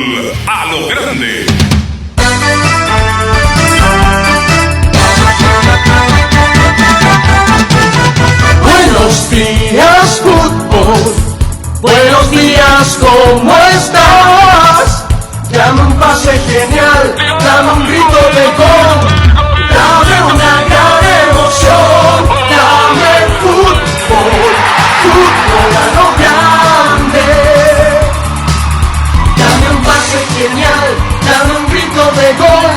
a lo grande. Buenos días, fútbol. Buenos días, ¿cómo estás? Dame un pase genial, dame un grito de gol, dame una gran emoción, dame fútbol, fútbol a lo grande. Dame un pase genial, dame un grito de gol,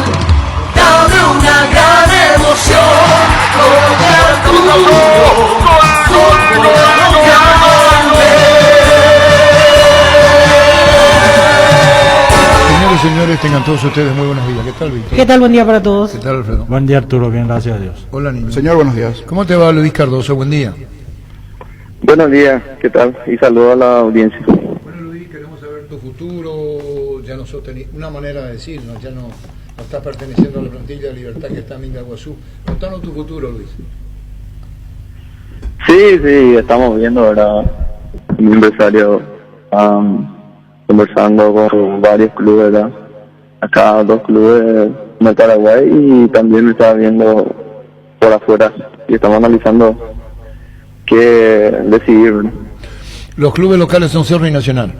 dame una gran emoción, fútbol a lo grande. Señores, tengan todos ustedes muy buenos días. ¿Qué tal, Víctor? ¿Qué tal? Buen día para todos. ¿Qué tal, Alfredo? Buen día, Arturo. Bien, gracias a Dios. Hola, niño. Señor, buenos días. ¿Cómo te va, Luis Cardoso? Buen día. Buenos días, ¿qué tal? Y saludo a la audiencia. Bueno, Luis, queremos saber tu futuro. Ya no sos una manera de decirnos, ya no estás perteneciendo a la plantilla de Libertad que está en Mingaguazú. Contanos tu futuro, Luis. Sí, estamos viendo, ¿verdad? Mi empresario conversando con varios clubes, ¿verdad? Acá 2 clubes en el Paraguay y también me estaba viendo por afuera y estamos analizando qué decidir, ¿verdad? Los clubes locales son Cerro y Nacional.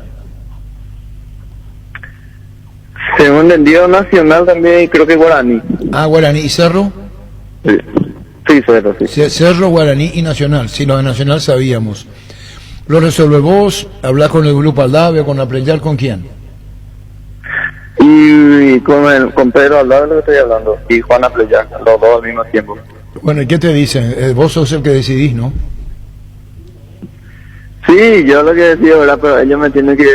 Según entendido, Nacional también y creo que Guaraní. Ah, Guaraní y Cerro. Sí, Cerro, sí. Cerro, Guaraní y Nacional. Sí, lo de Nacional sabíamos. ¿Lo resuelve vos? ¿Hablás con el grupo Aldave o con Apreyar? ¿Con quién? Y con Pedro Aldave lo que estoy hablando y Juan Apreyar, los dos al mismo tiempo. Bueno, ¿y qué te dicen? Vos sos el que decidís, ¿no? Sí, yo lo que decía, ¿verdad? Pero ellos me tienen que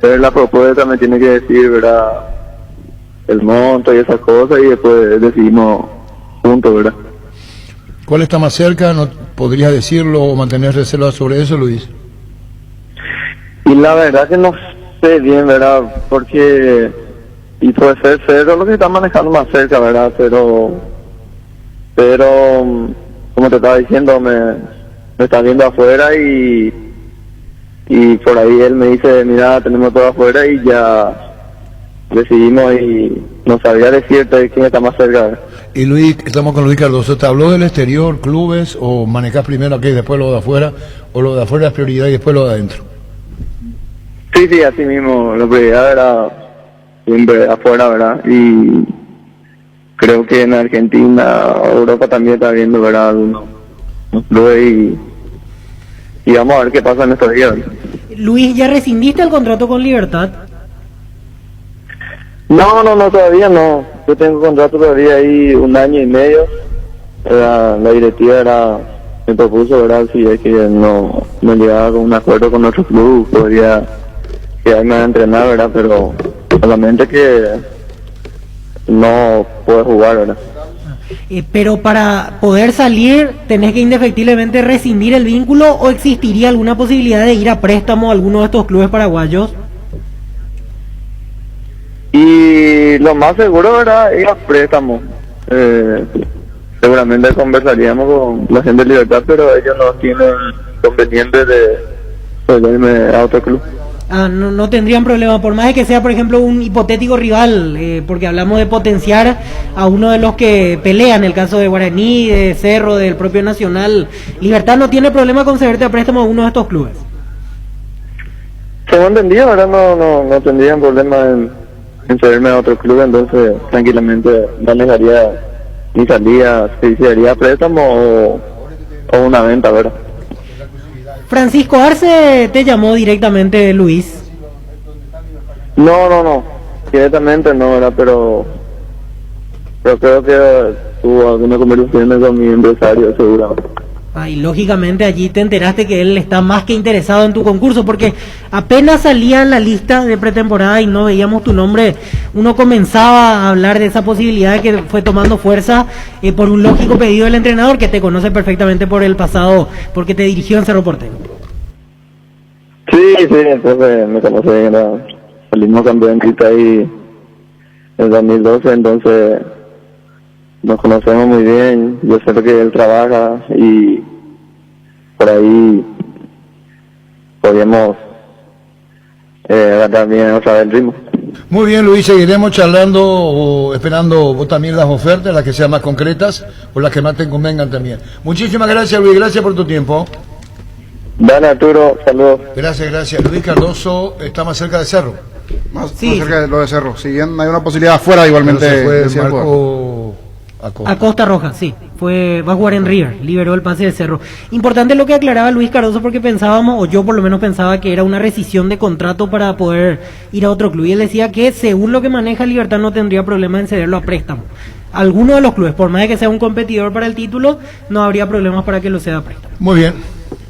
ver la propuesta, me tienen que decir, ¿verdad? El monto y esas cosas y después decidimos juntos, ¿verdad? ¿Cuál está más cerca? ¿No podrías decirlo o mantener reservas sobre eso, Luis? Y la verdad que no sé bien, ¿verdad? Porque, y puede ser Cerro lo que está manejando más cerca, ¿verdad? Pero como te estaba diciendo, me está viendo afuera y por ahí él me dice, mira, tenemos todo afuera y ya decidimos y no sabía decirte quién está más cerca, ¿verdad? Y Luis, estamos con Luis Cardoso. ¿Te habló del exterior, clubes, o manejás primero aquí y después lo de afuera? ¿O lo de afuera es prioridad y después lo de adentro? Sí, así mismo. La prioridad era siempre afuera, ¿verdad? Y creo que en Argentina, Europa también está viendo, ¿verdad? Algunos clubes y vamos a ver qué pasa en estos días, ¿verdad? Luis, ¿ya rescindiste el contrato con Libertad? No, todavía no. Yo tengo contrato todavía ahí 1 año y medio. La directiva me propuso, ¿verdad? Si es que no llegaba con un acuerdo con otro club, podría quedarme a entrenar, ¿verdad? Pero solamente que no puedo jugar, ¿verdad? Pero para poder salir, ¿tenés que indefectiblemente rescindir el vínculo o existiría alguna posibilidad de ir a préstamo a alguno de estos clubes paraguayos? Y lo más seguro era ir a préstamo. Seguramente conversaríamos con la gente de Libertad, pero ellos no tienen conveniente de irme a otro club. No tendrían problema, por más de que sea, por ejemplo, un hipotético rival, porque hablamos de potenciar a uno de los que pelean, el caso de Guaraní, de Cerro, del propio Nacional. Libertad no tiene problema con cederte a préstamo a uno de estos clubes. Según entendido, ahora no tendrían problema en cederme a otro club, entonces tranquilamente manejaría mi salida, si sería préstamo o una venta, ¿verdad? Francisco Arce te llamó directamente, Luis. No, directamente no, ¿verdad? Pero creo que tuvo alguna conversación con mi empresario, seguramente. Y lógicamente allí te enteraste que él está más que interesado en tu concurso, porque apenas salía en la lista de pretemporada y no veíamos tu nombre, uno comenzaba a hablar de esa posibilidad que fue tomando fuerza por un lógico pedido del entrenador que te conoce perfectamente por el pasado, porque te dirigió en Cerro Porteño. Sí, entonces me conoce bien, ¿verdad? Salimos campeones ahí en 2012, entonces nos conocemos muy bien, yo sé que él trabaja y por ahí podíamos agarrar bien otra vez el ritmo. Muy bien, Luis, seguiremos charlando o esperando vos también las ofertas, las que sean más concretas o las que más te convengan también. Muchísimas gracias, Luis, gracias por tu tiempo. Dale, Arturo, saludos. Gracias. Luis Cardoso está más cerca de Cerro. Más Sí. cerca de lo de Cerro. Si bien hay una posibilidad afuera, igualmente. Pero se fue decía el jugador. Marco Acosta. A Costa Roja, sí. Va a jugar en River, liberó el pase de Cerro. Importante lo que aclaraba Luis Cardoso, porque pensábamos, o yo por lo menos pensaba, que era una rescisión de contrato para poder ir a otro club. Y él decía que según lo que maneja Libertad no tendría problema en cederlo a préstamo. Alguno de los clubes, por más de que sea un competidor para el título, no habría problemas para que lo ceda a préstamo. Muy bien.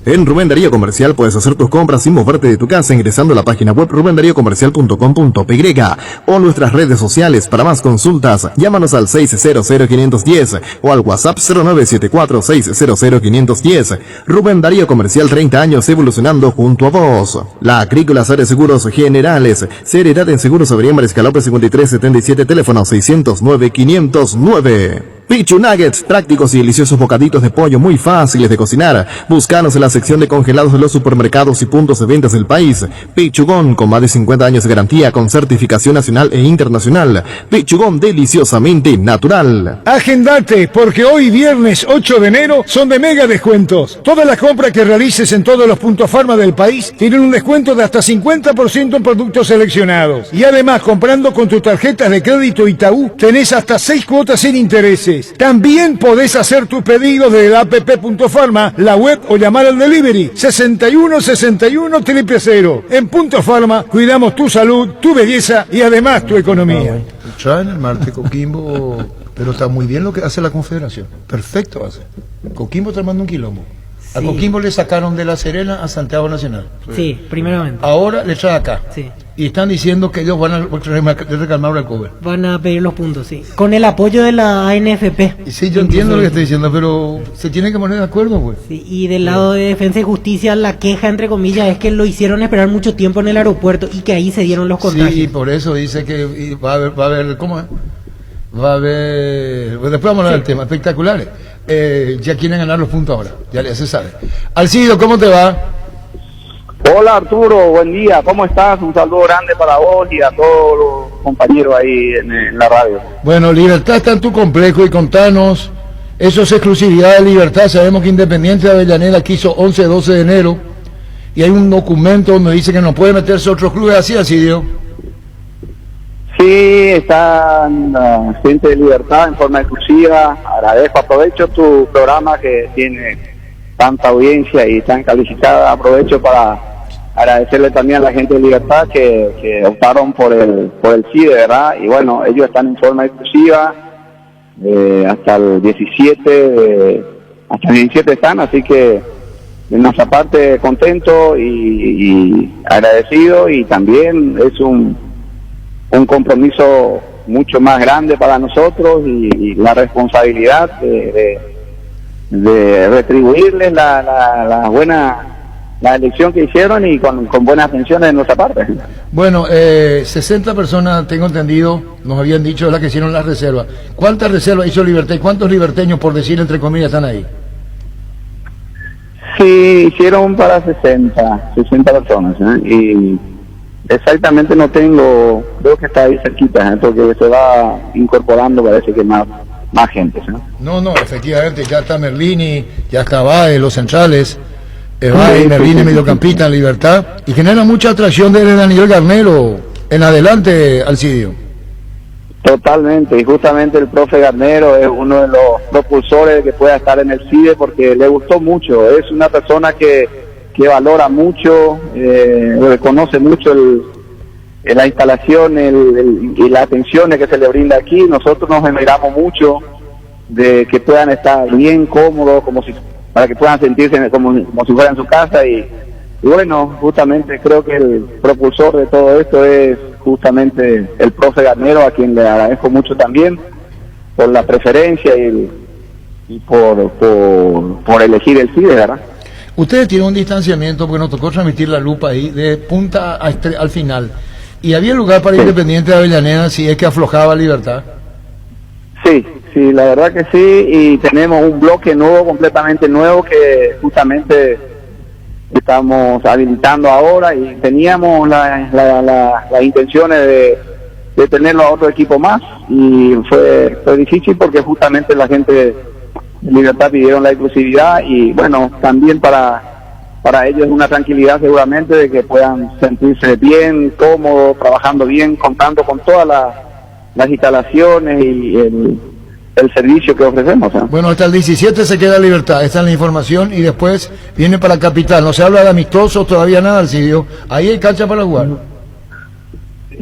En Rubén Darío Comercial puedes hacer tus compras sin moverte de tu casa ingresando a la página web rubendariocomercial.com.py o nuestras redes sociales. Para más consultas, llámanos al 600-510 o al WhatsApp 0974-600-510. Rubén Darío Comercial, 30 años evolucionando junto a vos. La Agrícola Sare Seguros Generales, seriedad en seguros Avenida Mariscal López 5377, teléfono 609-509. Pichu Nuggets, prácticos y deliciosos bocaditos de pollo muy fáciles de cocinar. Búscanos en la sección de congelados de los supermercados y puntos de ventas del país. Pichugón, con más de 50 años de garantía, con certificación nacional e internacional. Pichugón, deliciosamente natural. Agendate, porque hoy viernes 8 de enero son de mega descuentos. Todas las compras que realices en todos los puntos farma del país tienen un descuento de hasta 50% en productos seleccionados. Y además, comprando con tus tarjetas de crédito Itaú, tenés hasta 6 cuotas sin intereses. También podés hacer tus pedidos desde la app.farma, la web o llamar al delivery 61 61 000. En Punto Farma cuidamos tu salud, tu belleza y además tu economía. Traen el martes Coquimbo, pero está muy bien lo que hace la Confederación. Perfecto hace. Coquimbo está armando un quilombo. A Sí. Coquimbo le sacaron de La Serena a Santiago Nacional. Sí, primeramente. Ahora le trae acá. Sí. Y están diciendo que ellos van a reclamar el cover. Van a pedir los puntos, sí. Con el apoyo de la ANFP. Y sí, yo entiendo lo que estoy diciendo, pero se tiene que poner de acuerdo, pues. Sí, y del lado de Defensa y Justicia, la queja, entre comillas, es que lo hicieron esperar mucho tiempo en el aeropuerto y que ahí se dieron los contagios. Sí, y por eso dice que va a haber, ¿cómo es? Va a haber, pues después vamos a hablar del tema, espectaculares. Ya quieren ganar los puntos ahora, ya se sabe. Alcido, ¿cómo te va? Hola Arturo, buen día, ¿cómo estás? Un saludo grande para vos y a todos los compañeros ahí en la radio. Bueno, Libertad está en tu complejo y contanos, eso es exclusividad de Libertad. Sabemos que Independiente de Avellaneda quiso 11-12 de enero y hay un documento donde dice que no puede meterse otros clubes, así, Alcidio. Sí, están la gente de Libertad en forma exclusiva. Agradezco, aprovecho tu programa que tiene tanta audiencia y tan calificada. Aprovecho para agradecerle también a la gente de Libertad que optaron por el CIDE, ¿verdad? Y bueno, ellos están en forma exclusiva hasta el 17, hasta el 17 están, así que de nuestra parte contento y agradecido, y también es un compromiso mucho más grande para nosotros y la responsabilidad de retribuirles la elección que hicieron y con buenas atenciones de nuestra parte. Bueno, 60 personas, tengo entendido, nos habían dicho, las que hicieron las reservas. ¿Cuántas reservas hizo Libertad y cuántos liberteños, por decir entre comillas, están ahí? Sí, hicieron para 60 personas, ¿eh? Y exactamente no tengo, creo que está ahí cerquita, ¿eh? Porque se va incorporando, parece que más gente, ¿eh? No, efectivamente, ya está Merlini, ya está Baez, los centrales, Baez, Merlini, mediocampista en Libertad, y genera mucha atracción de Daniel Garnero en adelante, Alcidio. Totalmente, y justamente el profe Garnero es uno de los propulsores de que pueda estar en el CIDE porque le gustó mucho, es una persona que valora mucho, reconoce mucho la instalación y las atenciones que se le brinda aquí. Nosotros nos alegramos mucho de que puedan estar bien cómodos, para que puedan sentirse como si fueran en su casa, y bueno, justamente creo que el propulsor de todo esto es justamente el profe Garnero, a quien le agradezco mucho también por la preferencia y por elegir el CIDE, ¿verdad? Ustedes tienen un distanciamiento, porque nos tocó transmitir la lupa ahí, de punta al final. ¿Y había lugar para Independiente de Avellaneda si es que aflojaba Libertad? Sí, la verdad que sí, y tenemos un bloque nuevo, completamente nuevo, que justamente estamos habilitando ahora, y teníamos las intenciones tenerlo a otro equipo más, y fue difícil porque justamente la gente de Libertad pidieron la exclusividad, y bueno, también para ellos es una tranquilidad seguramente de que puedan sentirse bien, cómodos, trabajando bien, contando con todas las instalaciones y el servicio que ofrecemos. Bueno, hasta el 17 se queda Libertad, esta es la información, y después viene para Capital. No se habla de amistosos todavía nada, Alcidio. Ahí hay cancha para jugar.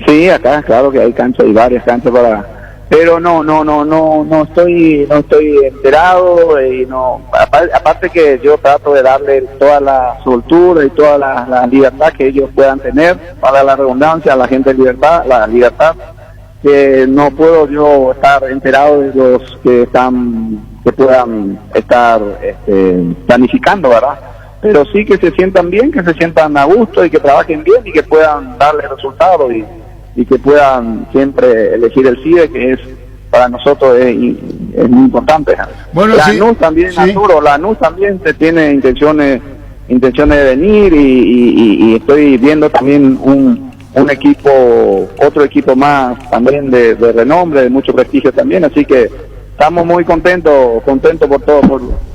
Sí, acá claro que hay canchas, hay varias canchas pero no estoy enterado, y no, aparte que yo trato de darle toda la soltura y toda la libertad que ellos puedan tener, para la redundancia, a la gente de la libertad, que no puedo yo estar enterado de los que puedan estar planificando, ¿verdad? Pero sí que se sientan bien, que se sientan a gusto y que trabajen bien y que puedan darle resultados y que puedan siempre elegir el CIDE, que es para nosotros es muy importante. Bueno, Lanús también, sí. Arturo, Lanús también se tiene intenciones de venir, y estoy viendo también otro equipo más también de renombre, de mucho prestigio también, así que estamos muy contentos por todo,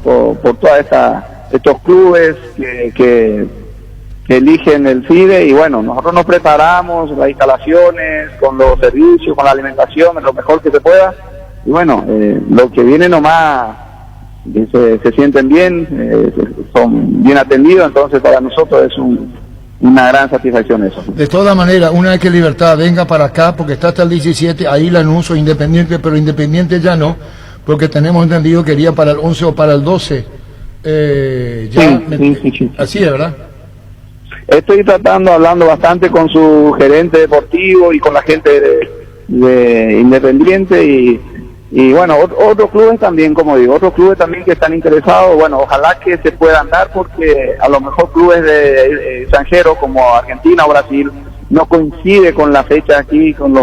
por todas estos clubes que eligen el CIDE, y bueno, nosotros nos preparamos las instalaciones, con los servicios, con la alimentación, lo mejor que se pueda, y bueno, lo que viene nomás se sienten bien, son bien atendidos, entonces para nosotros es una gran satisfacción eso. De todas maneras, una vez que Libertad venga para acá, porque está hasta el 17, ahí Lanús o Independiente, pero Independiente ya no, porque tenemos entendido que iría para el 11 o para el 12. Sí. Así es, ¿verdad? Estoy hablando bastante con su gerente deportivo y con la gente de Independiente, y bueno, otros clubes también, como digo, otros clubes también que están interesados. Bueno, ojalá que se puedan dar, porque a lo mejor clubes de extranjeros como Argentina o Brasil no coincide con la fecha aquí, con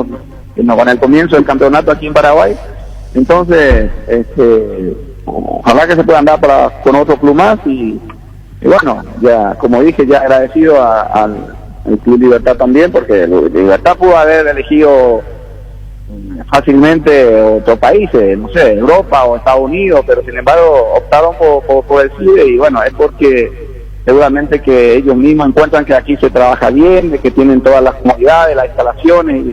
el comienzo del campeonato aquí en Paraguay. Entonces, ojalá que se puedan dar con otro club más, y bueno, ya como dije, ya agradecido al Club Libertad también, porque Libertad pudo haber elegido fácilmente otros países, no sé, Europa o Estados Unidos, pero sin embargo optaron por el CIDE, y bueno, es porque seguramente que ellos mismos encuentran que aquí se trabaja bien, de que tienen todas las comodidades, las instalaciones,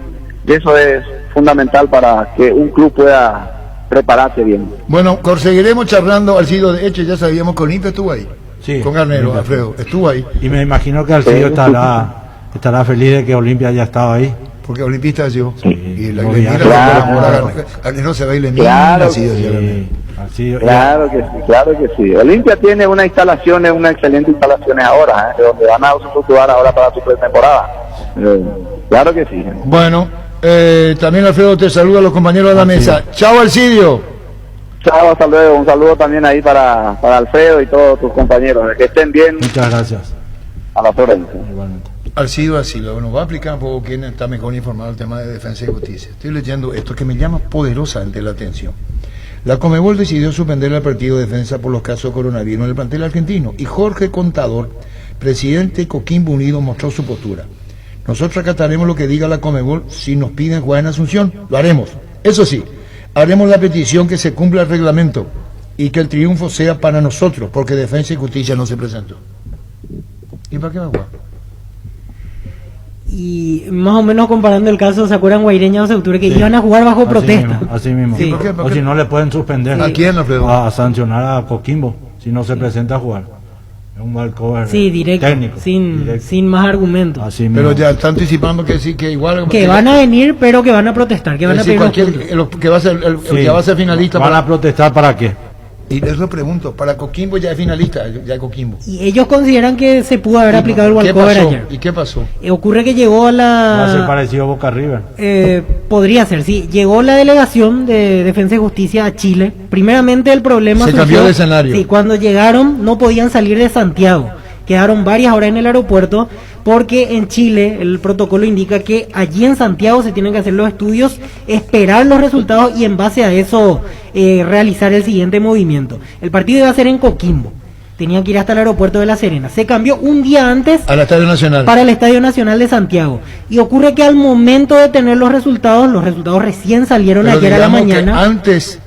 y eso es fundamental para que un club pueda prepararse bien. Bueno, seguiremos charlando, Alcidio. De hecho ya sabíamos que Olimpia estuvo ahí. Sí, con Garnero, Olimpia. Alfredo, estuvo ahí. Y me imagino que Alcidio estará feliz de que Olimpia haya estado ahí. Porque Olimpista yo. Sí. Y la Muy Ilemira, bien. Claro. Garnero se va y le mira. Claro, Alcidio, Sí, Alcidio, Claro que sí. Olimpia tiene unas excelentes instalaciones ahora, de donde van a usar ahora para su pretemporada. Claro que sí. Bueno, también Alfredo te saluda a los compañeros de la mesa. Chao, Alcidio. Chao, hasta luego. Un saludo también ahí para Alfredo y todos tus compañeros. Que estén bien. Muchas gracias. A la orden. Igualmente. Alcidio Asilo, nos va a explicar un poco quién está mejor informado del tema de defensa y justicia. Estoy leyendo esto que me llama poderosamente la atención. La Conmebol decidió suspender el partido de defensa por los casos de coronavirus en el plantel argentino, y Jorge Contador, presidente de Coquimbo Unido, mostró su postura. Nosotros acataremos lo que diga la Conmebol. Si nos piden jugar en Asunción, lo haremos. Eso sí, haremos la petición que se cumpla el reglamento y que el triunfo sea para nosotros, porque defensa y justicia no se presentó. ¿Y para qué va a jugar? Y más o menos comparando el caso, ¿se acuerdan Guaireña o Secture que Sí. iban a jugar bajo protesta? Así mismo. Sí. ¿Por qué? O si no le pueden suspender. ¿A quién, Alfredo? A sancionar a Coquimbo si no se presenta a jugar. Es un mal cover Sí, directo, técnico. sin Directo. más argumentos. Así mismo. Pero ya está anticipando que sí, que igual... Que van a venir, pero que van a protestar, que van a Es decir, pedir los cualquier, que va a ser el Sí. que va a ser finalista. ¿Van a protestar para qué? Y les lo pregunto, para Coquimbo ya es finalista, ya Coquimbo. Y ellos consideran que se pudo haber aplicado el ¿Qué walkover pasó? ayer. ¿Y qué pasó? Ocurre que llegó a Va a ser la... parecido a Boca River. podría ser, sí. Llegó la delegación de Defensa y Justicia a Chile. Primeramente el problema Se cambió de escenario. Sí, cuando llegaron no podían salir de Santiago. Quedaron varias horas en el aeropuerto porque en Chile el protocolo indica que allí en Santiago se tienen que hacer los estudios, esperar los resultados y en base a eso realizar el siguiente movimiento. El partido iba a ser en Coquimbo. Tenían que ir hasta el aeropuerto de La Serena. Se cambió un día antes Al Estadio Nacional. para el Estadio Nacional de Santiago. Y ocurre que al momento de tener los resultados recién salieron Pero ayer a la digamos que mañana. antes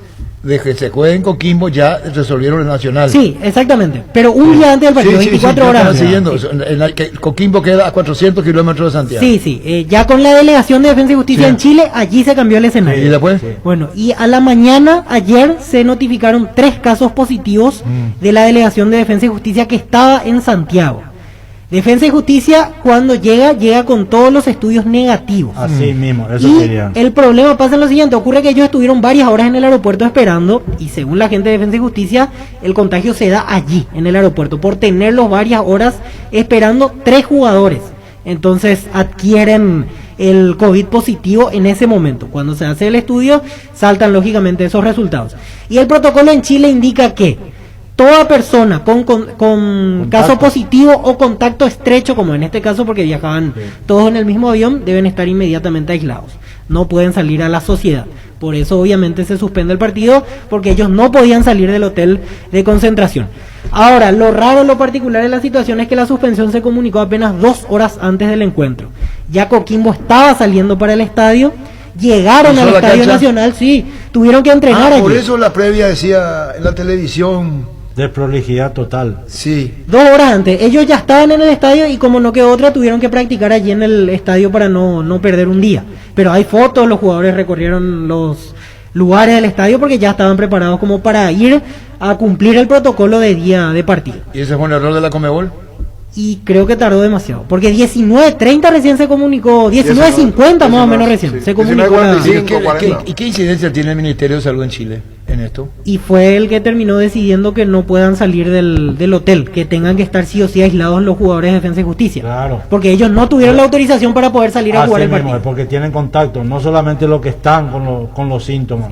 de que se juegue en Coquimbo ya resolvieron el Nacional. Sí, exactamente. Pero un día antes del partido, 24 yo horas estaba antes. siguiendo. Sí. Que Coquimbo queda a 400 kilómetros de Santiago. Sí, ya con la delegación de Defensa y Justicia Sí. en Chile, allí se cambió el escenario. ¿Y después? Bueno, y a la mañana, ayer, se notificaron 3 casos positivos de la delegación de Defensa y Justicia que estaba en Santiago. Defensa y Justicia, cuando llega con todos los estudios negativos. Así mismo, eso Y querían. el problema pasa en lo siguiente, ocurre que ellos estuvieron varias horas en el aeropuerto esperando y según la gente de Defensa y Justicia, el contagio se da allí, en el aeropuerto, por tenerlos varias horas esperando 3 jugadores. Entonces adquieren el COVID positivo en ese momento. Cuando se hace el estudio, saltan lógicamente esos resultados. Y el protocolo en Chile indica que toda persona con caso positivo o contacto estrecho, como en este caso porque viajaban todos en el mismo avión, deben estar inmediatamente aislados. No pueden salir a la sociedad. Por eso obviamente se suspende el partido, porque ellos no podían salir del hotel de concentración. Ahora, lo raro, lo particular de la situación es que la suspensión se comunicó apenas 2 horas antes del encuentro. Ya Coquimbo estaba saliendo para el estadio, llegaron ¿Usó al la Estadio cancha? Nacional, sí, tuvieron que entrenar allí. Por eso la previa decía en la televisión. De prolijidad total. Sí. 2 horas antes, ellos ya estaban en el estadio y como no quedó otra, tuvieron que practicar allí en el estadio para no perder un día. Pero hay fotos, los jugadores recorrieron los lugares del estadio porque ya estaban preparados como para ir a cumplir el protocolo de día de partido. ¿Y ese fue un error de la Conmebol? Y creo que tardó demasiado, porque 19:30 recién se comunicó, 19:50 más o menos recién, sí. se comunicó. 19:45. ¿Y qué, 40. y qué incidencia tiene el Ministerio de Salud en Chile en esto? Y fue el que terminó decidiendo que no puedan salir del hotel, que tengan que estar sí o sí aislados los jugadores de Defensa y Justicia. Claro. Porque ellos no tuvieron la autorización para poder salir a Así jugar el mismo, partido. es porque tienen contacto, no solamente los que están con los síntomas.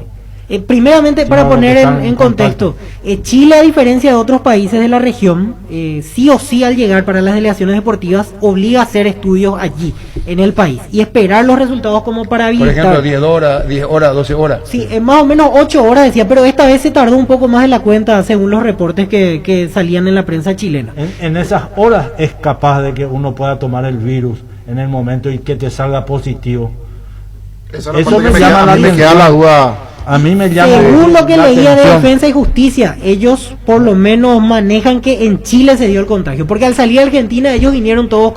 Primeramente, Sí, para no, poner que están en en contexto, Chile, a diferencia de otros países de la región, sí o sí al llegar para las delegaciones deportivas, obliga a hacer estudios allí, en el país, y esperar los resultados como para Por habilitar. ejemplo, 10 horas, 12 horas. Sí, más o menos 8 horas decía, pero esta vez se tardó un poco más de la cuenta, según los reportes que salían en la prensa chilena. En esas horas es capaz de que uno pueda tomar el virus en el momento y que te salga positivo. Esa es la Eso parte me que llama la a mí me queda atención. la duda. A mí me llama Según lo que la leía de atención. Defensa y Justicia, ellos por lo menos manejan que en Chile se dio el contagio, porque al salir a Argentina ellos vinieron todos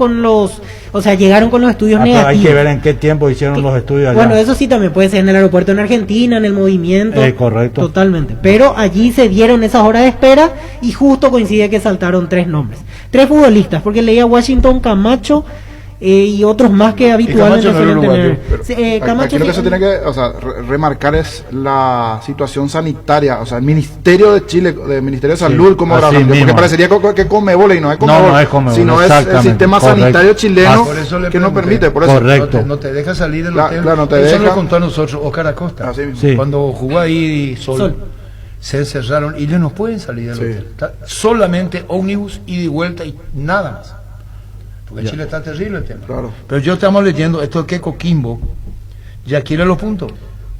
llegaron con los estudios Pero hay negativos. que ver en qué tiempo hicieron los estudios allá. Bueno, eso sí también puede ser en el aeropuerto en Argentina, en el movimiento. Correcto. Totalmente. Pero allí se dieron esas horas de espera y justo coincide que saltaron 3 nombres. 3 futbolistas, porque leía Washington, Camacho y otros más que habitualmente Camacho no era suelen tener. uruguayo, Sí, Camacho Aquí lo que sí- se tiene que remarcar es la situación sanitaria, o sea, el Ministerio de Chile, el Ministerio de Salud, como así hablando, porque mismo. parecería que Conmebol y no es Conmebol, no es Conmebol, sino es el exactamente, sistema correcto. sanitario chileno Por eso le que no pregunté. permite, por eso. Correcto. No te deja salir del Claro, hotel. claro, no te Eso deja. lo contó a nosotros Oscar Acosta. Así mismo. Sí. Cuando jugó ahí Sol, Sol. se encerraron y ellos no pueden salir del Sí. hotel. Solamente ómnibus ida y vuelta y nada más. Porque en Chile está terrible el tema. Claro. Pero yo estamos leyendo esto que Coquimbo ya quiere los puntos.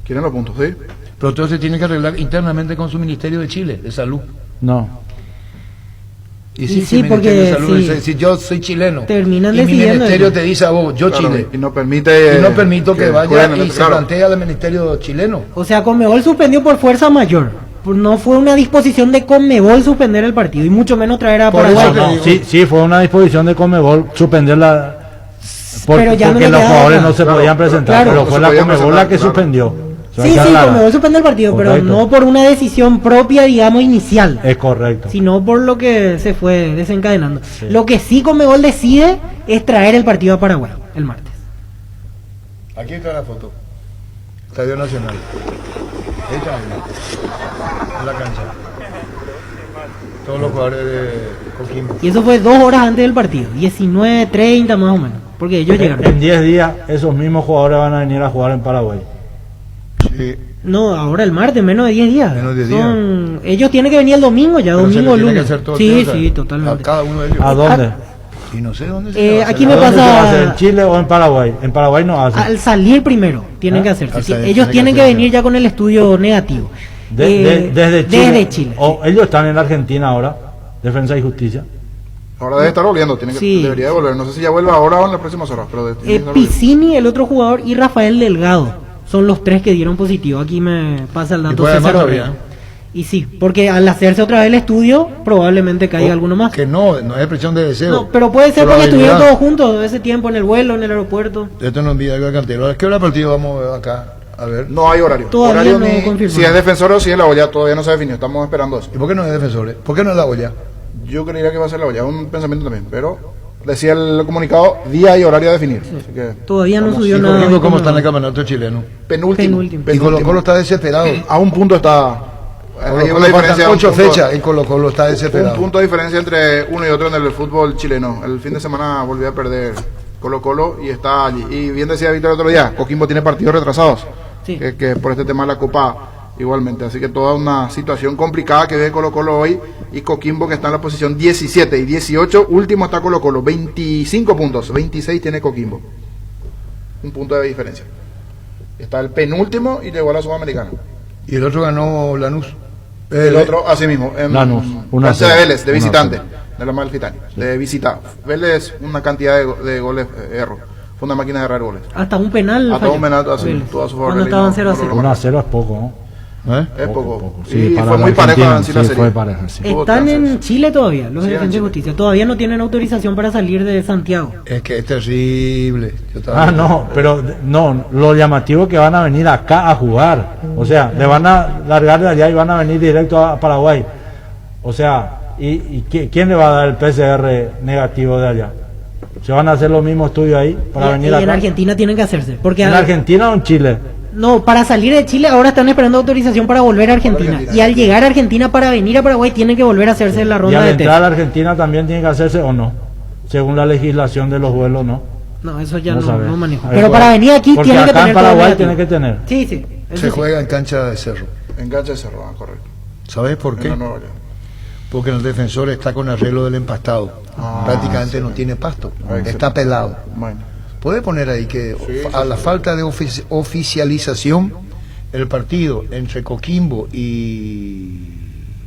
¿Quieren los puntos? Sí. Pero todo se tiene que arreglar internamente con su Ministerio de Chile, de Salud. No. Y sí, si el porque Ministerio de Salud sí. dice, si yo soy chileno Terminan y mi decidiendo ministerio eso. te dice a vos, yo Claro, Chile, y no permite. y no permito que vaya jueguen, y se claro. plantea al ministerio chileno. O sea, Conmebol suspendió por fuerza mayor. No fue una disposición de Conmebol suspender el partido y mucho menos traer a Por Paraguay. eso te No, digo. sí, fue una disposición de Conmebol suspenderla Pero ya no porque le los quedaba jugadores otra. no se Claro, podían presentar, claro, pero no fue se la podían Conmebol la que presentar, claro. suspendió. Eso hay Sí, que sí, aclarar. Conmebol suspende el partido, pero Correcto. no por una decisión propia, digamos, inicial, Es correcto. sino por lo que se fue desencadenando. Lo que sí Conmebol decide es traer el partido a Paraguay el martes. Aquí está la foto. Estadio Nacional. Ahí está, en la cancha. Todos los jugadores de Coquimbo. Y eso fue 2 horas antes del partido, 19:30 más o menos, porque ellos llegaron. En 10 días esos mismos jugadores van a venir a jugar en Paraguay. Sí. No, ahora el martes, menos de 10 días. Menos de 10 Ellos tienen que venir el domingo ya, Pero se domingo o le tiene que lunes. hacer todo el Sí, tema, sí, a totalmente. cada uno de ellos. ¿A dónde? Y no sé dónde se va a aquí hacer. me ¿A dónde se va a pasa- hacer? ¿En Chile o en Paraguay? En Paraguay no hacen. Al salir primero, tienen Ah, que hacerse. al Sí, salir ellos tiene tienen que que hacerse. venir ya con el estudio negativo. Desde Chile. Desde Chile. O ellos están en Argentina ahora. Defensa y Justicia. Ahora debe estar volviendo, Sí. debería de volver. No sé si ya vuelve ahora o en las próximas horas, pero tiene que estar volviendo. Piscini, el otro jugador, y Rafael Delgado. Son los 3 que dieron positivo. Aquí me pasa el Y dato puede César más Orrego. todavía. Y sí, porque al hacerse otra vez el estudio, probablemente caiga alguno más. Que no es expresión de deseo. No, pero puede ser porque Probabilidad. estuvieron todos juntos ese tiempo en el vuelo, en el aeropuerto. Esto no envía el cantero. ¿A qué hora partido vamos acá? A ver. No hay horario. Todavía Horario no ni confirmado. si es defensor o si es la olla, todavía no se ha definido. Estamos esperando eso. ¿Y por qué no es defensores? ¿Por qué no es la olla? Yo creería que va a ser la olla, un pensamiento también, pero decía el comunicado, día y horario a definir. Así que Todavía no vamos. subió ¿Y nada. Coquimbo cómo está en el campeonato chileno? Penúltimo. Y Colo Colo está desesperado. A un punto está. Colo hay Colo una faltan diferencia, 8 un punto- fechas y Colo Colo está desesperado. Un punto de diferencia entre uno y otro en el fútbol chileno. El fin de semana volvió a perder Colo Colo y está allí. Y bien decía Víctor el otro día, Coquimbo tiene partidos retrasados. Sí. Que por este tema de la Copa igualmente. Así que toda una situación complicada que ve Colo Colo hoy y Coquimbo que está en la posición 17 y 18. Último está Colo Colo, 25 puntos. 26 tiene Coquimbo. Un punto de diferencia. Está el penúltimo y llegó a la Sudamericana. Y el otro ganó Lanús. El otro, así mismo, en Lanús, 1-0. cancha de Vélez, de 1-0. visitante, de la Malfitani, de visita. Vélez, una cantidad de goles, error. Fue una máquina de errar goles. Hasta un penal. Hasta falló. un penal, así, Vélez. todo a su favor. Cuando estaban 0-0. 1-0 es poco, ¿no? Es poco. Sí, Y para fue la muy parejo Argentina, en sí la sí, serie. fue pareja, sí. Tuvo Están chances. en Chile todavía, los Sí, de en Defensa y Chile. Justicia. Todavía no tienen autorización para salir de Santiago. Es que es terrible. Yo estaba- Ah, no, pero no, lo llamativo es que van a venir acá a jugar. O sea, le van a largar de allá y van a venir directo a Paraguay. O sea, ¿y quién le va a dar el PCR negativo de allá? ¿Se van a hacer los mismos estudios ahí para Y venir en acá? Argentina tienen que hacerse. Porque ¿En Argentina o en Chile? No, para salir de Chile ahora están esperando autorización para volver a Argentina. Argentina. Y al llegar a Argentina para venir a Paraguay tienen que volver a hacerse la Y ronda al de entrar a test. Argentina también tiene que hacerse o no. Según la legislación de los vuelos, ¿no? No, eso ya No no, sabes. no manejo. A ver, Pero para ¿cuál? venir aquí Porque tienen que acá tener en Paraguay todo negativo. tiene que tener. Sí, sí. eso Se sí. juega en cancha de cerro. En cancha de Cerro, correcto. ¿Sabes por En qué? la Nueva Orleans. Porque el defensor está con arreglo del empastado. Prácticamente no tiene pasto. Ahí se- Está pelado. Bueno. Puede poner ahí que a la falta de oficialización, el partido entre Coquimbo y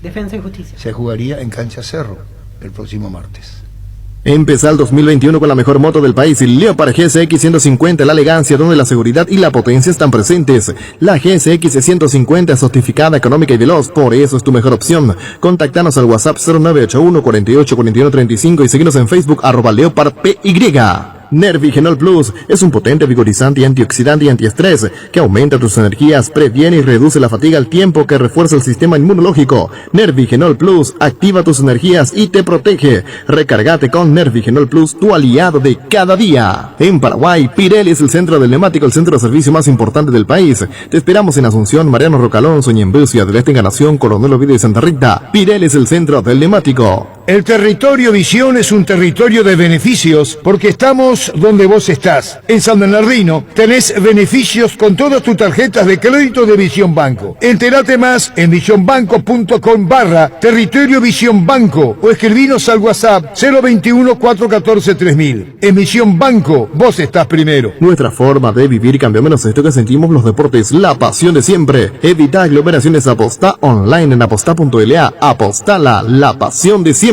Defensa y Justicia. se jugaría en cancha cerro el próximo martes. Empezá el 2021 con la mejor moto del país, el Leopard GSX 150, la elegancia donde la seguridad y la potencia están presentes. La GSX 150 es certificada, económica y veloz, por eso es tu mejor opción. Contactanos al WhatsApp 0981 48 41 35 y seguinos en Facebook @LeopardPY. Nervigenol Plus es un potente vigorizante y antioxidante y antiestrés que aumenta tus energías, previene y reduce la fatiga al tiempo que refuerza el sistema inmunológico. Nervigenol Plus activa tus energías y te protege. Recargate con Nervigenol Plus, tu aliado de cada día. En Paraguay, Pirelli es el centro del neumático, el centro de servicio más importante del país. Te esperamos en Asunción, Mariano Rocalón, Soñembú, Ciudad del Este, Encarnación, Coronel Oviedo y Santa Rita. Pirelli es el centro del neumático. El territorio Visión es un territorio de beneficios porque estamos donde vos estás. En San Bernardino tenés beneficios con todas tus tarjetas de crédito de Visión Banco. Entérate más en visionbanco.com/territorio Visión Banco o escribinos al WhatsApp 021 414 3000. En Visión Banco, vos estás primero. Nuestra forma de vivir cambió, menos esto que sentimos los deportes, la pasión de siempre. Evita aglomeraciones, apostá online en apostá.la. Apostala, la pasión de siempre.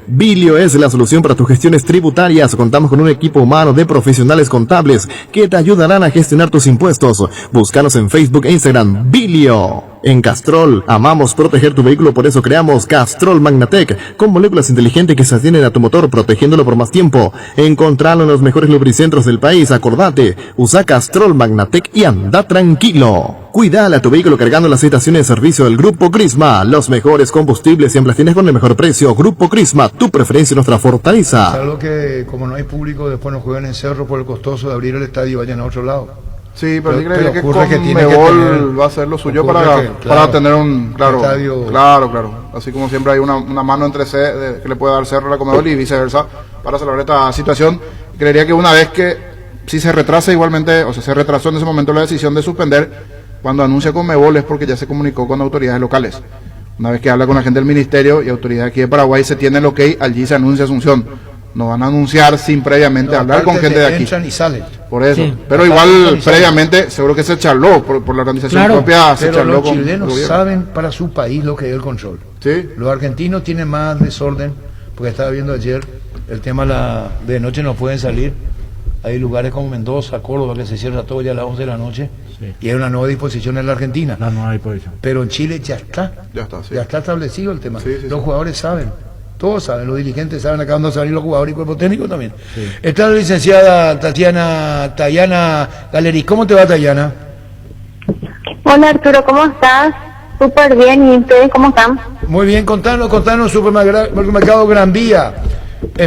Bilio es la solución para tus gestiones tributarias. Contamos con un equipo humano de profesionales contables que te ayudarán a gestionar tus impuestos. Búscanos en Facebook e Instagram, Bilio. En Castrol, amamos proteger tu vehículo, por eso creamos Castrol Magnatec, con moléculas inteligentes que se atienden a tu motor, protegiéndolo por más tiempo. Encontralo en los mejores lubricentros del país, acordate, usa Castrol Magnatec y anda tranquilo. Cuidala a tu vehículo cargando las estaciones de servicio del Grupo Crisma. Los mejores combustibles siempre las tienes con el mejor precio. Grupo Crisma, tu preferencia y nuestra fortaleza. Salvo que como no hay público, después no juegan en cerro por el costoso de abrir el estadio y vayan a otro lado. Sí, pero sí Pero creería que ocurre que tiene que Conmebol tener- va a hacer lo suyo ocurre para, que, para claro, tener un estadio- claro. Así como siempre hay una mano entre que le puede dar Cerro a la Conmebol y viceversa para salvar esta situación. Creería que una vez que si se retrasa igualmente, o sea, se retrasó en ese momento la decisión de suspender, cuando anuncia Conmebol es porque ya se comunicó con autoridades locales. Una vez que habla con la gente del ministerio y autoridades aquí de Paraguay se tiene el ok, allí se anuncia Asunción. no van a anunciar sin previamente hablar con gente de aquí. Entran y salen. Por eso. Sí. Pero igual previamente seguro que se charló por la organización Claro. propia, se Pero charló los con el chilenos gobierno. saben para su país lo que es el control. Sí. Los argentinos tienen más desorden, porque estaba viendo ayer el tema de noche no pueden salir. Hay lugares como Mendoza, Córdoba, que se cierra todo ya a las 11 de la noche. Sí. Y hay una nueva disposición en la Argentina. La nueva disposición. Pero en Chile ya está. Ya está, sí. Ya está establecido el tema. Sí, sí, Los sí. jugadores saben. Todos saben, los dirigentes saben, acá van a salir los jugadores y cuerpo técnico también. Está la licenciada Tayana Galeri. ¿Cómo te va, Tayana? Hola Arturo, ¿cómo estás? Súper bien, ¿y ustedes cómo están? Muy bien, contanos, Supermercado Gran Vía.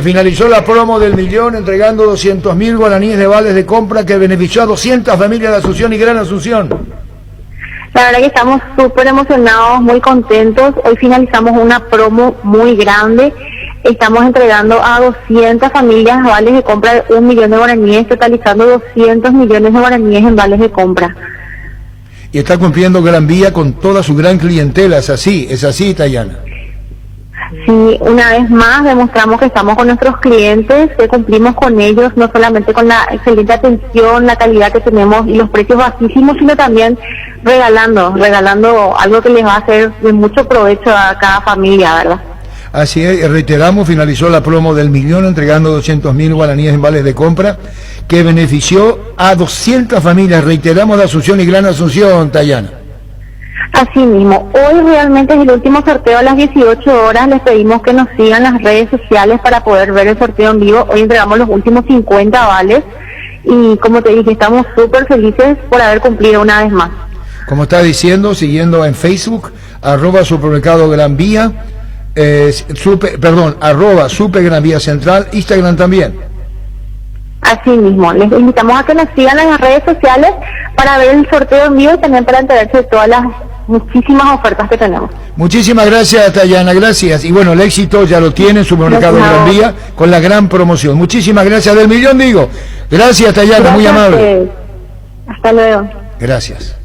Finalizó la promo del millón entregando 200.000 guaraníes de vales de compra que benefició a 200 familias de Asunción y Gran Asunción. La verdad que estamos súper emocionados, muy contentos. Hoy finalizamos una promo muy grande. Estamos entregando a 200 familias vales de compra de 1 millón de guaraníes, totalizando 200 millones de guaraníes en vales de compra. Y está cumpliendo Gran Vía con toda su gran clientela, es así, Tayana. Sí, una vez más demostramos que estamos con nuestros clientes, que cumplimos con ellos, no solamente con la excelente atención, la calidad que tenemos y los precios bajísimos, sino también regalando algo que les va a hacer de mucho provecho a cada familia, ¿verdad? Así es, reiteramos, finalizó la promo del millón entregando 200.000 guaraníes en vales de compra que benefició a 200 familias, reiteramos, de Asunción y Gran Asunción, Tayana. Así mismo, hoy realmente es el último sorteo a las 18 horas, les pedimos que nos sigan las redes sociales para poder ver el sorteo en vivo. Hoy entregamos los últimos 50 vales y como te dije, estamos súper felices por haber cumplido una vez más. Como está diciendo, siguiendo en Facebook, @Supermercado Gran Vía, @Super Gran Vía Central, Instagram también. Así mismo, les invitamos a que nos sigan en las redes sociales para ver el sorteo en vivo y también para enterarse de todas las muchísimas ofertas que tenemos. Muchísimas gracias, Tayana, gracias. Y bueno, el éxito ya lo tiene Supermercado Gracias. Gran Vía con la gran promoción. Muchísimas gracias, del millón digo. Gracias, Tayana, muy Gracias a amable. ustedes. Hasta luego. Gracias.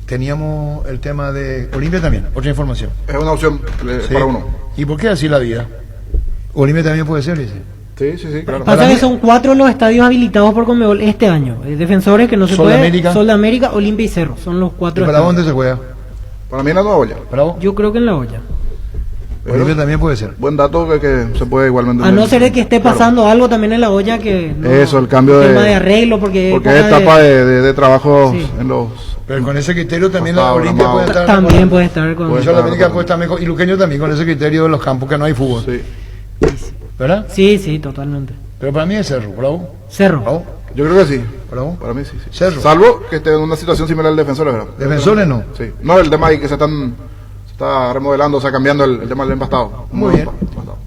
Teníamos el tema de Olimpia también, otra información. Es una opción Sí. para uno. ¿Y por qué así la vida? Olimpia también puede ser, dice. Sí, claro. Pasa Para que mí- son 4 los estadios habilitados por Conmebol este año. Defensores que no se Sol de puede. América. Sol de América, Olimpia y Cerro. Son los ¿Y 4 para estadios. dónde se juega? Para mí la nueva olla. ¿Para vos? Yo creo que en la olla. Olimpia también puede ser. Buen dato que se puede igualmente. A no ser de que esté pasando algo también en la olla que... no, Eso, el cambio tema de- de arreglo, porque Porque es etapa de trabajo Sí. en los. Pero con ese criterio también la Pasado, Olimpia Ramado. puede estar. también puede estar con... Puede Sol de estar, América ¿no? puede estar mejor. Y Luqueño también con ese criterio de los campos que no hay fútbol. Sí. ¿Verdad? Sí, sí, totalmente. Pero para mí es Cerro, ¿bravo? Cerro. ¿Bravo? Yo creo que sí. ¿Bravo? Para mí sí. Cerro. Salvo que esté en una situación similar al Defensores, ¿verdad? Defensores no. Sí. No, el tema ahí que se está remodelando, o sea, cambiando el tema del empastado. Muy bien. Empastado.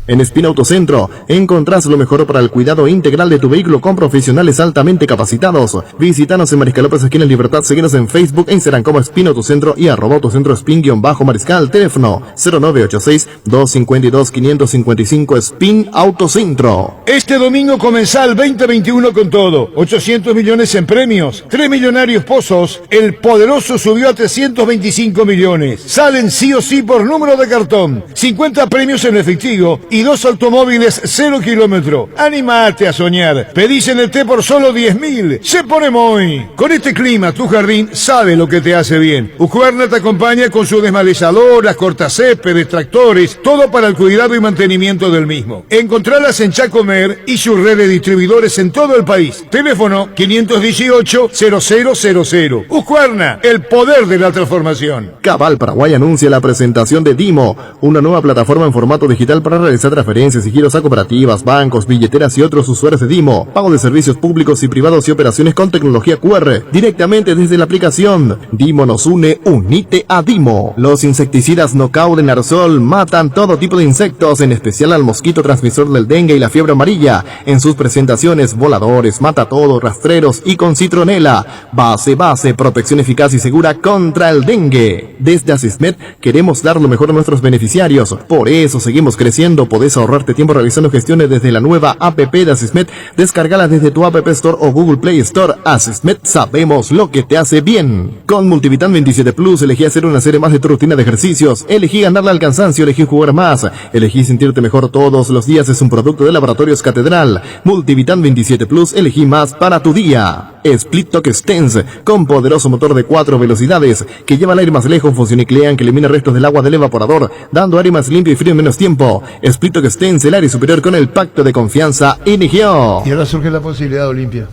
En Espina Autocentro encontrás lo mejor para el cuidado integral de tu vehículo con profesionales altamente capacitados. Visítanos en Mariscal López, esquina Libertad. Síguenos en Facebook e Instagram como Espina Autocentro y @Autocentro Spin_Mariscal. Teléfono 0986-252-555. Spin Autocentro. Este domingo comienza el 2021 con todo. 800 millones en premios, 3 millonarios pozos. El poderoso subió a 325 millones. Salen sí o sí por número de cartón. 50 premios en efectivo y 2 automóviles 0 kilómetro. Animate a soñar. Pedís en el té por solo 10.000. Se pone muy. Con este clima, tu jardín sabe lo que te hace bien. Husqvarna te acompaña con sus desmalezadoras, cortacéspedes, tractores, todo para el cuidado y mantenimiento del mismo. Encontralas en Chacomer y su red de distribuidores en todo el país. Teléfono 518-0000. Husqvarna, el poder de la transformación. Cabal Paraguay anuncia la presentación de Dimo, una nueva plataforma en formato digital para realizar transferencias y giros a cooperativas, bancos, billeteras y otros usuarios de Dimo, pago de servicios públicos y privados y operaciones con tecnología QR, directamente desde la aplicación. Dimo nos une, unite a Dimo. Los insecticidas Knockout en Aerosol matan todo tipo de insectos, en especial al mosquito transmisor del dengue y la fiebre amarilla, en sus presentaciones voladores, mata todo, rastreros y con citronela. Base, protección eficaz y segura contra el dengue. Desde Asismed queremos dar lo mejor a nuestros beneficiarios, por eso seguimos creciendo, podés ahorrarte tiempo realizando gestiones desde la nueva app de Asismed. Descárgala desde tu App Store o Google Play Store. Asismed, sabemos lo que te hace bien. Con Multivitan 27 Plus, elegí hacer una serie más de tu rutina de ejercicios. Elegí ganarle al cansancio, elegí jugar más. Elegí sentirte mejor todos los días. Es un producto de Laboratorios Catedral. Multivitan 27 Plus, elegí más para tu día. Split Talk Stance, con poderoso motor de 4 velocidades, que lleva el aire más lejos, función nuclear que elimina restos del agua del evaporador, dando aire más limpio y frío en menos tiempo. Split Talk Stance, el aire superior con el pacto de confianza Inigio. Y ahora surge la posibilidad de Olimpia.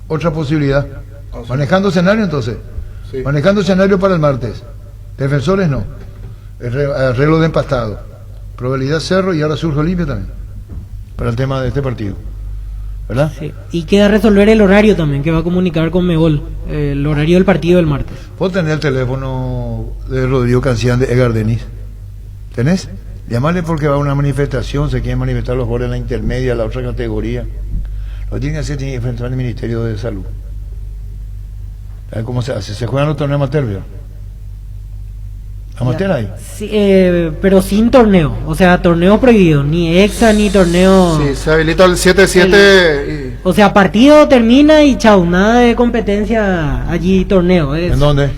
Otra posibilidad. Manejando escenario entonces. Sí. Manejando escenario para el martes. Defensores no. Arreglo de empastado. Probabilidad Cerro y ahora surge Olimpia también. Para el tema de este partido. ¿Verdad? Sí. Y queda resolver el horario también, que va a comunicar con Megol, el horario del partido del martes. ¿Puedo tener el teléfono de Rodrigo Cancián de Edgar Denis? ¿Tenés? Llamarle porque va a una manifestación, se quieren manifestar los jugadores en la intermedia, la otra categoría. Lo tiene que hacer, tiene que enfrentar al Ministerio de Salud. ¿Sabes cómo se hace? Se juegan los torneos amateur, ¿verdad? ¿Amateur ahí? Sí, pero sin torneo, o sea, torneo prohibido, ni exa ni torneo. Sí, se habilita el 7-7 O sea, partido termina y chau, nada de competencia allí, torneo. ¿En dónde?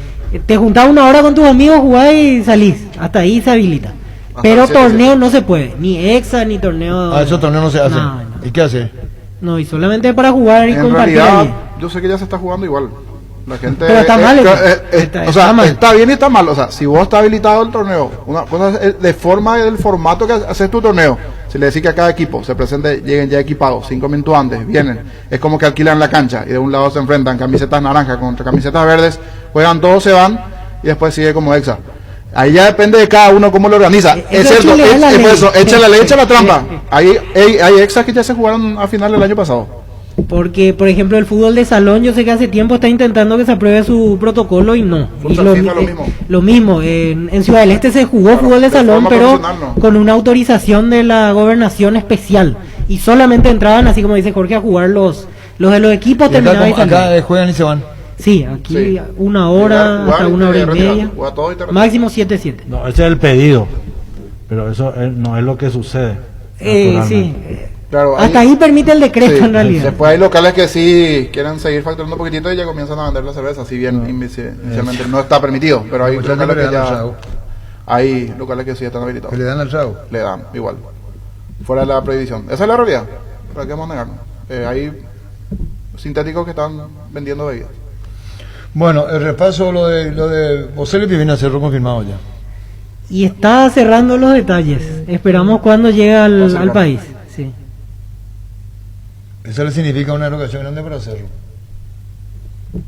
Te juntás una hora con tus amigos, jugás y salís, hasta ahí se habilita. Pero torneo no se puede, ni exa ni torneo. Ah, esos torneos no se hacen. No. ¿Y qué hace? No, y solamente para jugar y En compartir realidad, allí. yo sé que ya se está jugando igual. La gente, Pero está mal, o sea, mal. está bien y está mal. O sea, si vos está habilitado el torneo, una cosa es de forma del formato que haces tu torneo. Si le decís que a cada equipo se presente, lleguen ya equipados, 5 minutos antes, vienen. Es como que alquilan la cancha y de un lado se enfrentan camisetas naranjas contra camisetas verdes, juegan todos, se van y después sigue como exa. Ahí ya depende de cada uno cómo lo organiza. Es cierto, echa la ley, echa la trampa. Hay exas que ya se jugaron a final del año pasado. Porque, por ejemplo, el fútbol de salón, yo sé que hace tiempo está intentando que se apruebe su protocolo y no. Y lo mismo. En Ciudad del Este se jugó fútbol de salón, pero con una autorización de la gobernación especial. Y solamente entraban, así como dice Jorge, a jugar los de los equipos. ¿Y acá juegan y se van? Sí, aquí una hora, hasta una hora y media. Máximo 7-7. No, ese es el pedido. Pero eso no es lo que sucede. Sí. Claro, hasta ahí permite el decreto, en realidad. Después hay locales que sí quieren seguir facturando un poquitito y ya comienzan a vender la cerveza, si bien inicialmente no está permitido, pero hay locales que ya hay locales que sí están habilitados. ¿Que le dan al trago? Le dan, igual. Fuera de la prohibición. Esa es la realidad. ¿Para qué vamos a negarnos? Hay sintéticos que están vendiendo bebidas. Bueno, el repaso, lo de Boselli viene a cerró confirmado ya. Y está cerrando los detalles. Esperamos cuando llegue al país. Sí. Eso le significa una erogación grande para hacerlo.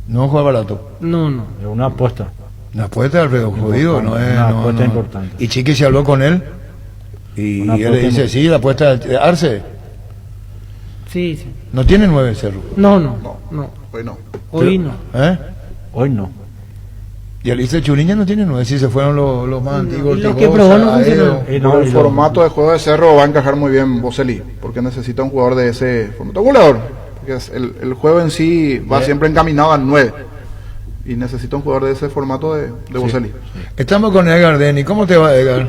No juega barato. No. Es una apuesta. Una apuesta del Alfredo jodido, no es. Una apuesta importante. Y Chiqui se habló con él. Y él le dice, sí, la apuesta de Arce. Sí. ¿No tiene 9 Cerro? No. Hoy no. Hoy no. Hoy no. Y el Ice Churiña no tiene 9, si se fueron los más antiguos. Y los que probó no funcionaron. El formato de juego de Cerro va a encajar muy bien Boselli, porque necesita un jugador de ese formato. Un goleador, porque el juego en sí va siempre encaminado al 9. Y necesita un jugador de ese formato de Boselli. Estamos con Edgar Denis. ¿Cómo te va, Edgar?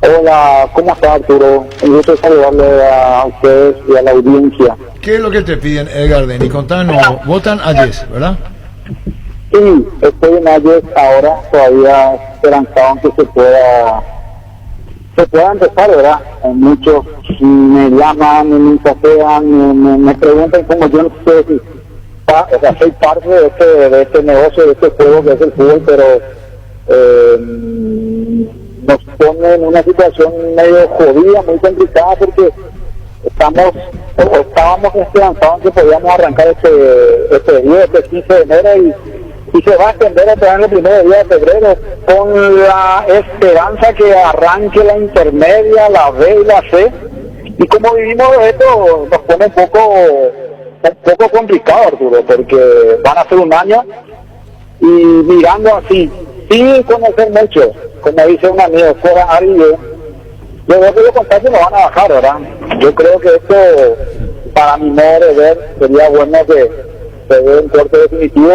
Hola, ¿cómo está, Arturo? Un gusto saludarle a ustedes y a la audiencia. ¿Qué es lo que te piden, Edgar Denis? Contanos, votan a Yes, ¿verdad? Sí, estoy en Ayes ahora, todavía esperanzado en que se pueda empezar, ¿verdad? Muchos me llaman, me mensajean, me preguntan como yo no sé si soy parte de este negocio, de este juego que es el fútbol, pero nos pone en una situación medio jodida, muy complicada, porque estábamos esperanzados en que podíamos arrancar este 10, este 15 de enero y se va a extender a través del primer día de febrero con la esperanza que arranque la intermedia, la B y la C. Y como vivimos esto, nos pone un poco complicado, Arturo, porque van a ser un año y mirando así, sin conocer mucho, como dice un amigo, fuera Ari, yo veo que los contagios no van a bajar, ¿verdad? Yo creo que esto, para mi modo de ver, sería bueno que se dé un corte definitivo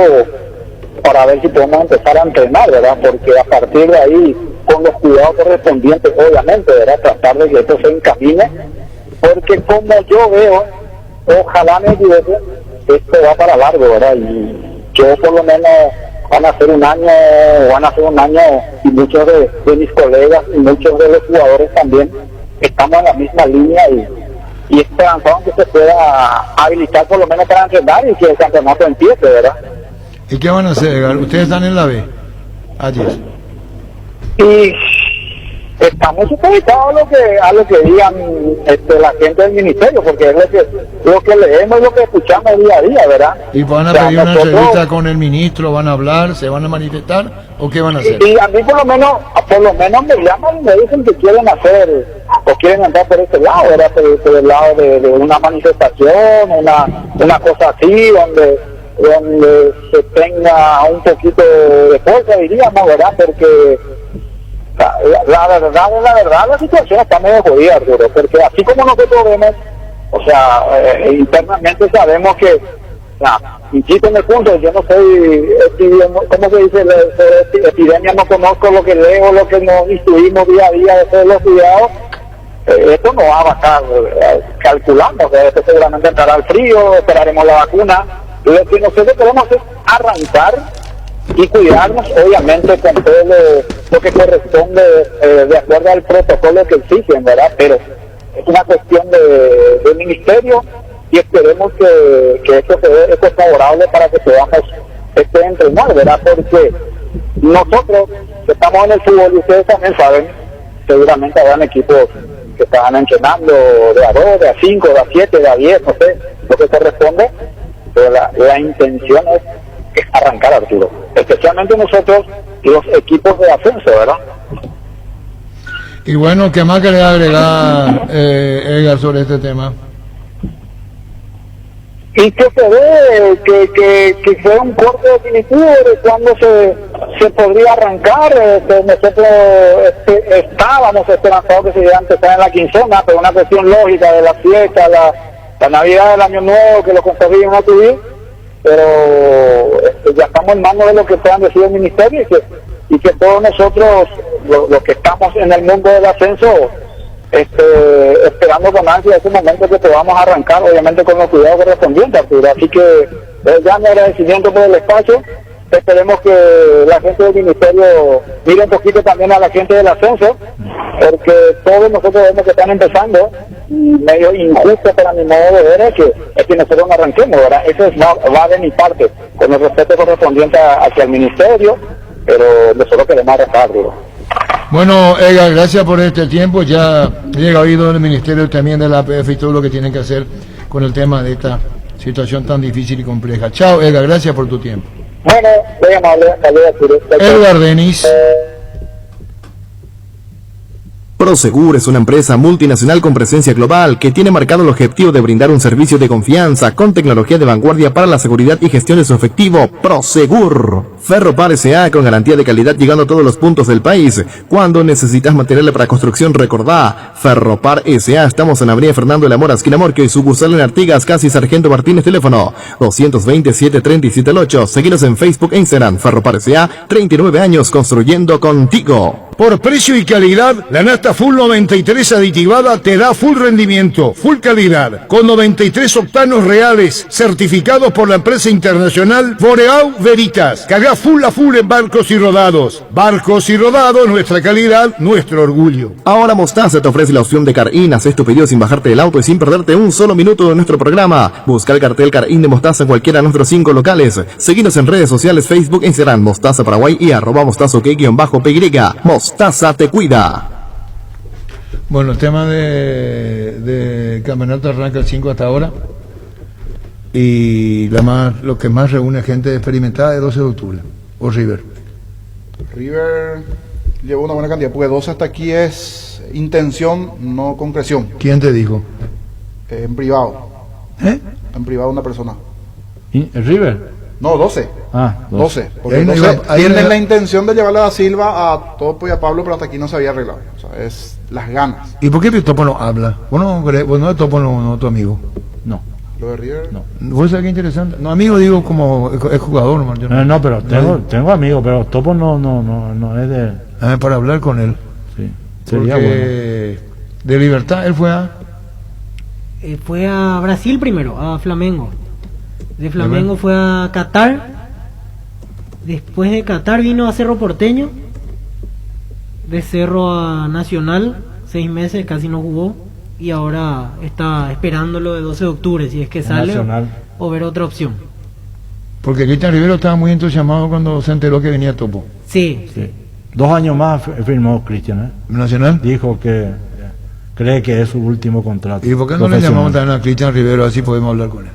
para ver si podemos empezar a entrenar, ¿verdad? Porque a partir de ahí con los cuidados correspondientes, obviamente, ¿verdad? Tratar de que esto se encamine, porque como yo veo, ojalá me equivoque, esto va para largo, ¿verdad? Y yo por lo menos van a ser un año, y muchos de mis colegas y muchos de los jugadores también estamos en la misma línea y esperanzamos que se pueda habilitar por lo menos para entrenar y que el campeonato empiece, ¿verdad? ¿Y qué van a hacer, Edgar? Ustedes están en la B. Ayer. Y estamos supeditados a lo que digan la gente del ministerio, porque es lo que leemos y lo que escuchamos día a día, ¿verdad? ¿Y van a pedir una entrevista con el ministro? ¿Van a hablar? ¿Se van a manifestar? ¿O qué van a hacer? Y a mí por lo menos me llaman y me dicen que quieren hacer o quieren entrar por este lado, ¿verdad? Por el lado de una manifestación, una cosa así, donde se tenga un poquito de fuerza, diríamos, ¿verdad? Porque la verdad, la situación está medio jodida, Arturo, porque así como nosotros vemos, o sea, internamente sabemos que, insisto en el punto, yo no soy, ¿cómo se dice? Epidemia, no conozco lo que leo, lo que nos instruimos día a día de todos los cuidados. Esto no va a bajar calculando, que esto seguramente entrará al frío, esperaremos la vacuna. Lo que nosotros queremos es arrancar y cuidarnos, obviamente, con todo lo que corresponde de acuerdo al protocolo que exigen, ¿verdad? Pero es una cuestión del ministerio y esperemos que esto es favorable para que podamos entrenar, ¿verdad? Porque nosotros que estamos en el fútbol, y ustedes también saben, seguramente habrán equipos que estaban entrenando de a 2, de a 5, de a 7, de a 10, no sé, lo que corresponde, pero la intención es arrancar, Arturo, especialmente nosotros los equipos de ascenso, ¿verdad? Y bueno, ¿qué más querés agregar, Edgar, sobre este tema? Y que se ve que sea un corte definitivo de cuando se podría arrancar. Nosotros estábamos esperanzados que se iba a empezar en la quincena, pero una cuestión lógica de la fiesta, la Navidad, del Año Nuevo, que lo conseguimos no tuvimos, pero ya estamos en manos de lo que puedan decir el ministerio y que todos nosotros, los que estamos en el mundo del ascenso, esperando con ansia ese momento que podamos arrancar, obviamente con los cuidados correspondientes, Arturo. Así que ya mi agradecimiento por el espacio. Esperemos que la gente del ministerio mire un poquito también a la gente del ascenso, porque todos nosotros vemos que están empezando, medio injusto para mi modo de ver es que nosotros no arranquemos, ¿verdad? Eso va de mi parte, con el respeto correspondiente hacia el ministerio, pero nosotros queremos arrancar, Arturo. Bueno, Edgar, gracias por este tiempo. Ya llega oído del ministerio también de la APF y todo lo que tienen que hacer con el tema de esta situación tan difícil y compleja. Chao, Edgar, gracias por tu tiempo. Bueno, muy amable, saludos, Arturo. Edgar Denis. Prosegur es una empresa multinacional con presencia global que tiene marcado el objetivo de brindar un servicio de confianza con tecnología de vanguardia para la seguridad y gestión de su efectivo. Prosegur. Ferropar S.A. con garantía de calidad llegando a todos los puntos del país. Cuando necesitas materiales para construcción, recordá, Ferropar S.A. Estamos en Avenida Fernando de la Mora, esquina Morquio y sucursal en Artigas, casi Sargento Martínez, teléfono 220-737-778. Seguinos en Facebook e Instagram. Ferropar S.A. 39 años construyendo contigo. Por precio y calidad, la nafta Full 93 aditivada te da full rendimiento, full calidad, con 93 octanos reales, certificados por la empresa internacional Boreal Veritas. Carga full a full en Barcos y Rodados. Barcos y Rodados, nuestra calidad, nuestro orgullo. Ahora Mostaza te ofrece la opción de Car-In. Haz tu pedido sin bajarte del auto y sin perderte un solo minuto de nuestro programa. Busca el cartel Car-In de Mostaza en cualquiera de nuestros 5 locales. Seguinos en redes sociales, Facebook, Instagram, Mostaza Paraguay y @mostazo_py. Mostaza te cuida. Bueno, el tema de campeonato arranca el 5 hasta ahora. Y lo que más reúne gente experimentada es 12 de octubre. O River. River llevó una buena cantidad, porque 12 hasta aquí es intención, no concreción. ¿Quién te dijo? En privado. ¿Eh? En privado una persona. ¿Y el River? No, 12. Ah, 12. Porque Ahí no 12 iba- ahí tienen no- la intención de llevarle a Silva a Topo y a Pablo, pero hasta aquí no se había arreglado. O sea, es las ganas. ¿Y por qué Topo no habla? Bueno, de Topo no tu amigo. No. Lo de River. No. ¿Vos sabés qué interesante? No, amigo, digo como es jugador, nomás, yo No, pero tengo amigos, pero Topo no es de... para hablar con él. Sí, sería bueno. Porque de Libertad él Fue a Brasil primero, a Flamengo. De Flamengo fue a Qatar. Después de Qatar vino a Cerro Porteño. De Cerro a Nacional, 6 meses, casi no jugó. Y ahora está esperando lo de 12 de octubre, si es que sale o ver otra opción. Porque Cristian Rivero estaba muy entusiasmado cuando se enteró que venía Topo. Sí. 2 años más firmó Cristian, ¿Nacional? Dijo que cree que es su último contrato. ¿Y por qué no le llamamos también a Cristian Rivero? Así podemos hablar con él.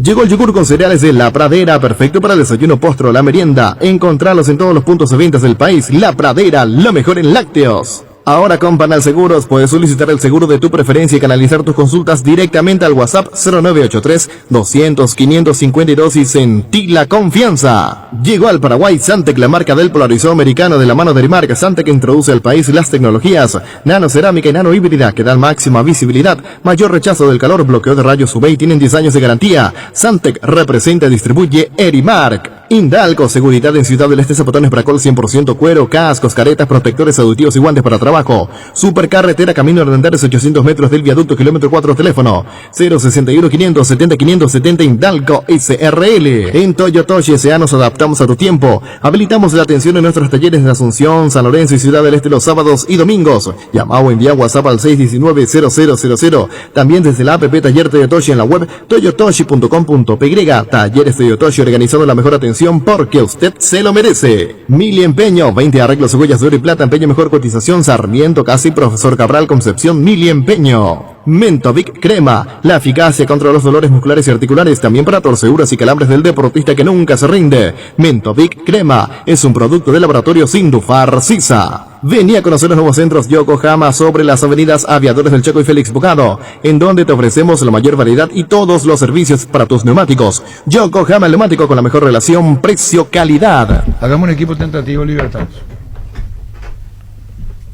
Llegó el yogur con cereales de La Pradera, perfecto para el desayuno, postre o la merienda. Encontralos en todos los puntos de ventas del país. La Pradera, lo mejor en lácteos. Ahora con Panal Seguros puedes solicitar el seguro de tu preferencia y canalizar tus consultas directamente al WhatsApp 0983-200-552 y sentí la confianza. Llegó al Paraguay Santec, la marca del polarizado americano de la mano de Rimark. Santec introduce al país las tecnologías nanocerámica y nanohíbrida que dan máxima visibilidad, mayor rechazo del calor, bloqueo de rayos UV y tienen 10 años de garantía. Santec representa y distribuye Erimark. Indalco, seguridad en Ciudad del Este, zapatones Bracol 100% cuero, cascos, caretas, protectores auditivos y guantes para trabajo. Supercarretera Camino Ardendares, 800 metros del viaducto, kilómetro 4, teléfono 061 570 570 Indalco SRL. En Toyotoshi S.A. nos adaptamos a tu tiempo. Habilitamos la atención en nuestros talleres de Asunción, San Lorenzo y Ciudad del Este los sábados y domingos. Llama o envía WhatsApp al 619-0000. También desde la app Taller Toyotoshi en la web toyotoshi.com.py. Talleres Toyotoshi, organizando la mejor atención porque usted se lo merece. Mili Empeño, 20 arreglos, huellas de oro y plata, empeño mejor cotización, Sarmiento Casi, Profesor Cabral, Concepción, Mili Empeño. Mentovic Crema, la eficacia contra los dolores musculares y articulares, también para torceduras y calambres del deportista que nunca se rinde. Mentovic Crema es un producto de laboratorio Sindufar Sisa. Vení a conocer los nuevos centros Yokohama sobre las avenidas Aviadores del Chaco y Félix Bocado, en donde te ofrecemos la mayor variedad y todos los servicios para tus neumáticos. Yokohama el neumático con la mejor relación precio-calidad. Hagamos un equipo tentativo Libertad.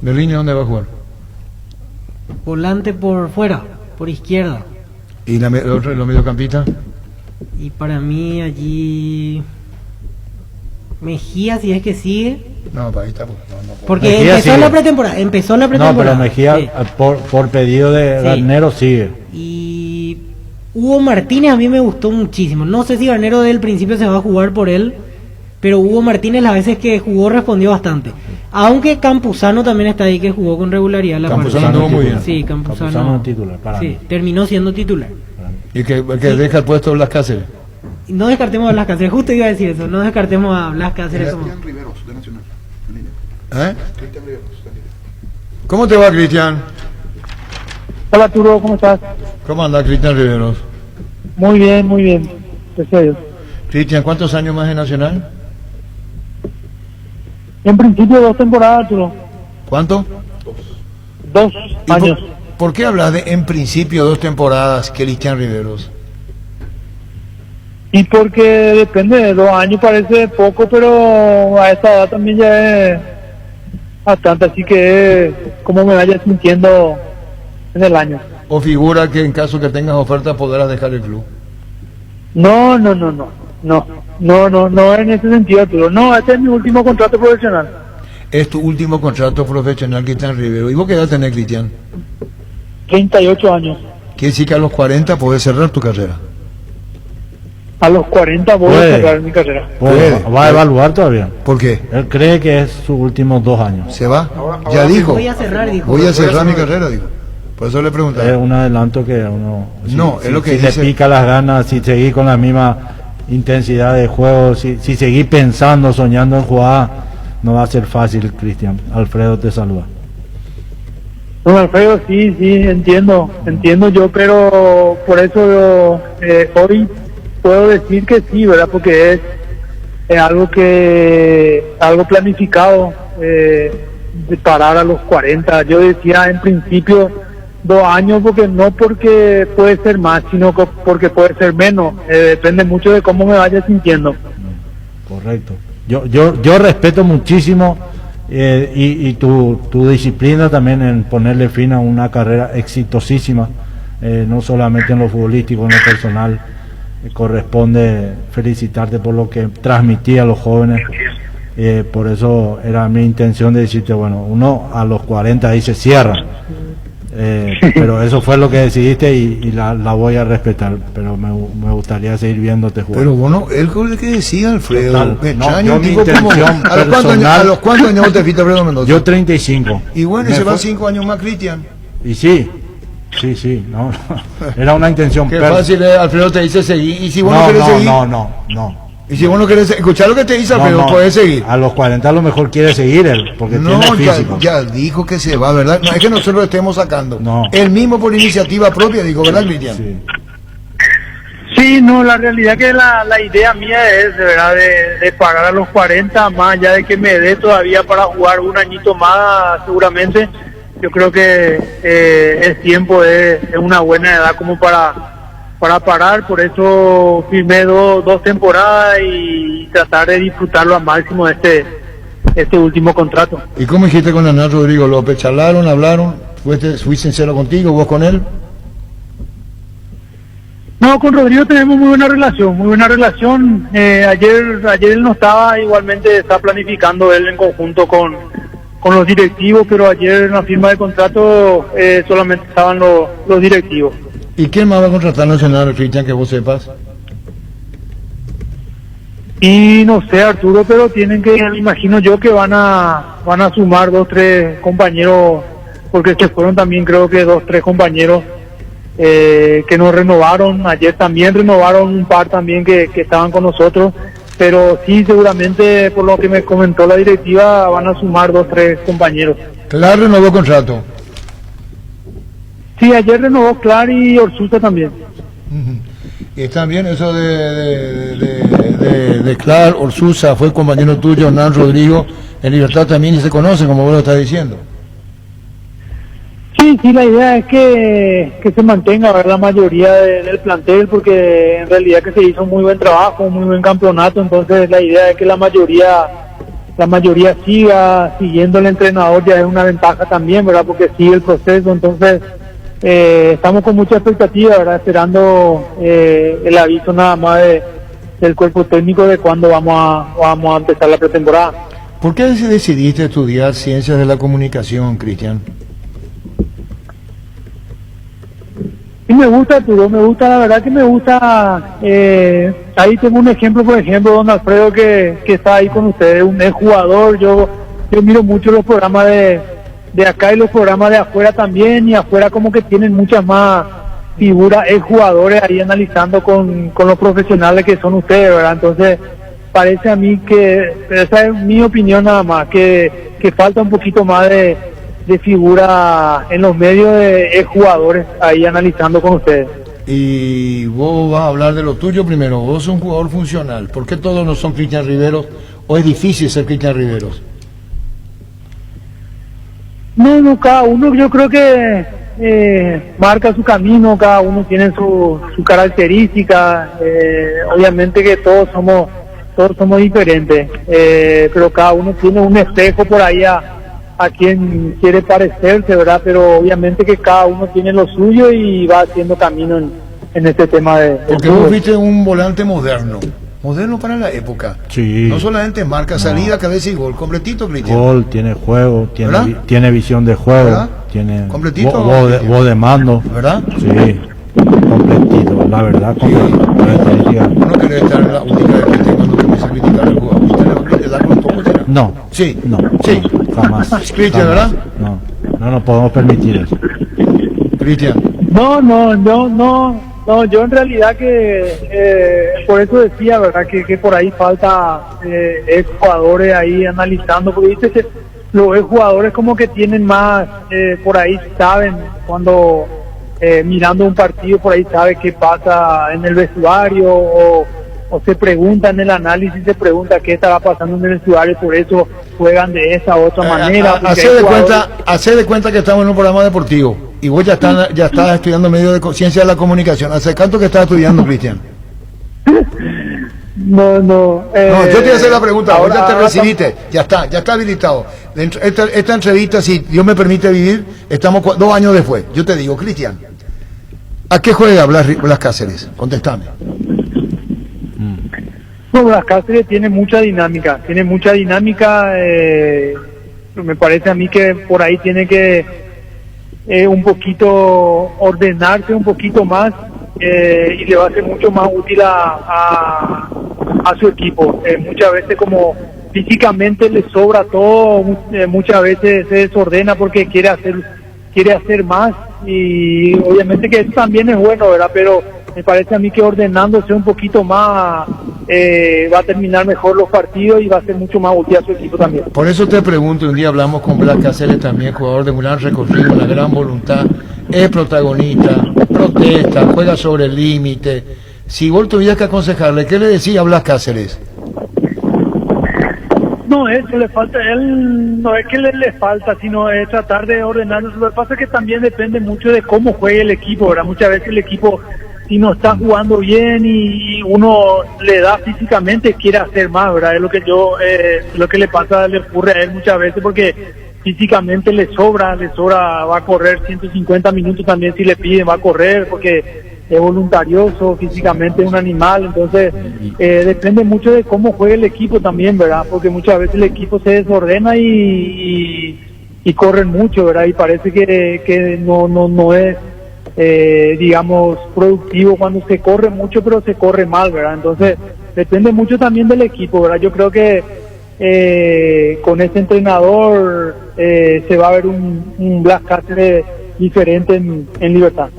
¿Berlín dónde va a jugar? Volante por fuera, por izquierda. ¿Y los mediocampistas? Y para mí allí Mejía, si es que sigue. No, para ahí está. Porque Mejía empezó sigue. la pretemporada. No, pero Mejía sí. por pedido de Garnero sigue. Y Hugo Martínez a mí me gustó muchísimo. No sé si Garnero desde el principio se va a jugar por él, pero Hugo Martínez las veces que jugó respondió bastante. Aunque Campuzano también está ahí, que jugó con regularidad la Campuzano estuvo muy bien. Sí, Campuzano titular, para sí, mí. terminó siendo titular. ¿Y que deja el puesto de Blas Cáceres? No descartemos a Blas Cáceres, justo iba a decir eso, no descartemos a Blas Cáceres como... Cristian Riveros, de Nacional. Cristian Riveros. ¿Cómo te va, Cristian? Hola Arturo, ¿cómo estás? ¿Cómo anda, Cristian Riveros? Muy bien, gracias a Dios. Cristian, ¿cuántos años más de Nacional? En principio 2 temporadas, Arturo. ¿Cuánto? 2 ¿Y años. ¿Por qué hablas de en principio 2 temporadas, Cristian Riveros? Y porque depende, 2 años parece poco, pero a esta edad también ya es bastante, así que es como me vaya sintiendo en el año. ¿O figura que en caso que tengas oferta podrás dejar el club? No en ese sentido, Arturo. No, este es mi último contrato profesional. Es tu último contrato profesional, Cristian Rivero. ¿Y vos qué edad tenés, Cristian? 38 años. Quiere decir que a los 40 podés cerrar tu carrera. A los 40 voy a cerrar mi carrera. Va a evaluar todavía. ¿Por qué? Él cree que es sus últimos 2 años. ¿Se va? Ya dijo. Voy a cerrar, dijo. Voy a cerrar mi carrera, dijo. Por eso le preguntaba. Es un adelanto que uno... No, es lo que si dice. le pica las ganas, si seguís con la misma intensidad de juego, si seguís pensando, soñando en jugar, no va a ser fácil, Cristian. Alfredo te saluda. Don Alfredo, sí, entiendo yo, pero por eso hoy puedo decir que sí, ¿verdad? Porque es algo planificado, de parar a los 40. Yo decía en principio 2 años, porque puede ser más, sino porque puede ser menos. Depende mucho de cómo me vaya sintiendo. Correcto. Yo respeto muchísimo y tu disciplina también en ponerle fin a una carrera exitosísima no solamente en lo futbolístico, en lo personal. Corresponde felicitarte por lo que transmití a los jóvenes. Por eso era mi intención de decirte, bueno, uno a los 40 ahí se cierra. Pero eso fue lo que decidiste y la voy a respetar, pero me gustaría seguir viéndote jugar. Pero bueno, él con el que decía Alfredo Total, Pechaño, no, mi digo, como, intención ¿a los cuántos años te fuiste, Alfredo Mendoza? Yo 35. Y bueno, y se va 5 años más, Cristian. Y sí, no, era una intención. Qué fácil, Alfredo te dice seguir, y si vos no no, querés no, seguir, no. y si vos no querés escuchar lo que te dice Alfredo, puedes seguir. A los 40 a lo mejor quiere seguir él, porque No, tiene físico. ya dijo que se va, ¿verdad? No es que nosotros lo estemos sacando. No. Él mismo por iniciativa propia dijo, ¿verdad, Cristian? Sí. Sí, no, la realidad que la idea mía es, de verdad, de parar a los 40, más allá de que me dé todavía para jugar un añito más, seguramente. Yo creo que el tiempo es una buena edad como para parar, por eso firmé dos temporadas y tratar de disfrutarlo al máximo de este último contrato. ¿Y cómo dijiste con Hernán Rodrigo López? ¿Charlaron, hablaron? ¿Fui sincero contigo, vos con él? No, con Rodrigo tenemos muy buena relación. Ayer él no estaba, igualmente está planificando él en conjunto con los directivos, pero ayer en la firma de contrato solamente estaban los directivos. ¿Y quién más va a contratar Nacional, Cristian, que vos sepas? Y no sé, Arturo, pero tienen que, imagino yo que van a sumar 2-3 compañeros, porque se fueron también creo que 2-3 compañeros que nos renovaron. Ayer también renovaron un par también que estaban con nosotros, pero sí, seguramente por lo que me comentó la directiva van a sumar 2-3 compañeros. Claro, renovó contrato. Sí, ayer renovó Clar y Orsuta también. Y está bien eso de Clar, Orsusa, fue compañero tuyo, Hernán Rodrigo, en Libertad también, y se conocen, como vos lo estás diciendo. Sí, la idea es que se mantenga, ¿verdad?, la mayoría del plantel, porque en realidad que se hizo muy buen trabajo, muy buen campeonato, entonces la idea es que la mayoría siga siguiendo el entrenador, ya es una ventaja también, ¿verdad?, porque sigue el proceso, entonces estamos con mucha expectativa, ¿verdad?, esperando el aviso nada más del cuerpo técnico de cuándo vamos a empezar la pretemporada. ¿Por qué decidiste estudiar Ciencias de la Comunicación, Cristian? Sí, me gusta, Arturo, la verdad que me gusta. Ahí tengo un ejemplo, por ejemplo, don Alfredo, que está ahí con ustedes, un jugador. Yo miro mucho los programas de acá y los programas de afuera también, y afuera como que tienen muchas más figuras, jugadores ahí analizando con los profesionales que son ustedes, ¿verdad? Entonces, parece a mí esa es mi opinión nada más, que falta un poquito más de figura en los medios de jugadores ahí analizando con ustedes. Y vos vas a hablar de lo tuyo primero. Vos sos un jugador funcional. ¿Por qué todos no son Cristian Riveros? ¿O es difícil ser Cristian Riveros? No, cada uno yo creo que marca su camino, cada uno tiene su característica. Obviamente que todos somos diferentes, pero cada uno tiene un espejo por ahí a quien quiere parecerse, ¿verdad? Pero obviamente que cada uno tiene lo suyo y va haciendo camino en este tema de... Porque vos viste un volante moderno para la época. Sí. No solamente marca, salida, cabeza y gol, completito, Cristian. Gol, tiene juego, tiene visión de juego, ¿verdad? Tiene completito, voz de mando, ¿verdad? Sí, completito, la verdad, completito. No querés estar en la única vez que te mando que me hizo criticar al jugador. ¿Usted le da con todo? No. Sí. No. Sí. Jamás. Cristian, ¿verdad? No nos podemos permitir eso. Cristian. No, yo en realidad que por eso decía, ¿verdad?, que por ahí falta jugadores ahí analizando, porque viste que los jugadores como que tienen más, por ahí saben, cuando mirando un partido por ahí sabe qué pasa en el vestuario, o se pregunta en el análisis, se pregunta qué estará pasando en el vestuario, por eso juegan de esa u otra manera. Hace de cuenta que estamos en un programa deportivo y vos ya estás estudiando medio de ciencia de la comunicación. ¿Hace cuánto que estás estudiando, Cristian? No, yo te voy a hacer la pregunta. Ahora ya te recibiste, ya está habilitado. Esta entrevista, si Dios me permite vivir, estamos 2 años después. Yo te digo, Cristian, ¿A qué juega Blas Cáceres? Contestame. No, Blas Cáceres tiene mucha dinámica, me parece a mí que por ahí tiene que un poquito ordenarse un poquito más y le va a ser mucho más útil a su equipo. Muchas veces como físicamente le sobra todo, muchas veces se desordena porque quiere hacer más y obviamente que eso también es bueno, ¿verdad? Pero me parece a mí que ordenándose un poquito más va a terminar mejor los partidos y va a ser mucho más útil a su equipo también. Por eso te pregunto, un día hablamos con Blas Cáceres también, jugador de un gran recorrido, una gran voluntad, es protagonista, protesta, juega sobre el límite. Si vos tuvieras que aconsejarle, ¿qué le decía a Blas Cáceres? No, eso le falta a él, no es que le falta, sino es tratar de ordenarlo. Lo que pasa es que también depende mucho de cómo juegue el equipo, ¿verdad? Muchas veces el equipo, si no está jugando bien y uno le da físicamente, quiere hacer más, ¿verdad? Es lo que lo que le ocurre a él muchas veces, porque físicamente le sobra, va a correr 150 minutos también si le piden, va a correr, porque es voluntarioso, físicamente es un animal, entonces depende mucho de cómo juegue el equipo también, ¿verdad? Porque muchas veces el equipo se desordena y corren mucho, ¿verdad? Y parece que no es, digamos, productivo cuando se corre mucho, pero se corre mal, ¿verdad? Entonces depende mucho también del equipo, ¿verdad? Yo creo que con este entrenador se va a ver un Blas Cáceres diferente en Libertad.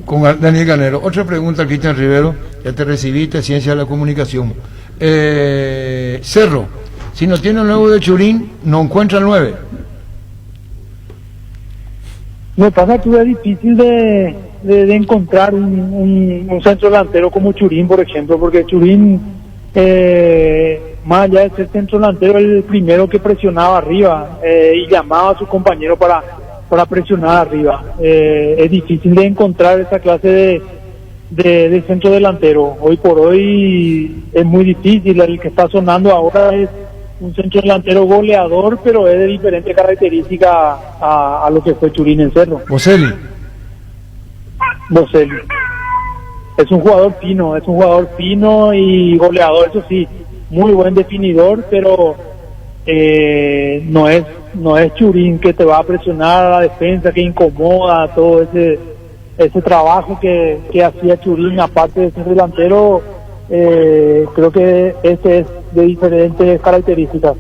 Con Daniel Ganero. Otra pregunta, Cristian Rivero, ya te recibiste, Ciencia de la Comunicación. Cerro, si no tiene el 9 de Churín, no encuentra el 9. Me pasa que es difícil de encontrar un centro delantero como Churín, por ejemplo, porque Churín, más allá de ser centro delantero, es el primero que presionaba arriba y llamaba a su compañero para presionar arriba. Es difícil de encontrar esa clase de centro delantero. Hoy por hoy es muy difícil. El que está sonando ahora es un centro delantero goleador, pero es de diferente característica a lo que fue Churín en Cerro. Boselli. Es un jugador fino y goleador, eso sí, muy buen definidor, pero no es Churín que te va a presionar a la defensa, que incomoda todo ese trabajo que hacía Churín, aparte de ser delantero. Creo que este es de diferentes características.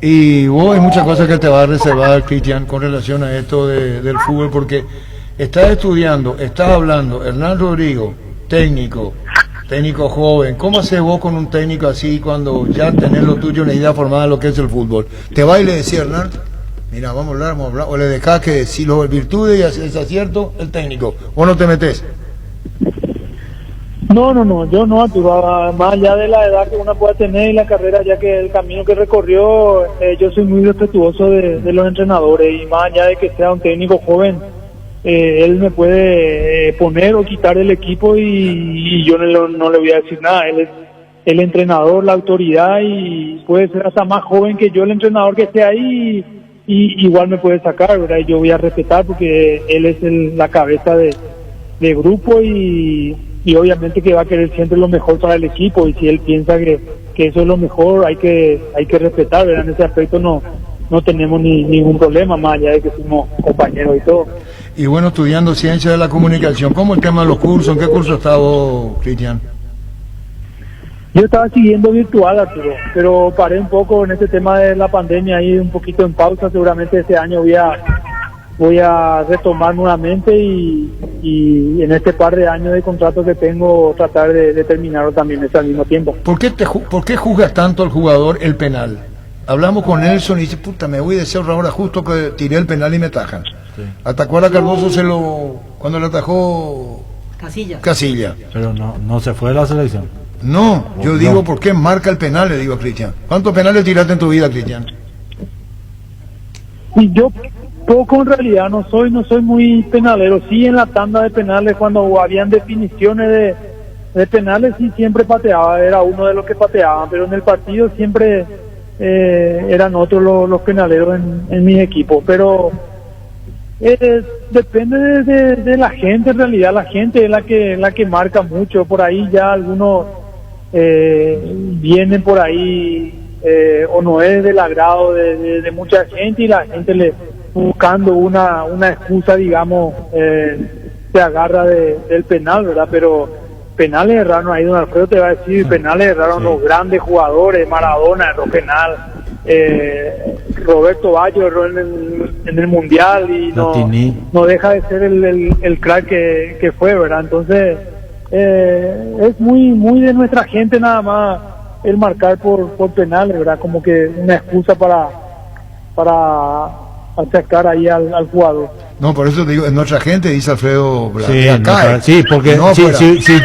Y vos hay muchas cosas que te va a reservar, Cristian, con relación a esto del fútbol, porque estás estudiando, estás hablando, Hernán Rodrigo, técnico joven. ¿Cómo haces vos con un técnico así cuando ya tenés lo tuyo, una idea formada de lo que es el fútbol? ¿Te va y le decís, Hernán, mira, vamos a hablar, o le dejás que si lo virtudes y es acierto, el técnico, vos no te metés? No, yo no, Arturo, más allá de la edad que uno pueda tener y la carrera, ya que el camino que recorrió, yo soy muy respetuoso de los entrenadores, y más allá de que sea un técnico joven, él me puede poner o quitar el equipo y yo no le voy a decir nada. Él es el entrenador, la autoridad, y puede ser hasta más joven que yo el entrenador que esté ahí, y igual me puede sacar, ¿verdad? Y yo voy a respetar porque él es la cabeza de grupo, y obviamente que va a querer siempre lo mejor para el equipo, y si él piensa que eso es lo mejor, hay que respetar, ¿verdad? En ese aspecto no tenemos ningún problema, más allá de que somos compañeros y todo. Y bueno, estudiando Ciencia de la Comunicación, ¿cómo el tema de los cursos? ¿En qué curso estás vos, Cristian? Yo estaba siguiendo virtual, Arturo, pero paré un poco en este tema de la pandemia, ahí un poquito en pausa. Seguramente este año voy a retomar nuevamente y en este par de años de contrato que tengo, tratar de terminarlo también al mismo tiempo. ¿Por qué juzga tanto al jugador el penal? Hablamos con Nelson y dice, puta, me voy de Cerro ahora justo que tiré el penal y me atajan. Sí. Atacó a la Cardoso cuando le atajó Casilla. Pero no se fue de la selección. No, yo digo, ¿por qué marca el penal? Le digo a Cristian. ¿Cuántos penales tiraste en tu vida, Cristian? Y yo poco en realidad, no soy muy penalero. Sí, en la tanda de penales, cuando habían definiciones de penales, sí siempre pateaba, era uno de los que pateaban, pero en el partido siempre eran otros los penaleros en mi equipo. Pero Depende de la gente, en realidad la gente es la que marca mucho. Por ahí ya algunos vienen por ahí o no es del agrado de mucha gente, y la gente le buscando una excusa, digamos, se agarra del penal, ¿verdad? Pero penales erraron ahí, don Alfredo te va a decir, penales erraron los grandes jugadores, Maradona erró penal, Roberto Baggio erró en el Mundial y no deja de ser el crack que fue, ¿verdad? Entonces es muy de nuestra gente nada más el marcar por penales, ¿verdad? Como que una excusa para achacar ahí al jugador. No, por eso te digo, es nuestra gente, dice Alfredo. Sí, acá, sí, porque no si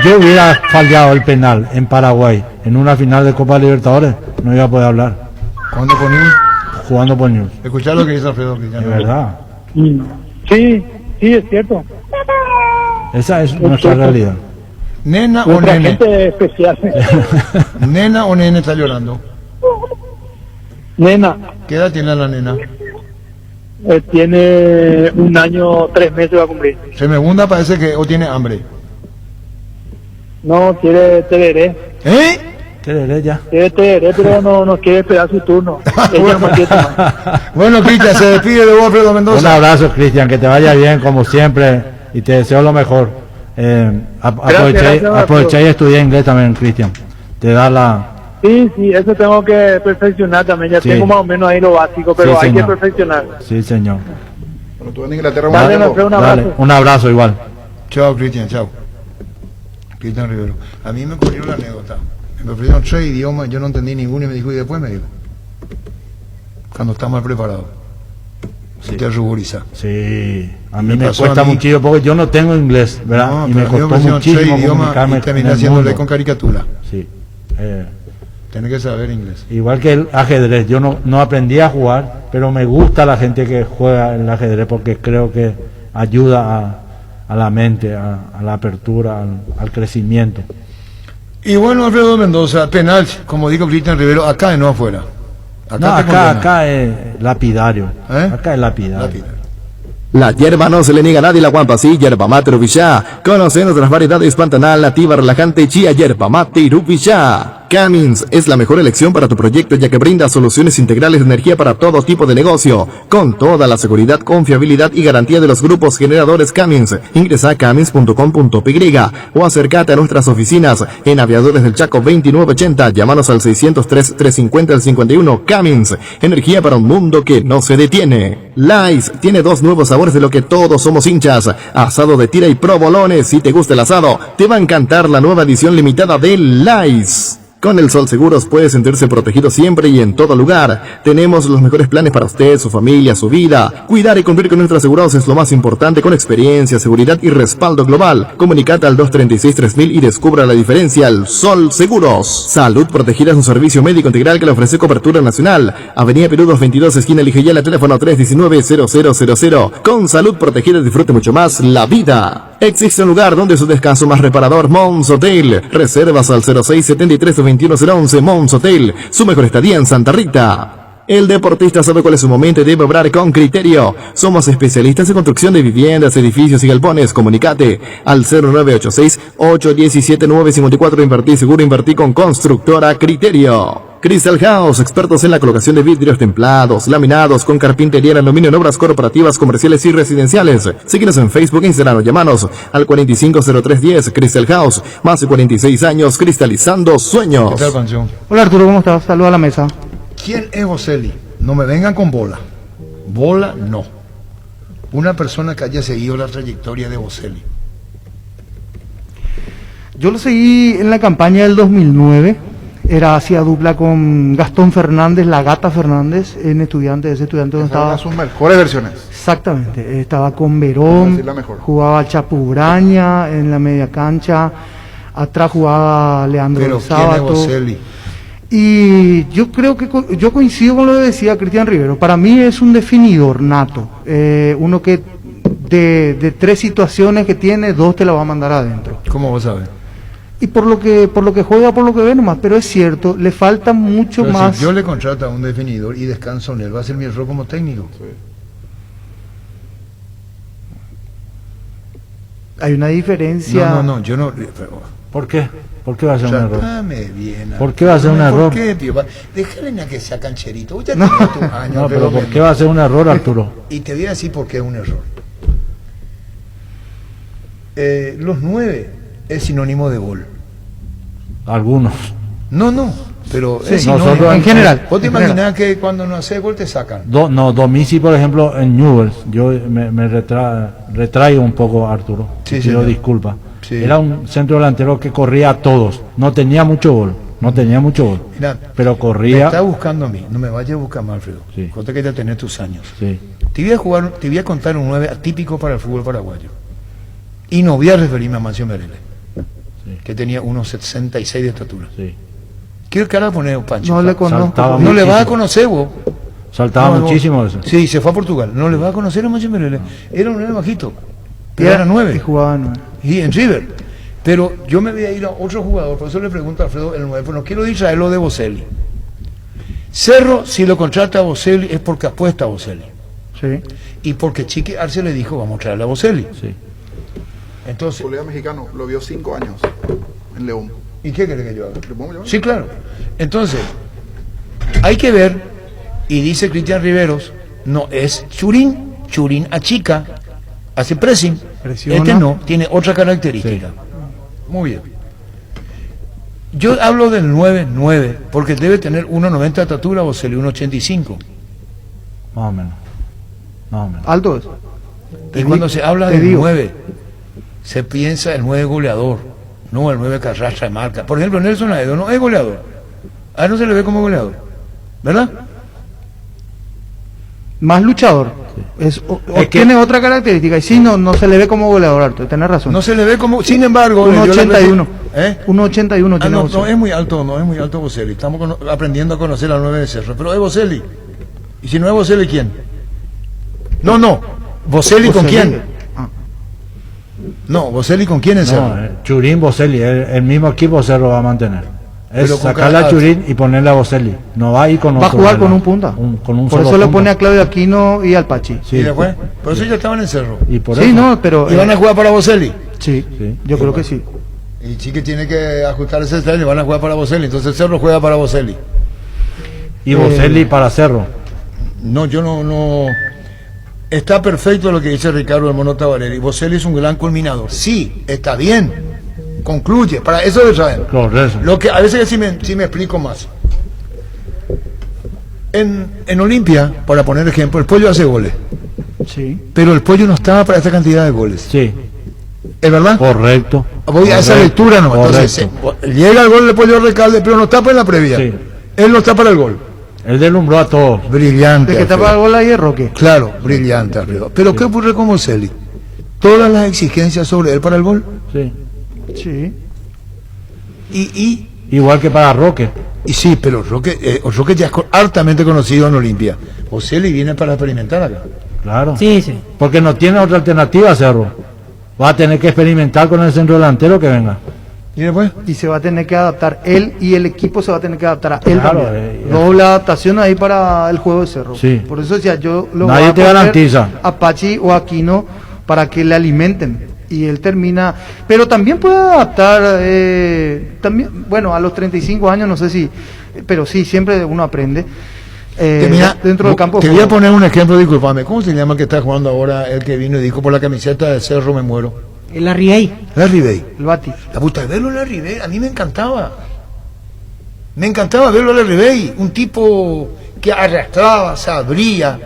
yo hubiera fallado el penal en Paraguay en una final de Copa Libertadores, no iba a poder hablar. ¿Cuándo por News? Jugando por News. Escuchar lo que dice Alfredo Cristiano. Es verdad. Sí, es cierto. Esa es nuestra realidad. ¿Nena o Nuestra nene? gente especial. ¿Nena o nene está llorando? Nena. ¿Qué edad tiene la nena? Tiene 1 año, 3 meses va a cumplir. Segunda parece que o tiene hambre. No, quiere tereré. ¿Eh? Tereré ya. Quiere tereré, pero no quiere esperar su turno. Ella no quiere tomar. Bueno, Cristian, se despide de vos, Alfredo Mendoza. Un abrazo, Cristian, que te vaya bien como siempre y te deseo lo mejor. Aproveché y estudié inglés también, Cristian. Te da la... Sí, eso tengo que perfeccionar también. Ya tengo más o menos ahí lo básico, pero Sí, hay señor. que perfeccionar. Sí, señor. Bueno, tú en Inglaterra Dale, un Alfredo, un abrazo. Un abrazo igual. Chao, Cristian, chao. Cristian Rivero. A mí me ocurrió la anécdota. Me ofrecieron 3 idiomas, yo no entendí ninguno y me dijo, y después me dijo. Cuando está mal preparado. Sí. Te ruboriza. Sí, a Me mí me pasó cuesta a mí. muchísimo porque yo no tengo inglés, ¿verdad? No, Y me pero a mí costó ofrecieron 3 muchísimo idiomas comunicarme y terminé en el haciéndole mundo. con caricatura. Sí. Tienes que saber inglés. Igual que el ajedrez, yo no aprendí a jugar, pero me gusta la gente que juega el ajedrez porque creo que ayuda a la mente, a la apertura, al crecimiento. Y bueno, Alfredo Mendoza, penal, como dijo Cristian Rivero, acá y no afuera. Acá es lapidario. ¿Eh? Acá es lapidario. La hierba no se le niega a nadie, la guampa sí, yerba mate Rubillá. Conoce nuestras variedades Pantanal, nativa, relajante, chía, yerba mate y Rubillá. Cummins es la mejor elección para tu proyecto ya que brinda soluciones integrales de energía para todo tipo de negocio, con toda la seguridad, confiabilidad y garantía de los grupos generadores Cummins. Ingresa a cummins.com.py o acércate a nuestras oficinas en Aviadores del Chaco 2980, llámanos al 603-350-51. Cummins, energía para un mundo que no se detiene. Lice tiene 2 nuevos sabores de lo que todos somos hinchas, asado de tira y provolones. Si te gusta el asado, te va a encantar la nueva edición limitada de Lice. Con el Sol Seguros puede sentirse protegido siempre y en todo lugar. Tenemos los mejores planes para usted, su familia, su vida. Cuidar y cumplir con nuestros asegurados es lo más importante, con experiencia, seguridad y respaldo global. Comunicate al 236-3000 y descubra la diferencia. El Sol Seguros. Salud Protegida es un servicio médico integral que le ofrece cobertura nacional. Avenida Perú 222, esquina Ligeyala, teléfono 319-0000. Con Salud Protegida disfrute mucho más la vida. Existe un lugar donde su descanso más reparador, Mons Hotel. Reservas al 0673-21011. Mons Hotel, su mejor estadía en Santa Rita. El deportista sabe cuál es su momento y debe obrar con criterio. Somos especialistas en construcción de viviendas, edificios y galpones. Comunicate al 0986-817-954. Invertí seguro, invertí con Constructora Criterio. Crystal House, expertos en la colocación de vidrios templados, laminados, con carpintería en aluminio en obras corporativas, comerciales y residenciales. Síguenos en Facebook e Instagram o llamanos al 450310. Crystal House, más de 46 años cristalizando sueños. ¿Qué tal, Panchón? Hola Arturo, ¿cómo estás? Saludos a la mesa. ¿Quién es Boselli? No me vengan con bola. Bola, no. Una persona que haya seguido la trayectoria de Boselli. Yo lo seguí en la campaña del 2009. Hacía dupla con Gastón Fernández, la Gata Fernández, en Estudiantes. Ese estudiante donde estaba. Sus mejores versiones. Exactamente. Estaba con Verón, La mejor. jugaba Chapu Braña en la media cancha. Atrás jugaba Leandro Pero del ¿quién es Sábato. Boselli? Y yo creo que yo coincido con lo que decía Cristian Rivero. Para mí es un definidor nato. Uno que de 3 situaciones que tiene, 2 te la va a mandar adentro. ¿Cómo vos sabes? Y por lo que juega, por lo que ve nomás, pero es cierto, le falta mucho Pero más. si yo le contrato a un definidor y descanso en él, va a ser mi error como técnico. Hay una diferencia. No, yo no. ¿Por qué? ¿Por qué va a ser un error? Tratame bien. ¿Por qué va a ser un error? ¿Por qué, tío? Déjale a que sea cancherito. Vos ya tenés tus años. No, pero ¿por qué va a ser un error, Arturo? Y te voy a decir por qué es un error. Los 9 es sinónimo de gol. Algunos. No, pero Sí, es sinónimo. nosotros en general. ¿Vos te en imaginás general. que cuando no haces gol te sacan? Domisi, por ejemplo, en Newell's, yo me retraigo un poco, Arturo. Sí, Pido señor. disculpa. Sí. Era un centro delantero que corría a todos. No tenía mucho gol. Mirá, Pero me corría. está buscando a mí. No me vayas a buscar más, Alfredo. Sí. Conta que ya tenés tus años. Sí, Te voy a contar un 9 atípico para el fútbol paraguayo. Y no voy a referirme a Mancio Merele, que tenía unos 66 de estatura. sí. ¿Qué cara poner, Pancho? No le conozco. Saltaba No le vas a muchísimo. conocer vos. Saltaba No, muchísimo eso. Sí, se fue a Portugal. No le vas a conocer a Mancio Merele. Era un 9 bajito. Pero Y era 9. Y jugaba 9. Y en River. Pero yo me voy a ir a otro jugador, por eso le pregunto a Alfredo el 9, pero no quiero distraerlo de Boselli. Cerro, si lo contrata a Boselli, es porque apuesta a Boselli. Sí. Y porque Chiqui Arce le dijo, vamos a traerle a Boselli. Sí. Entonces, Colega mexicano, lo vio 5 años en León. ¿y qué quiere que yo haga? ¿Le podemos llamar? Sí, claro. Entonces, hay que ver, y dice Cristian Riveros, no es Churín achica, hace pressing. Presiona. Este no, tiene otra característica. Sí. Muy bien. Yo hablo del 9-9, porque debe tener 1,90 de estatura, Boselli 1,85. Más o menos. Más o menos. Alto es. Y cuando se habla te del digo. 9, se piensa el 9 goleador, no el 9 que arrastra de marca. Por ejemplo, Nelson Aedo no es goleador. A él no se le ve como goleador, ¿verdad? Más luchador. Tiene otra característica. Y sí, no se le ve como goleador, Arturo. Tenés razón. No se le ve como, sin embargo, 1,81. 1,81 1,81 Ah, tiene no, Boselli. no es muy alto Boselli. Estamos aprendiendo a conocer al 9 de Cerro, pero es Boselli. Y si no es Boselli, ¿quién? No. ¿Boselli con quién? Ah. No, Boselli con quién en Cerro. No, Churín, Boselli, el mismo equipo Cerro va a mantener. Es Pero con sacarle a cada- Churín y ponerle a Boselli. No va a ir con Va a otro. jugar ¿verdad? con un punta. Con un Por solo eso le punta. pone a Claudio Aquino y al Pachi. Sí, ¿Y después? Por eso ya estaban en Cerro. y por Sí, eso. no, pero. ¿Y van a jugar para Boselli? Sí, Sí. yo creo que sí. Y Chiqui tiene que ajustar ese estreno y van a jugar para Boselli. Entonces Cerro juega para Boselli. Y Boselli para Cerro. No, yo no. Está perfecto lo que dice Ricardo el Mono Tabarelli. Boselli es un gran culminador. Sí, está bien. Concluye. Para eso lo traen. Por eso. Lo que a veces sí me explico más. En Olimpia, para poner ejemplo, el Pollo hace goles. Sí. Pero el Pollo no estaba para esta cantidad de goles. Sí, ¿Es verdad? correcto. Voy a esa Correcto, lectura nomás. Entonces, correcto. llega el gol del Pollo Recalde, pero no está para la previa. Sí. Él no está para el gol. Él deslumbró a todos. Brillante. De que Alfredo. tapa el gol ahí es Roque. Claro, brillante, Alfredo. Pero ¿qué ocurre con Boselli? Todas las exigencias sobre él para el gol. Sí. Sí. Y Igual que para Roque. sí, pero Roque ya es hartamente conocido en Olimpia. Boselli viene para experimentar acá. Claro. Sí, sí. Porque no tiene otra alternativa, Cerro. Va a tener que experimentar con el centro delantero que venga. ¿Y después? Y se va a tener que adaptar él y el equipo se va a tener que adaptar a él Claro, también. Doble adaptación ahí para el juego de Cerro. Sí. Por eso decía, yo lo Nadie voy a te poner garantiza. a Pachi o a Aquino para que le alimenten. Y él termina, pero también puede adaptar, también, bueno, a los 35 años no sé si, pero sí, siempre uno aprende. Mira, Dentro del campo. te voy a poner un ejemplo, disculpame. ¿Cómo se llama el que está jugando ahora, el que vino y dijo por la camiseta de Cerro me muero? El Arribey. Larry Bay. El Bati. La puta, verlo a Larry Bay, a mí me encantaba. Me encantaba verlo a Larry Bay, un tipo que arrastraba, sabría,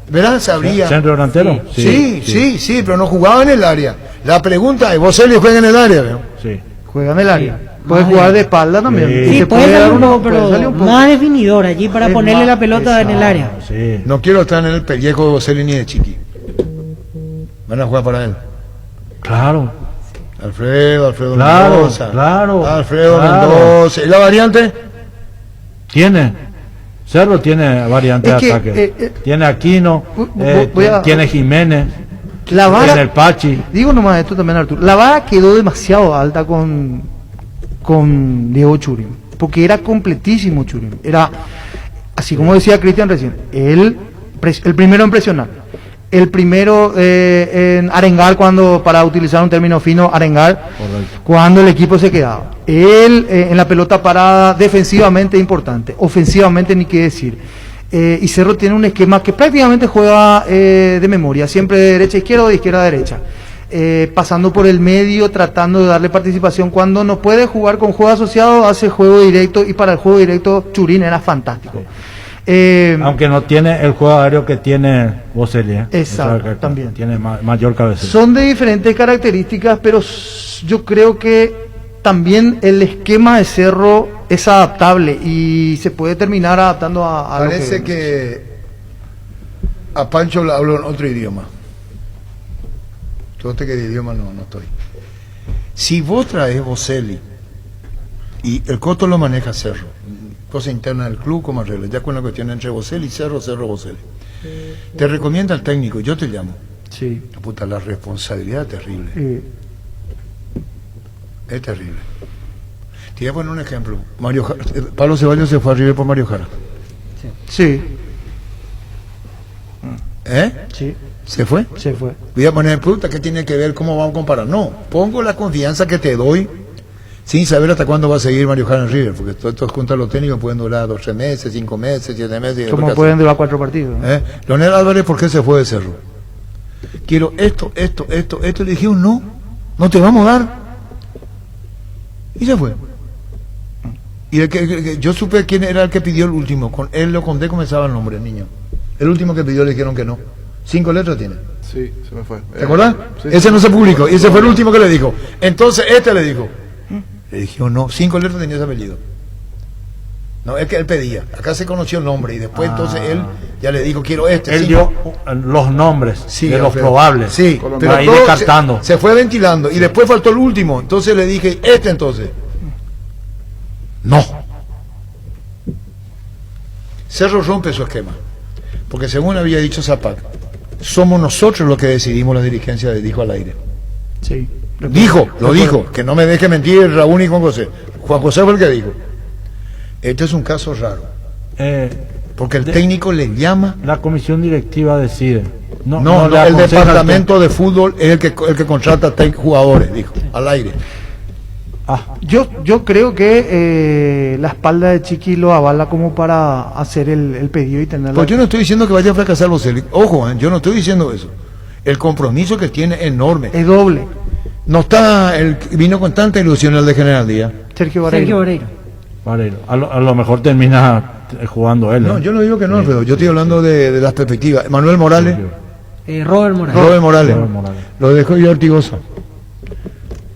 ¿verdad? Sabría. ¿Centro delantero? Sí, pero no jugaba en el área. La pregunta es, ¿Boselli juega en el área? ¿veo? Sí. Juega en el área. Puede jugar de espalda también. Sí. Y Sí, se puede salir un poco, puede pero salir un poco. más definidor allí para Es ponerle más la pelota en el área. Sí. No quiero estar en el pellejo de Boselli ni de Chiqui. Van a jugar para él. Claro. Alfredo Claro, Mendoza. claro, Alfredo claro. Mendoza. ¿Y la variante? Tiene. Cerro tiene variante Es de que, ataque. Tiene Aquino, voy a- tiene Jiménez, La tiene vara, el Pachi. digo nomás esto también, Arturo. La vara quedó demasiado alta con Diego Churín, porque era completísimo Churín. Era, así como decía Cristian recién, el primero en presionar, El primero en arengar, para utilizar un término fino, arengar, cuando el equipo se quedaba. Él en la pelota parada, defensivamente importante, ofensivamente ni qué decir. Y Cerro tiene un esquema que prácticamente juega de memoria, siempre de derecha a izquierda o de izquierda a derecha. Pasando por el medio, tratando de darle participación. Cuando no puede jugar con juego asociado, hace juego directo, y para el juego directo Churín era fantástico. Aunque no tiene el juego aéreo que tiene Boselli. Exacto, O sea, también. Tiene mayor cabeza. Son de diferentes características, pero yo creo que también el esquema de Cerro es adaptable y se puede terminar adaptando a lo Parece vemos. que a Pancho le hablo en otro idioma. Todo este que de idioma no estoy. Si vos traes Boselli y el Coto lo maneja Cerro, cosa interna del club como arregla, ya con la cuestión entre Boselli y Cerro, Boselli. Te recomienda el técnico, yo te llamo. Sí. Puta, la responsabilidad es terrible. Es terrible. Te voy a poner un ejemplo. Pablo Ceballos se fue a River por Mario Jara. Sí. Sí. ¿Se fue? Se fue. Voy a poner, puta, ¿qué tiene que ver? ¿Cómo vamos a comparar? No, pongo la confianza que te doy sin saber hasta cuándo va a seguir Mario Jara en River, porque todos estos juntos los técnicos pueden durar 2, 3 meses, 5 meses, 7 meses. Como pueden durar 4 partidos. Leonel Álvarez, ¿por qué se fue de Cerro? Quiero esto. Le dijeron, no te vamos a dar. Y se fue. Y yo supe quién era el que pidió el último. Con él lo conté, comenzaba el nombre, el niño. El último que pidió le dijeron que no. 5 letras tiene. Sí, se me fue. ¿Te acordás? Sí, ese sí. no se publicó. Y ese fue el último que le dijo. Entonces le dijo. Le dijeron no. 5 letras tenía ese apellido. No, es que él pedía. Acá se conoció el nombre y después entonces él ya le dijo, quiero este. Él 5. dio los nombres de los pero- probables. Sí, para pero ir todo descartando. se fue ventilando y después faltó el último. Entonces le dije, entonces. No. Cerro rompe su esquema. Porque según había dicho Zapac, somos nosotros los que decidimos la dirigencia, dijo al aire. Sí. Lo dijo, que no me deje mentir Raúl ni Juan José. Juan José fue el que dijo. Este es un caso raro. Porque el técnico le llama. La comisión directiva decide. No, le el aconseja departamento de fútbol es el que contrata jugadores, dijo, al aire. Yo creo que la espalda de Chiqui lo avala como para hacer el pedido y tener Pues yo no estoy diciendo que vaya a fracasar Boselli. Ojo, yo no estoy diciendo eso. El compromiso que tiene es enorme. Es doble. No está, vino con tanta ilusión el de General Díaz. Sergio Vareiro. A lo mejor termina jugando él. No, yo no digo que no, Alfredo. Yo estoy hablando de las perspectivas. Manuel Morales. Robert Morales. Robert Morales. Lo dejó ir a Ortigosa.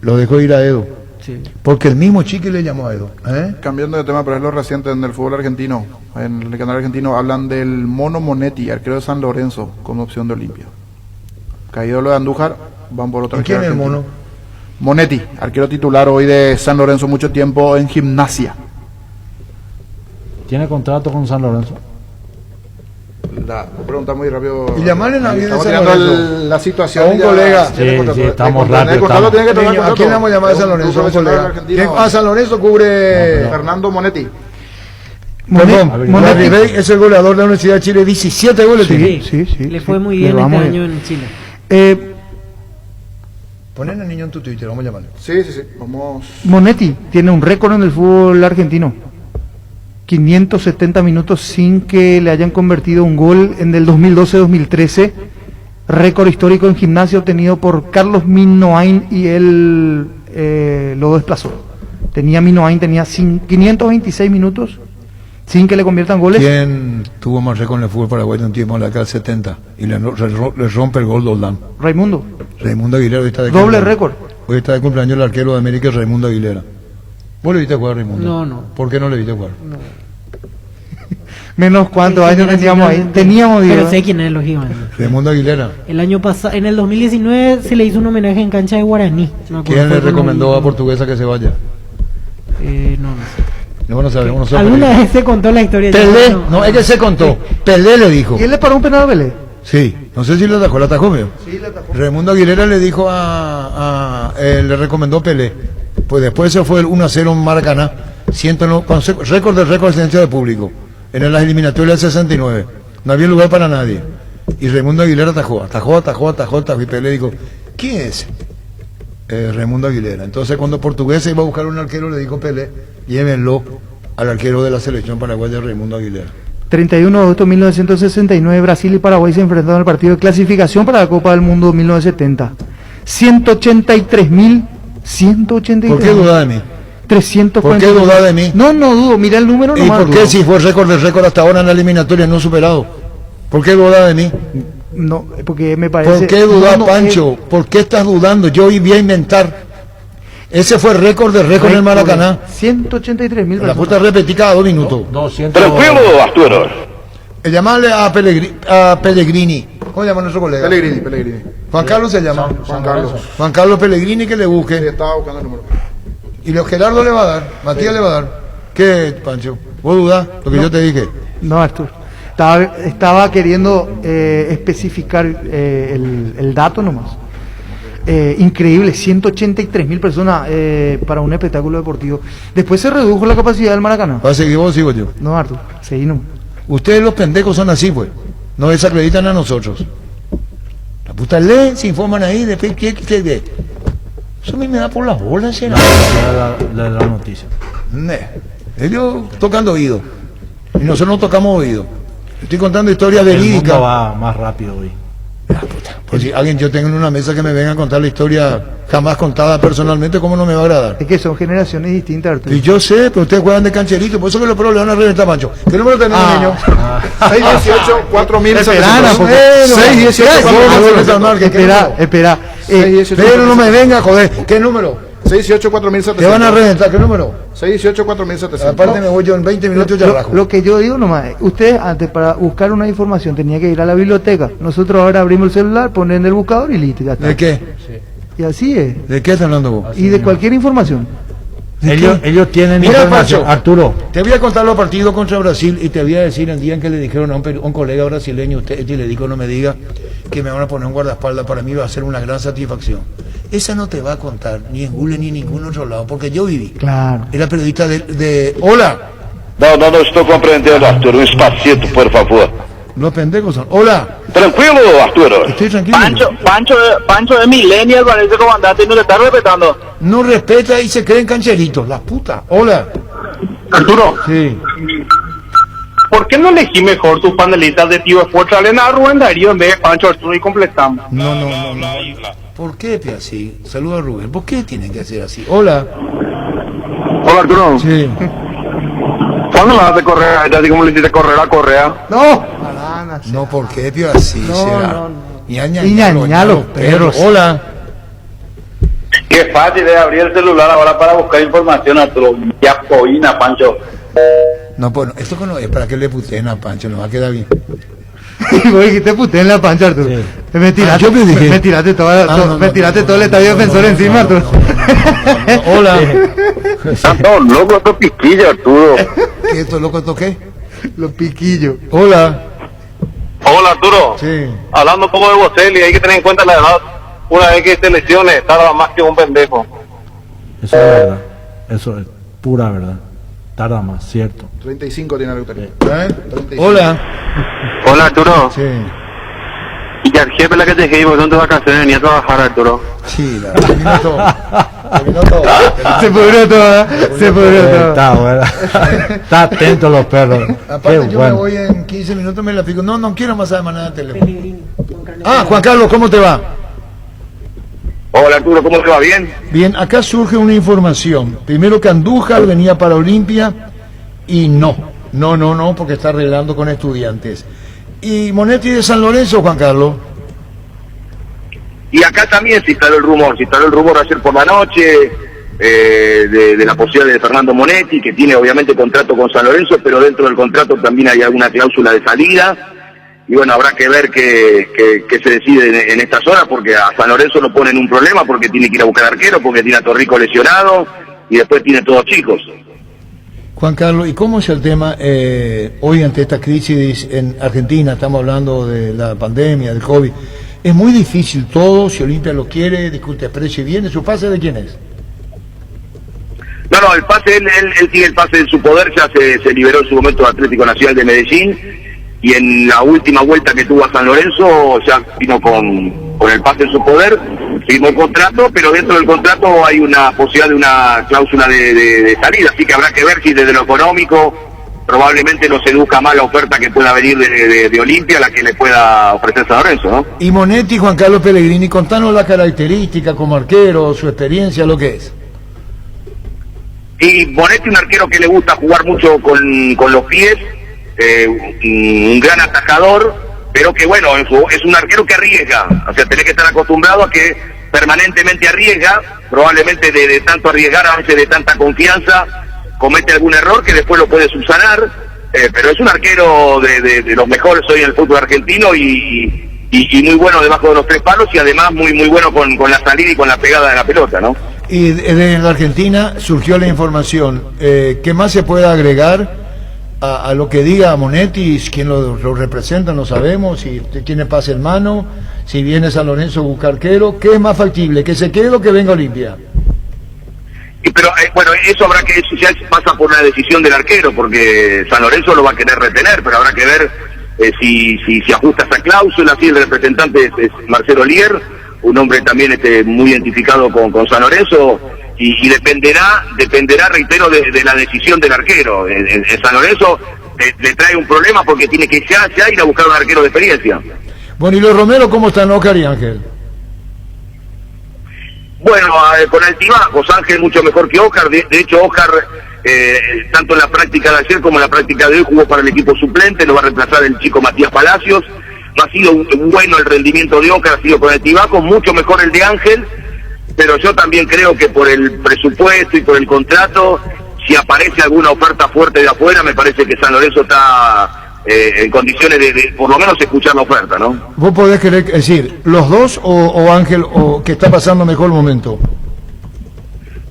Lo dejó ir a Edo. Sí. Porque el mismo Chiqui le llamó a Edo. Cambiando de tema, pero es lo reciente en el fútbol argentino. En el canal argentino hablan del Mono Monetti, arquero de San Lorenzo, como opción de Olimpia. Caído lo de Andújar, van por otro. ¿Y quién es el argentino. Mono? Monetti, arquero titular hoy de San Lorenzo, mucho tiempo en Gimnasia. ¿Tiene contrato con San Lorenzo? La pregunta muy rápido. Y llamarle a Estamos San tirando Lorenzo. la situación. A un ya- colega. Sí, estamos El Gonzalo tiene que tomar Niño, ¿a quién le vamos a llamar a San Lorenzo? A un colega. ¿Quién? San Lorenzo cubre. Fernando Monetti. Perdón, Monetti. Rey es el goleador de la Universidad de Chile, 17 goles. tiene. Sí. Le fue muy Le bien va este muy año bien. en Chile. Ponen al niño en tu Twitter, vamos a llamarle. Sí. Vamos. Monetti tiene un récord en el fútbol argentino. 570 minutos sin que le hayan convertido un gol en el 2012-2013. Récord histórico en Gimnasia obtenido por Carlos Minoain y él lo desplazó. Minoain tenía 526 minutos sin que le conviertan goles. ¿Quién tuvo más récord en el fútbol paraguayo un tiempo en la década del 70? Y le rompe el gol Doldán. Raimundo. Raimundo Aguilera hoy está de Doble cumpleaños. récord. Hoy está de cumpleaños el arquero de América, Raimundo Aguilera. ¿Vos le viste jugar a Raimundo? No. ¿Por qué no le viste jugar? Menos cuántos años teníamos ahí. Teníamos, Pero digo. sé quién es, lógicamente. Raimundo Aguilera. El año pasado, en el 2019 se le hizo un homenaje en cancha de Guaraní. No me acuerdo, ¿Quién le fue con recomendó el- a Portuguesa que se vaya? No sé. No sabemos nosotros. Alguna vez se contó la historia. Pelé, yo no, es que se contó. Pelé le dijo. ¿Y él le paró un penal a Vélez? Sí, no sé si le atajó, veo. Sí, le atajó. Raimundo Aguilera le dijo le recomendó Pelé. Pues después se fue el 1-0 en Maracaná, récord de asistencia de público, en las eliminatorias del 69. No había lugar para nadie. Y Raimundo Aguilera atajó, y Pelé dijo, ¿quién es? Raimundo Aguilera. Entonces cuando Portuguesa iba a buscar un arquero, le dijo Pelé, llévenlo al arquero de la selección paraguaya, Raimundo Aguilera. 31 de agosto de 1969, Brasil y Paraguay se enfrentaron al partido de clasificación para la Copa del Mundo 1970. 183.183. ¿Por qué duda de mí? 340. ¿Por qué duda de mí? No dudo, mira el número ¿Y nomás. por qué si fue récord de récord hasta ahora en la eliminatoria no superado? ¿Por qué duda de mí? No, porque me parece... ¿Por qué dudar, Pancho? ¿Por qué estás dudando? Yo voy a inventar. Ese fue récord de récord en el Maracaná. 183.000. La puta repetí cada 2 minutos. 200. Tranquilo, Arturo. Llamarle a Pellegrini. ¿Cómo llama nuestro colega? Pellegrini. Juan Carlos se llama. Juan Carlos Pellegrini, que le busque. Sí, estaba buscando el número. Y Gerardo le va a dar, Matías le va a dar. ¿Qué, Pancho? ¿Vos dudás lo que yo te dije? No, Arturo. Estaba queriendo especificar el dato nomás. Increíble, 183.000 personas para un espectáculo deportivo. Después se redujo la capacidad del Maracaná. ¿Va a seguir vos o sigo yo? No, Arturo, seguí nomás. Ustedes los pendejos son así, pues. No desacreditan a nosotros. La puta leen, se informan ahí, después ¿qué? Eso a mí me da por las bolas, ¿será? La noticia. Ellos tocando oído. Y nosotros no tocamos oído. Estoy contando historias El verídicas. mundo va más rápido hoy. Pues si alguien yo tengo en una mesa que me venga a contar la historia jamás contada personalmente, ¿cómo no me va a agradar? Es que son generaciones distintas, Arturo. Y yo sé, pero ustedes juegan de cancherito, por eso que los perros le van a reventar, Pancho. ¿Qué número tenés, niño? 618 4000. Espera. Pero no me venga, joder. ¿Qué número? 618 4700. ¿Te van a reventar? ¿Qué número? 618 4700. Aparte me voy yo en 20 minutos ya rajo. Lo que yo digo nomás, ustedes antes para buscar una información tenía que ir a la biblioteca. Nosotros ahora abrimos el celular, ponen el buscador y listo, ya está. ¿De qué? Y así es. ¿De qué estás hablando vos? Y de cualquier información. Ellos tienen Mira, información. Pancho, Arturo. Te voy a contar los partidos contra Brasil y te voy a decir el día en que le dijeron a un colega brasileño, usted, y le digo, no me diga que me van a poner un guardaespaldas, para mí va a ser una gran satisfacción. Esa no te va a contar ni en Google ni en ningún otro lado, porque yo viví. Claro. Era periodista de... ¡Hola! No estoy comprendiendo, Arturo. Un espacito, por favor. Los pendejos son... ¡Hola! Tranquilo, Arturo. Estoy tranquilo. Pancho es millennial, parece comandante y no le está respetando. No respeta y se creen cancheritos, la puta. ¡Hola! Arturo, Sí. ¿por qué no elegí mejor tus panelistas de Tío Sport? Salen a Rubén Darío en vez de Pancho Arturo y completamos. No. ¿Por qué, así? Saluda a Rubén. ¿Por qué tienen que hacer así? Hola. Hola, Arturo. Sí. ¿Cuándo me vas a correr? Ya así como le hiciste correr a Correa. No, ¿por qué, así? será. Ñaña los perros. Hola. Qué fácil es abrir el celular ahora para buscar información, Arturo. Ya coína, Pancho. No, pues esto no es para que le puteen a Pancho, no va a quedar bien. Y vos dijiste puté en la pancha, Arturo. Me tiraste, yo me dije. me tiraste todo el estadio defensor encima, Arturo. Hola. No, loco, esto es piquillo, Arturo. ¿Qué esto loco toqué? Los piquillos. Hola. Hola, Arturo. Sí. Hablando como de Bocelli, hay que tener en cuenta la edad. Una vez que se lesione, tarda más que un pendejo. Eso es verdad. Eso es pura verdad. Tarda más, cierto. 35 tiene la lotería. Hola. Hola, Arturo. Sí. Y al jefe la que te dije, ¿por dónde vacaciones venía a trabajar, Arturo? Sí, terminó todo. Terminó todo. Se pudrió todo, se pudrió todo. Está bueno. Está atento los perros. Aparte Qué yo bueno. me voy en 15 minutos, me la pico. No quiero más de manera de teléfono. Juan Carlos, ¿cómo te va? Hola, Arturo, ¿cómo te va? ¿Bien? Bien, acá surge una información. Primero que Andújar venía para Olimpia y no, porque está arreglando con Estudiantes. ¿Y Monetti de San Lorenzo, Juan Carlos? Y acá también se instaló el rumor ayer por la noche de la posibilidad de Fernando Monetti, que tiene obviamente contrato con San Lorenzo, pero dentro del contrato también hay alguna cláusula de salida. Y bueno, habrá que ver qué se decide en esta zona, porque a San Lorenzo lo ponen un problema, porque tiene que ir a buscar arquero, porque tiene a Torrico lesionado, y después tiene todos chicos. Juan Carlos, ¿y cómo es el tema hoy ante esta crisis en Argentina? Estamos hablando de la pandemia, del COVID. Es muy difícil todo, si Olimpia lo quiere, discute el precio y viene. ¿Su pase de quién es? No, el pase, él tiene el pase en su poder, ya se liberó en su momento Atlético Nacional de Medellín, y en la última vuelta que tuvo a San Lorenzo ya vino con el pase en su poder, firmó el contrato, pero dentro del contrato hay una posibilidad de una cláusula de salida, así que habrá que ver si desde lo económico probablemente no seduzca más la oferta que pueda venir de Olimpia, la que le pueda ofrecer San Lorenzo, ¿no? Y Monetti, Juan Carlos Pellegrini, contanos la característica como arquero, su experiencia, lo que es. Y Monetti, un arquero que le gusta jugar mucho con los pies, un gran atajador, pero que bueno, es un arquero que arriesga, o sea, tenés que estar acostumbrado a que permanentemente arriesga, probablemente de tanto arriesgar, a veces de tanta confianza, comete algún error que después lo puede subsanar, pero es un arquero de los mejores hoy en el fútbol argentino y muy bueno debajo de los tres palos y además muy bueno con la salida y con la pegada de la pelota, ¿no? Y desde la Argentina surgió la información, ¿qué más se puede agregar a lo que diga Monetti? ¿Quién lo representa? No sabemos, si tiene pase en mano, si viene San Lorenzo a buscar arquero, ¿qué es más factible? ¿Que se quede o que venga Olimpia? Pero bueno, eso ya pasa por una decisión del arquero, porque San Lorenzo lo va a querer retener, pero habrá que ver si ajusta esa cláusula. Sí, el representante es Marcelo Lier, un hombre también muy identificado con San Lorenzo, y dependerá, reitero, de la decisión del arquero. En San Lorenzo le trae un problema porque tiene que ya ir a buscar un arquero de experiencia. Bueno, ¿y los Romero cómo están, Oscar y Ángel? Bueno, con altibajos, Ángel mucho mejor que Oscar, de hecho Oscar, tanto en la práctica de ayer como en la práctica de hoy, jugó para el equipo suplente, lo va a reemplazar el chico Matías Palacios. No ha sido bueno el rendimiento de Oscar, ha sido con altibajos, mucho mejor el de Ángel, pero yo también creo que por el presupuesto y por el contrato, si aparece alguna oferta fuerte de afuera, me parece que San Lorenzo está en condiciones de por lo menos escuchar la oferta, ¿no? ¿Vos podés querer decir, los dos o Ángel, o que está pasando mejor momento?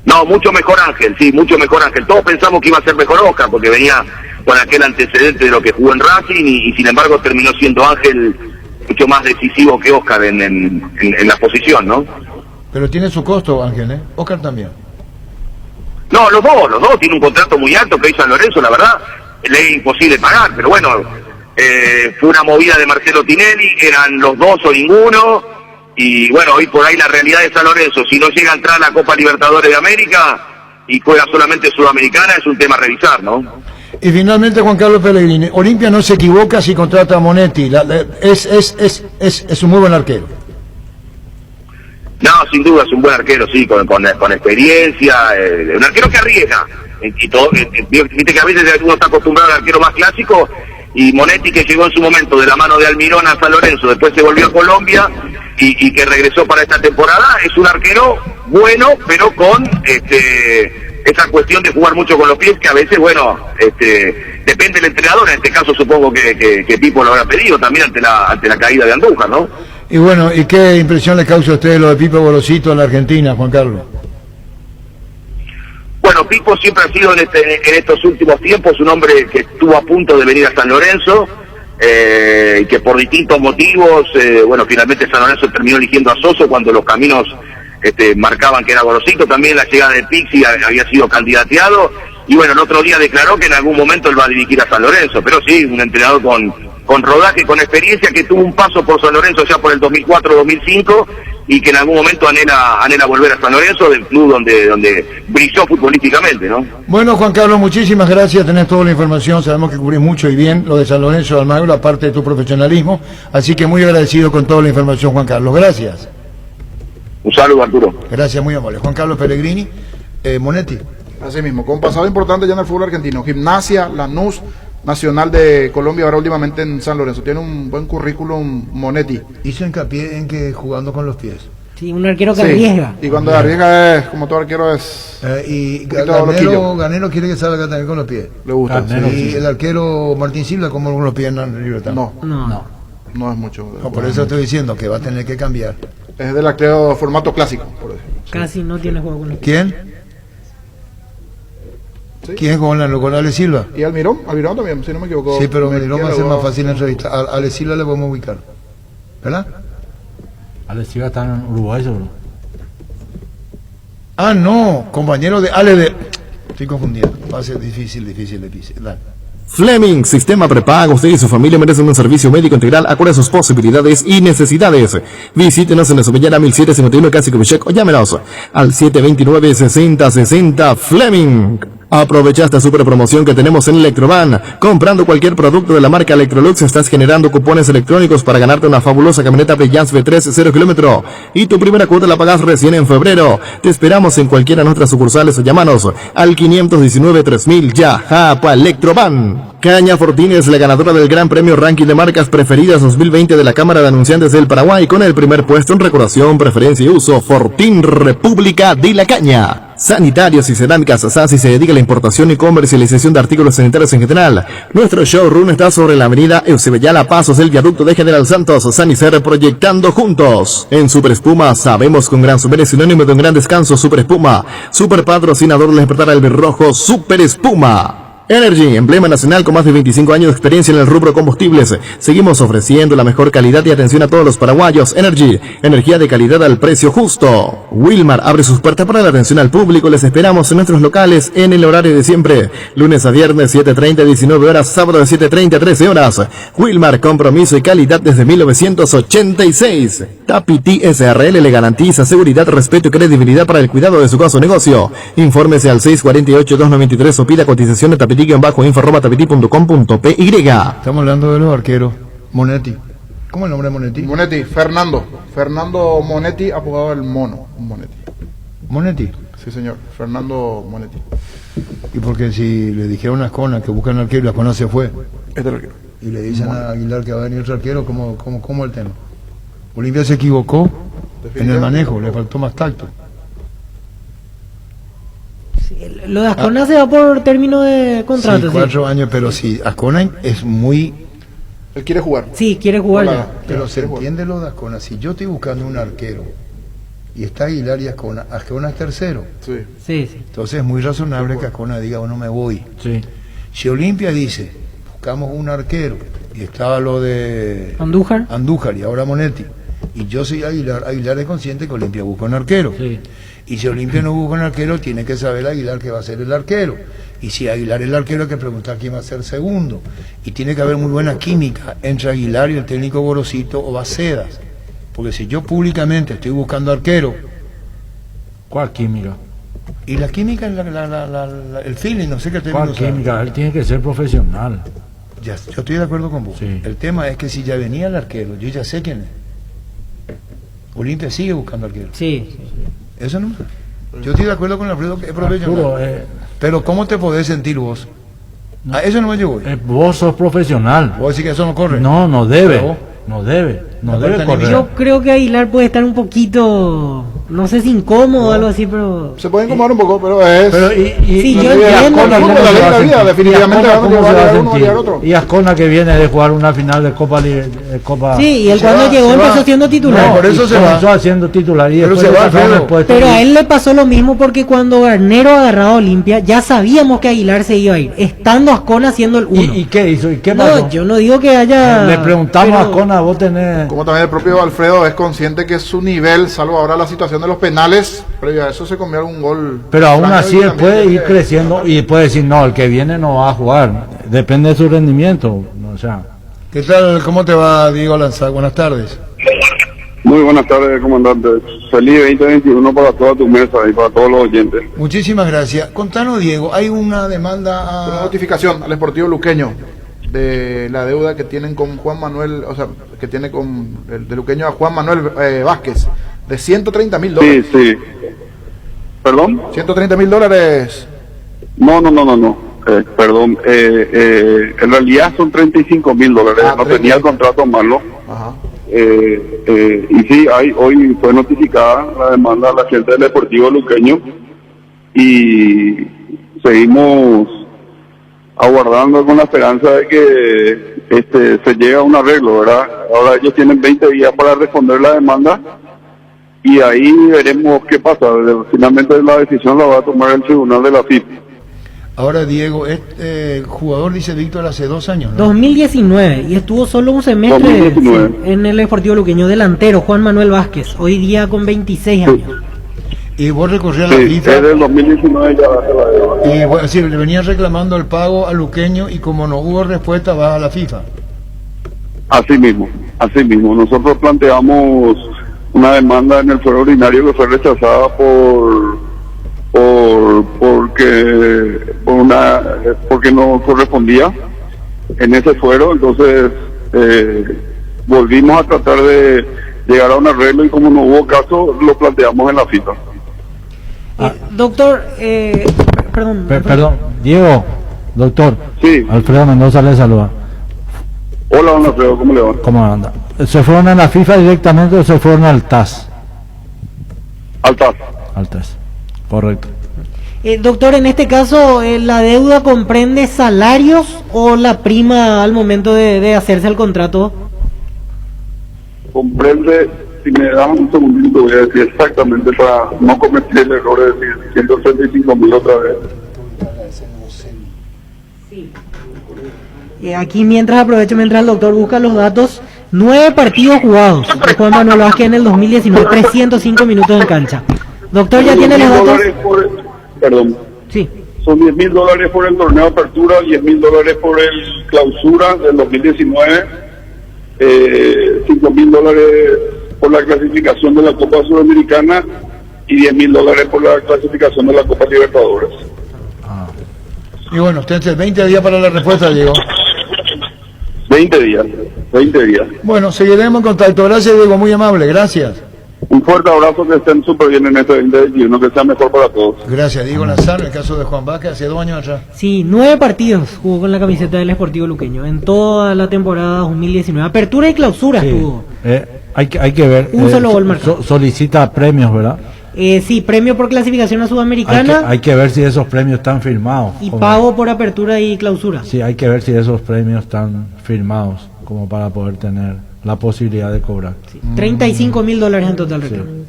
No, mucho mejor Ángel, sí, mucho mejor Ángel. Todos pensamos que iba a ser mejor Oscar, porque venía con aquel antecedente de lo que jugó en Racing, y sin embargo terminó siendo Ángel mucho más decisivo que Oscar en la posición, ¿no? Pero tiene su costo, Ángel, ¿eh? Oscar también. No, los dos tienen un contrato muy alto que hizo San Lorenzo, la verdad, le es imposible pagar, pero bueno, fue una movida de Marcelo Tinelli, eran los dos o ninguno, y bueno, hoy por ahí la realidad de San Lorenzo, si no llega a entrar a la Copa Libertadores de América y juega solamente Sudamericana, es un tema a revisar, ¿no? Y finalmente, Juan Carlos Pellegrini, Olimpia no se equivoca si contrata a Monetti, es un muy buen arquero. No, sin duda es un buen arquero, sí, con experiencia, un arquero que arriesga. Y todo, viste que a veces uno está acostumbrado al arquero más clásico, y Monetti, que llegó en su momento de la mano de Almirón a San Lorenzo, después se volvió a Colombia y que regresó para esta temporada, es un arquero bueno, pero con esa cuestión de jugar mucho con los pies, que a veces, bueno, depende del entrenador. En este caso supongo que Pipo lo habrá pedido también ante la caída de Andújar, ¿no? Y bueno, ¿y qué impresión le causa a usted lo de Pipo Gorosito en la Argentina, Juan Carlos? Bueno, Pipo siempre ha sido en estos últimos tiempos un hombre que estuvo a punto de venir a San Lorenzo, y que por distintos motivos, bueno, finalmente San Lorenzo terminó eligiendo a Soso cuando los caminos marcaban que era Gorosito. También la llegada de Pixi había sido candidateado, y bueno, el otro día declaró que en algún momento él va a dirigir a San Lorenzo, pero sí, un entrenador con rodaje, con experiencia, que tuvo un paso por San Lorenzo ya por el 2004-2005, y que en algún momento anhela volver a San Lorenzo, del club donde brilló futbolísticamente, ¿no? Bueno, Juan Carlos, muchísimas gracias, tenés toda la información, sabemos que cubrís mucho y bien lo de San Lorenzo de Almagro, aparte de tu profesionalismo, así que muy agradecido con toda la información, Juan Carlos, gracias. Un saludo, Arturo. Gracias, muy amable. Juan Carlos Pellegrini, Monetti. Así mismo, con pasado importante ya en el fútbol argentino, Gimnasia, Lanús, Nacional de Colombia, ahora últimamente en San Lorenzo. Tiene un buen currículum Monetti. Hizo hincapié en que jugando con los pies. Sí, un arquero que arriesga. Y cuando arriesga es, como todo arquero es... y Ganero quiere que salga también con los pies. Le gusta. Ganero, sí. Y el arquero Martín Silva, como con los pies en la libertad. No es mucho. No, por eso estoy diciendo que va a tener que cambiar. Es del arquero formato clásico, por decirlo. Casi no tiene juego con los pies. ¿Quién? ¿Sí? ¿Quién con Ale Silva? Y Almirón también, si no me equivoco. Sí, pero Almirón va a ser más fácil entrevistar. A Ale Silva le podemos ubicar, ¿verdad? Ale Silva está en Uruguay, seguro. Ah, no, compañero de Ale de... Estoy confundido. Va a ser difícil. Dale. Fleming, sistema prepago. Usted y su familia merecen un servicio médico integral acorde a sus posibilidades y necesidades. Visítenos en la Somellana 1751 Casi Kubitschek o llámenos al 729-6060 Fleming. Aprovecha esta super promoción que tenemos en Electrovan. Comprando cualquier producto de la marca Electrolux estás generando cupones electrónicos para ganarte una fabulosa camioneta Brilliance V3 0 km. Y tu primera cuota la pagas recién en febrero. Te esperamos en cualquiera de nuestras sucursales o llámanos al 519-3000 ya. Japa Electrovan. Caña Fortín es la ganadora del Gran Premio Ranking de Marcas Preferidas 2020 de la Cámara de Anunciantes del Paraguay con el primer puesto en recordación, preferencia y uso. Fortín, República de la Caña. Sanitarios y Cerámicas Sassi se dedica a la importación y comercialización de artículos sanitarios en general. Nuestro showroom está sobre la avenida Eusebellala, pasos del viaducto de General Santos. Sanicer, proyectando juntos. En Super Espuma sabemos que un gran super es sinónimo de un gran descanso. Super Espuma, super patrocinador del despertar al rojo. Super Espuma. Energy, emblema nacional con más de 25 años de experiencia en el rubro combustibles. Seguimos ofreciendo la mejor calidad y atención a todos los paraguayos. Energy, energía de calidad al precio justo. Wilmar abre sus puertas para la atención al público. Les esperamos en nuestros locales en el horario de siempre. Lunes a viernes 7:30 a 19 horas, sábado de 7:30 a 13 horas. Wilmar, compromiso y calidad desde 1986. Tapiti SRL le garantiza seguridad, respeto y credibilidad para el cuidado de su caso negocio. Infórmese al 648-293 o pida cotización de tapiti-info@tapiti.com.py. Estamos hablando de los arqueros. Monetti. ¿Cómo es el nombre de Monetti? Monetti, Fernando Monetti, apodado el Mono. Monetti. Sí, señor, Fernando Monetti. Y porque si le dijeron a Ascona que buscan arquero y Ascona se fue. Este es el arquero. Y le dicen a Aguilar que va a venir otro arquero, ¿cómo el tema? Olimpia se equivocó en el manejo, le faltó más tacto. Lo de Ascona se va por término de contrato. Sí, 4 años, pero sí, Ascona es muy... Él quiere jugar. Sí, quiere jugar ya. Pero se entiende lo de Ascona. Si yo estoy buscando un arquero y está Aguilar y Ascona es tercero. Sí. Sí. Entonces es muy razonable que Ascona diga, bueno, me voy. Sí. Si Olimpia dice, buscamos un arquero, y estaba lo de Andújar y ahora Monetti, y yo soy Aguilar es consciente que Olimpia busca un arquero. Sí. Y si Olimpia no busca un arquero, tiene que saber Aguilar que va a ser el arquero. Y si Aguilar es el arquero, hay que preguntar quién va a ser segundo. Y tiene que haber muy buena química entre Aguilar y el técnico Gorosito o Bacedas. Porque si yo públicamente estoy buscando arquero... ¿Cuál química? Y la química es el feeling, no sé qué término. ¿Cuál química? Él tiene que ser profesional. Ya, yo estoy de acuerdo con vos. Sí. El tema es que si ya venía el arquero, yo ya sé quién es. Olimpia sigue buscando arquero. Sí. Eso no. Yo estoy de acuerdo con Alfredo que es profesional. Pero ¿cómo te podés sentir vos? A eso no me llegó. Vos sos profesional. ¿Vos decís que eso no corre? No debe. No debe correr. Yo creo que Aguilar puede estar un poquito, no sé si incómodo o algo así, pero... Se puede incomodar un poco, pero es... sí, yo entiendo. Definitivamente Y Ascona que viene de jugar una final de Copa... Sí, y él cuando llegó empezó siendo titular. No, por eso se va. Haciendo titular y después pero a él le pasó lo mismo porque cuando Garnero agarraba a Olimpia, ya sabíamos que Aguilar se iba a ir, estando Ascona siendo el 1. ¿Y qué hizo? ¿Y qué pasó? No, yo no digo que haya... Le preguntamos a Ascona, vos tenés... Como también el propio Alfredo es consciente que su nivel, salvo ahora la situación de los penales, previo a eso se comió un gol. Pero aún así él puede ir creciendo y puede decir, no, el que viene no va a jugar. Depende de su rendimiento. O sea. ¿Qué tal? ¿Cómo te va, Diego Lanza? Buenas tardes. Muy buenas tardes, comandante. Feliz 2021 para toda tu mesa y para todos los oyentes. Muchísimas gracias. Contanos, Diego, hay una demanda Una notificación al Sportivo Luqueño de la deuda que tienen con Juan Manuel, o sea, que tiene con el de Luqueño a Juan Manuel Vázquez, de $130,000. Sí. ¿Perdón? $130,000. No. Perdón. En realidad son $35,000. No tenía el contrato malo. Ajá. Y sí, hoy fue notificada la demanda a la gente del Deportivo Luqueño y seguimos aguardando con la esperanza de que se llegue a un arreglo, ¿verdad? Ahora ellos tienen 20 días para responder la demanda y ahí veremos qué pasa. Finalmente la decisión la va a tomar el tribunal de la FIP. Ahora, Diego, este jugador, dice Víctor, hace 2 años, ¿no? 2019, y estuvo solo un semestre en el Deportivo Luqueño, delantero, Juan Manuel Vázquez, hoy día con 26 años. Y vos recorrías la Sí, FIFA. desde el 2019 ya se la debo. Y bueno, sí, le venían reclamando el pago a Luqueño y como no hubo respuesta, vas a la FIFA. Así mismo. Nosotros planteamos una demanda en el fuero ordinario que fue rechazada porque no correspondía en ese fuero. Entonces volvimos a tratar de llegar a un arreglo y como no hubo caso lo planteamos en la FIFA. Doctor, Perdón, Diego, doctor. Sí. Alfredo Mendoza le saluda. Hola, don Alfredo, ¿cómo le va? ¿Cómo anda? ¿Se fueron a la FIFA directamente o se fueron al TAS? Al TAS. Al TAS, correcto. Doctor, en este caso, ¿la deuda comprende salarios o la prima al momento de hacerse el contrato? Comprende, si me dan un segundito voy a decir exactamente para no cometer el error de decir 135.000 otra vez. Aquí mientras el doctor busca los datos, 9 partidos jugados de Juan Manuel Vázquez en el 2019, 305 minutos en cancha. Doctor, ¿ya tiene los datos? Perdón. Sí. Son $10.000 por el torneo de apertura, $10.000 por el clausura del 2019, $5.000 por la clasificación de la Copa Sudamericana y $10.000 por la clasificación de la Copa Libertadores. Y bueno, entonces 20 días para la respuesta, Diego. 20 días. Bueno, seguiremos en contacto. Gracias, Diego, muy amable, gracias. Un fuerte abrazo, que estén súper bien en este 2021, que sea mejor para todos. Gracias, Diego Nazar, el caso de Juan Vázquez, hace 2 años atrás. Sí, 9 partidos jugó con la camiseta del Sportivo Luqueño en toda la temporada 2019. Apertura y clausura estuvo. Hay que ver. Un solo gol marcado. Solicita premios, ¿verdad? Sí, premio por clasificación a Sudamericana. Hay que ver si esos premios están firmados. Y pago por apertura y clausura. Sí, hay que ver si esos premios están firmados como para poder tener la posibilidad de cobrar. Sí, $35.000 en total reclamo. Sí.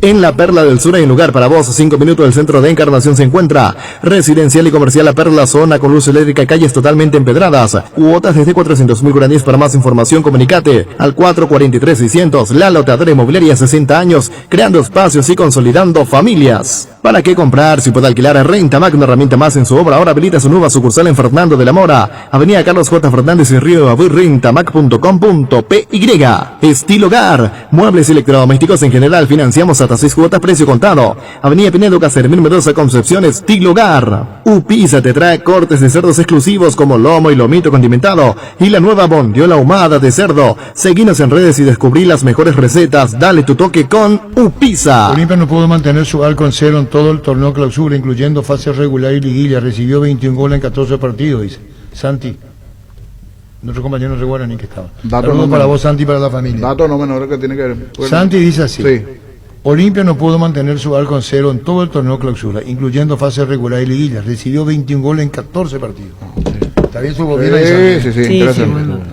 En la Perla del Sur hay un lugar para vos. 5 minutos del centro de Encarnación se encuentra Residencial y Comercial La Perla, zona con luz eléctrica y calles totalmente empedradas. Cuotas desde 400.000 guaraníes. Para más información comunicate al 443-600. La Lotadora Inmobiliaria, 60 años, creando espacios y consolidando familias. ¿Para qué comprar si puede alquilar a Rentamac, una herramienta más en su obra? Ahora habilita su nueva sucursal en Fernando de la Mora, Avenida Carlos J. Fernández y Río Abu, rentamac.com.py. Estilo Hogar, muebles electrodomésticos en general, financiamos hasta 6 cuotas, precio contado. Avenida Pinedo Cáceres, 1012, Concepción. Estilo Hogar. Upisa te trae cortes de cerdos exclusivos como lomo y lomito condimentado y la nueva bondiola ahumada de cerdo. Seguinos en redes y descubrí las mejores recetas. Dale tu toque con Upisa. Olimpia no pudo mantener su arco en cero en todo el torneo clausura, incluyendo fase regular y liguilla. Recibió 21 goles en 14 partidos, dice Santi. Nuestro compañero de Guaraní que estaba. Saludos para vos, Santi, y para la familia. Dato no menor que tiene que ver. Santi dice así. Sí. Olimpia no pudo mantener su arco en cero en todo el torneo clausura, incluyendo fase regular y liguilla. Recibió 21 goles en 14 partidos. Está bien su gobierno.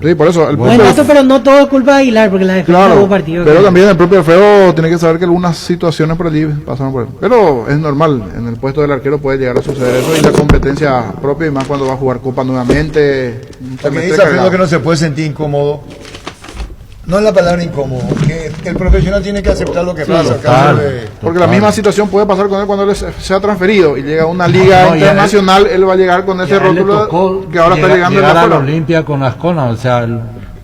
Sí, por eso. Bueno, pero no todo es culpa de Aguilar, porque la defensa hubo partido. Pero también el propio Alfredo tiene que saber que algunas situaciones por allí pasaron por él. Pero es normal, en el puesto del arquero puede llegar a suceder eso y la competencia propia, y más cuando va a jugar Copa nuevamente. También dice Alfredo que no se puede sentir incómodo. No es la palabra incómodo, que el profesional tiene que aceptar lo que pasa. Porque la misma situación puede pasar con él cuando él sea transferido y llega a una liga internacional, él va a llegar con ese rótulo que ahora está llegando en la Copa. Olimpia con Ascona, o sea...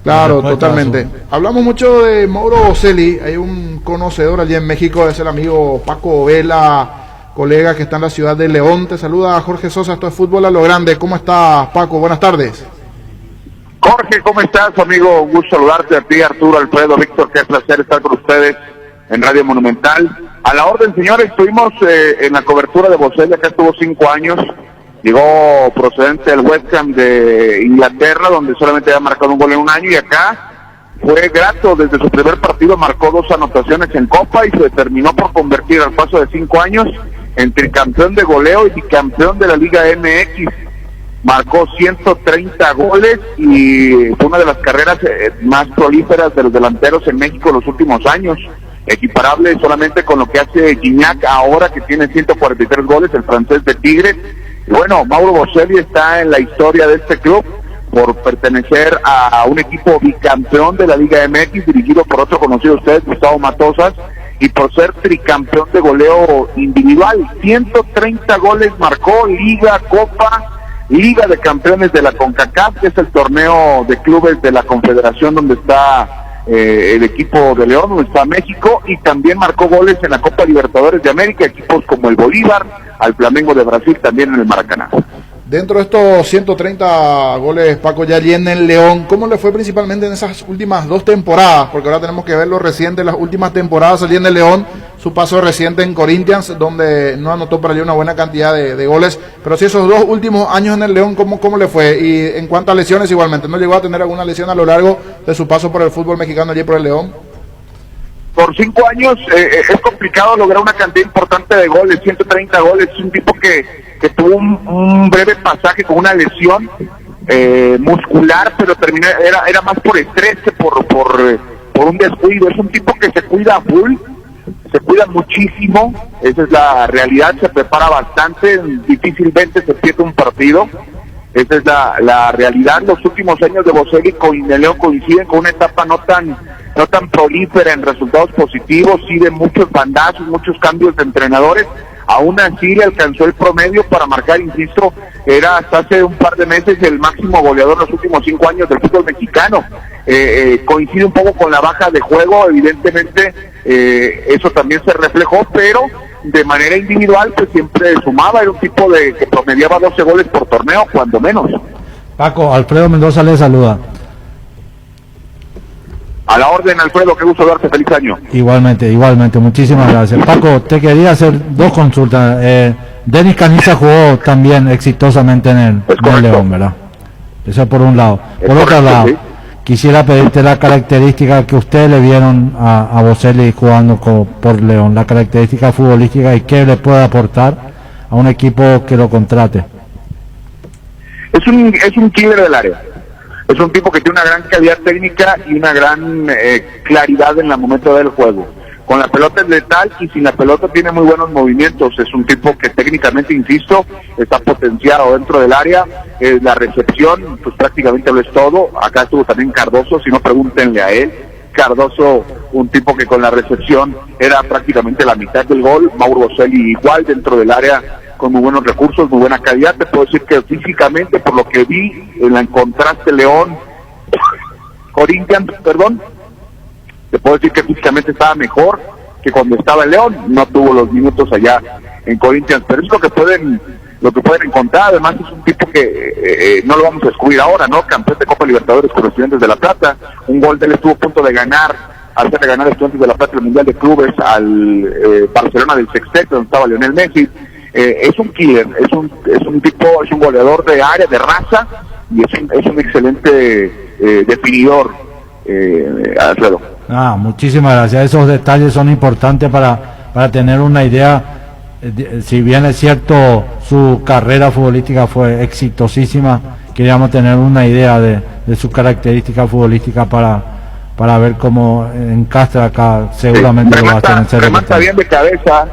Claro, totalmente. Hablamos mucho de Mauro Boselli, hay un conocedor allí en México, es el amigo Paco Vela, colega que está en la ciudad de León. Te saluda Jorge Sosa, esto es Fútbol a lo Grande. ¿Cómo estás, Paco? Buenas tardes. Jorge, ¿cómo estás, amigo? Un gusto saludarte a ti, Arturo, Alfredo, Víctor, qué placer estar con ustedes en Radio Monumental. A la orden, señores, estuvimos en la cobertura de Boselli, acá estuvo 5 años, llegó procedente del West Ham de Inglaterra, donde solamente había marcado un gol en un año, y acá fue grato, desde su primer partido marcó 2 anotaciones en Copa y se terminó por convertir al paso de 5 años en tricampeón de goleo y bicampeón de la Liga MX. Marcó 130 goles y fue una de las carreras más prolíferas de los delanteros en México en los últimos años, equiparable solamente con lo que hace Gignac ahora, que tiene 143 goles, el francés de Tigres. Y bueno, Mauro Boselli está en la historia de este club por pertenecer a un equipo bicampeón de la Liga MX, dirigido por otro conocido de ustedes, Gustavo Matosas, y por ser tricampeón de goleo individual. 130 goles marcó, Liga, Copa, Liga de Campeones de la CONCACAF, que es el torneo de clubes de la Confederación donde está el equipo de León, donde está México, y también marcó goles en la Copa Libertadores de América, equipos como el Bolívar, al Flamengo de Brasil, también en el Maracaná. Dentro de estos 130 goles, Paco, ya allí en el León, ¿cómo le fue principalmente en esas últimas 2 temporadas? Porque ahora tenemos que ver lo reciente, las últimas temporadas allí en el León, su paso reciente en Corinthians, donde no anotó para allí una buena cantidad de goles, pero sí esos 2 últimos años en el León, ¿cómo le fue? Y en cuanto a lesiones igualmente, ¿no llegó a tener alguna lesión a lo largo de su paso por el fútbol mexicano allí por el León? Por 5 años es complicado lograr una cantidad importante de goles, 130 goles, es un tipo que tuvo un breve pasaje con una lesión muscular, pero terminó, era más por estrés que por un descuido. Es un tipo que se cuida a full, se cuida muchísimo, esa es la realidad, se prepara bastante, difícilmente se pierde un partido, esa es la realidad. Los últimos años de Boselli con el León coinciden con una etapa no tan prolífera en resultados positivos, sí de muchos bandazos, muchos cambios de entrenadores. Aún así le alcanzó el promedio para marcar, insisto, era hasta hace un par de meses el máximo goleador en los últimos 5 años del fútbol mexicano. Coincide un poco con la baja de juego, evidentemente eso también se reflejó, pero de manera individual pues siempre sumaba, era un tipo que promediaba 12 goles por torneo, cuando menos. Paco, Alfredo Mendoza le saluda. A la orden, Alfredo, qué gusto darte, feliz año. Igualmente, muchísimas gracias. Paco, te quería hacer 2 consultas. Denis Caniza jugó también exitosamente en el León, ¿verdad? Eso por un lado. Por otro lado, sí, quisiera pedirte la característica que ustedes le vieron a Boselli jugando por León, la característica futbolística y qué le puede aportar a un equipo que lo contrate. Es un killer del área. Es un tipo que tiene una gran calidad técnica y una gran claridad en el momento del juego. Con la pelota es letal y sin la pelota tiene muy buenos movimientos. Es un tipo que técnicamente, insisto, está potenciado dentro del área. La recepción, pues prácticamente lo es todo. Acá estuvo también Cardoso, si no pregúntenle a él. Cardoso, un tipo que con la recepción era prácticamente la mitad del gol. Mauro Boselli igual dentro del área, con muy buenos recursos, muy buena calidad. Te puedo decir que físicamente, por lo que vi en el contraste León, Corinthians, te puedo decir que físicamente estaba mejor que cuando estaba en León. No tuvo los minutos allá en Corinthians, pero es lo que pueden encontrar. Además es un tipo que no lo vamos a descubrir ahora, ¿no? Campeón de Copa Libertadores con los Estudiantes de La Plata. Un gol de él estuvo a punto de ganar, al hacer ganar a Estudiantes de La Plata el Mundial de Clubes al Barcelona del Sexteto, donde estaba Lionel Messi. Es un killer, es un tipo, es un goleador de área, de raza, y es un excelente definidor, Alfredo. Muchísimas gracias. Esos detalles son importantes para tener una idea. Si bien es cierto su carrera futbolística fue exitosísima, queríamos tener una idea de su característica futbolística para ver cómo encastra acá. Seguramente lo va a tener. Remata bien de cabeza,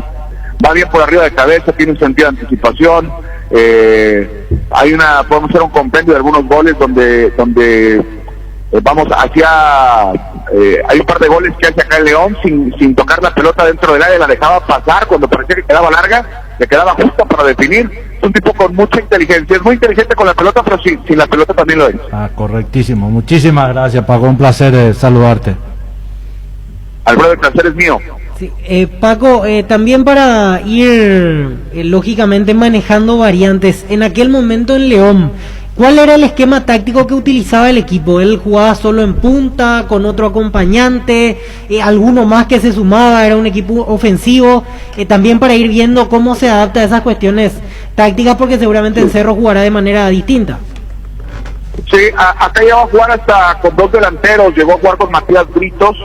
va bien por arriba de cabeza, tiene un sentido de anticipación. Podemos hacer un compendio de algunos goles donde vamos hacia hay un par de goles que hace acá el León sin tocar la pelota dentro del área, la dejaba pasar cuando parecía que quedaba larga, le quedaba justo para definir. Es un tipo con mucha inteligencia, es muy inteligente con la pelota, pero sin la pelota también lo es. Correctísimo, muchísimas gracias, Paco, un placer saludarte. Alfredo, el placer es mío. Sí, Paco, también para ir lógicamente manejando variantes, en aquel momento en León, ¿cuál era el esquema táctico que utilizaba el equipo? ¿Él jugaba solo en punta, con otro acompañante, alguno más que se sumaba? ¿Era un equipo ofensivo? También para ir viendo cómo se adapta a esas cuestiones tácticas, porque seguramente en Cerro jugará de manera distinta. Sí, acá llegó a jugar hasta con 2 delanteros, llegó a jugar con Matías Britos.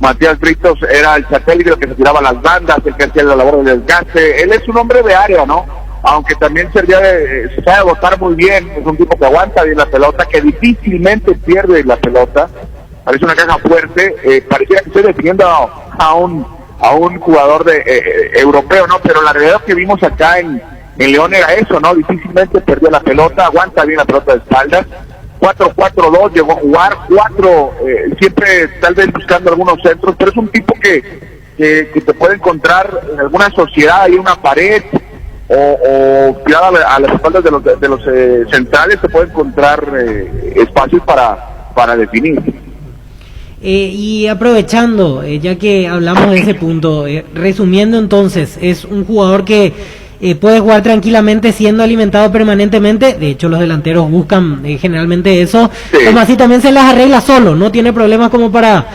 Matías Britos era el satélite, el que se tiraba las bandas, el que hacía la labor del desgaste. Él es un hombre de área, ¿no? Aunque también se sabe botar muy bien, es un tipo que aguanta bien la pelota, que difícilmente pierde la pelota, parece una caja fuerte. Pareciera que estoy definiendo a un jugador europeo, ¿no? Pero la realidad que vimos acá en León era eso, ¿no? Difícilmente perdió la pelota, aguanta bien la pelota de espaldas. 4-4-2 llegó a jugar, siempre tal vez buscando algunos centros, pero es un tipo que que te puede encontrar en alguna sociedad, hay una pared, o tirada a las espaldas de los centrales, te puede encontrar espacios para definir. Y aprovechando, ya que hablamos de ese punto, resumiendo entonces, es un jugador que puede jugar tranquilamente siendo alimentado permanentemente. De hecho, los delanteros buscan generalmente eso. Sí. Como así también se las arregla solo, no tiene problemas como para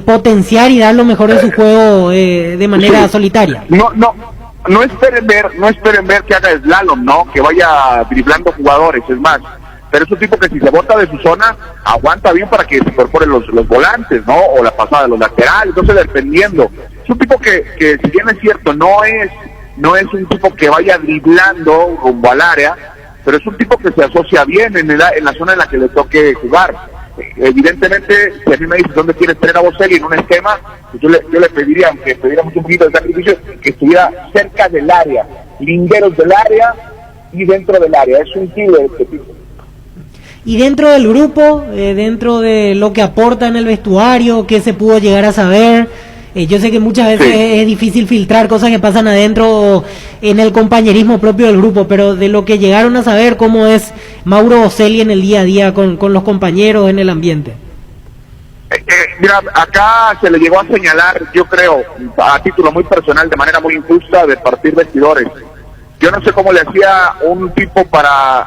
potenciar y dar lo mejor de su juego de manera solitaria. No esperen ver que haga slalom, ¿no? Que vaya driblando jugadores, es más. Pero es un tipo que si se bota de su zona, aguanta bien para que se incorporen los volantes, ¿no? O la pasada de los laterales, entonces dependiendo. Es un tipo que si bien es cierto, no es un tipo que vaya driblando rumbo al área, pero es un tipo que se asocia bien en la zona en la que le toque jugar. Evidentemente, si a mí me dices dónde quieres tener a Boselli en un esquema, pues yo le pediría, aunque pidiéramos un poquito de sacrificio, que estuviera cerca del área, linderos del área y dentro del área. Es un killer este tipo. Y dentro del grupo, dentro de lo que aporta en el vestuario, qué se pudo llegar a saber. Yo sé que muchas veces es difícil filtrar cosas que pasan adentro en el compañerismo propio del grupo, pero de lo que llegaron a saber, cómo es Mauro Boselli en el día a día con los compañeros en el ambiente. Mira, acá se le llegó a señalar, yo creo, a título muy personal, de manera muy injusta, de partir vestidores. Yo no sé cómo le hacía un tipo para